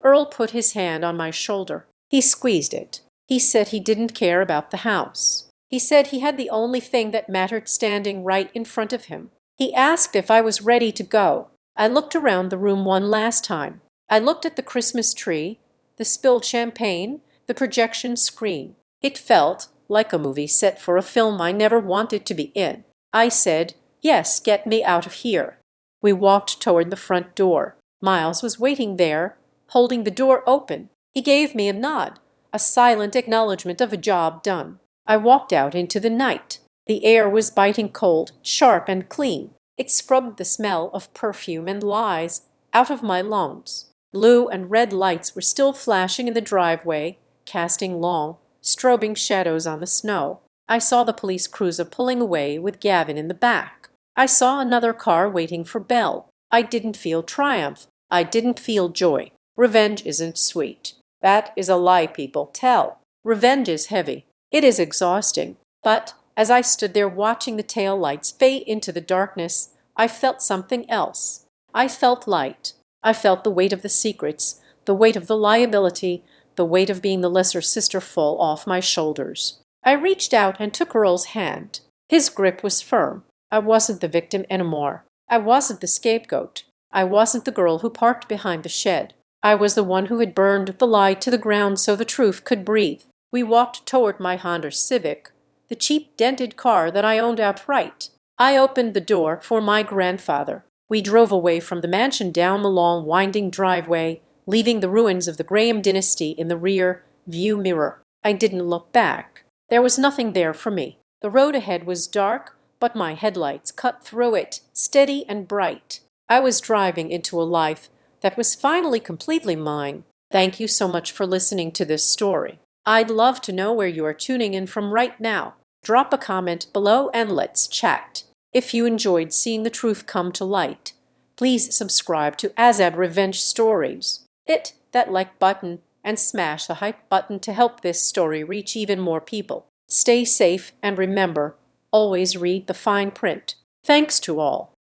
Earl put his hand on my shoulder. He squeezed it. He said he didn't care about the house. He said he had the only thing that mattered standing right in front of him. He asked if I was ready to go. I looked around the room one last time. I looked at the Christmas tree, the spilled champagne, the projection screen. It felt like a movie set for a film I never wanted to be in. I said, "Yes, get me out of here." We walked toward the front door. Miles was waiting there, holding the door open. He gave me a nod, a silent acknowledgement of a job done. I walked out into the night. The air was biting cold, sharp and clean. It scrubbed the smell of perfume and lies out of my lungs. Blue and red lights were still flashing in the driveway, casting long, strobing shadows on the snow. I saw the police cruiser pulling away with Gavin in the back. I saw another car waiting for Belle. I didn't feel triumph. I didn't feel joy. Revenge isn't sweet. That is a lie people tell. Revenge is heavy. It is exhausting. But as I stood there watching the tail lights fade into the darkness, I felt something else. I felt light. I felt the weight of the secrets, the weight of the liability, the weight of being the lesser sister fall off my shoulders. I reached out and took Earl's hand. His grip was firm. I wasn't the victim anymore. I wasn't the scapegoat. I wasn't the girl who parked behind the shed. I was the one who had burned the lie to the ground so the truth could breathe. We walked toward my Honda Civic, the cheap dented car that I owned outright. I opened the door for my grandfather. We drove away from the mansion down the long winding driveway, leaving the ruins of the Graham dynasty in the rear view mirror. I didn't look back. There was nothing there for me. The road ahead was dark, but my headlights cut through it, steady and bright. I was driving into a life that was finally completely mine. Thank you so much for listening to this story. I'd love to know where you are tuning in from right now. Drop a comment below and let's chat. If you enjoyed seeing the truth come to light, please subscribe to Azad Revenge Stories. Hit that like button and smash the hype button to help this story reach even more people. Stay safe and remember, always read the fine print. Thanks to all.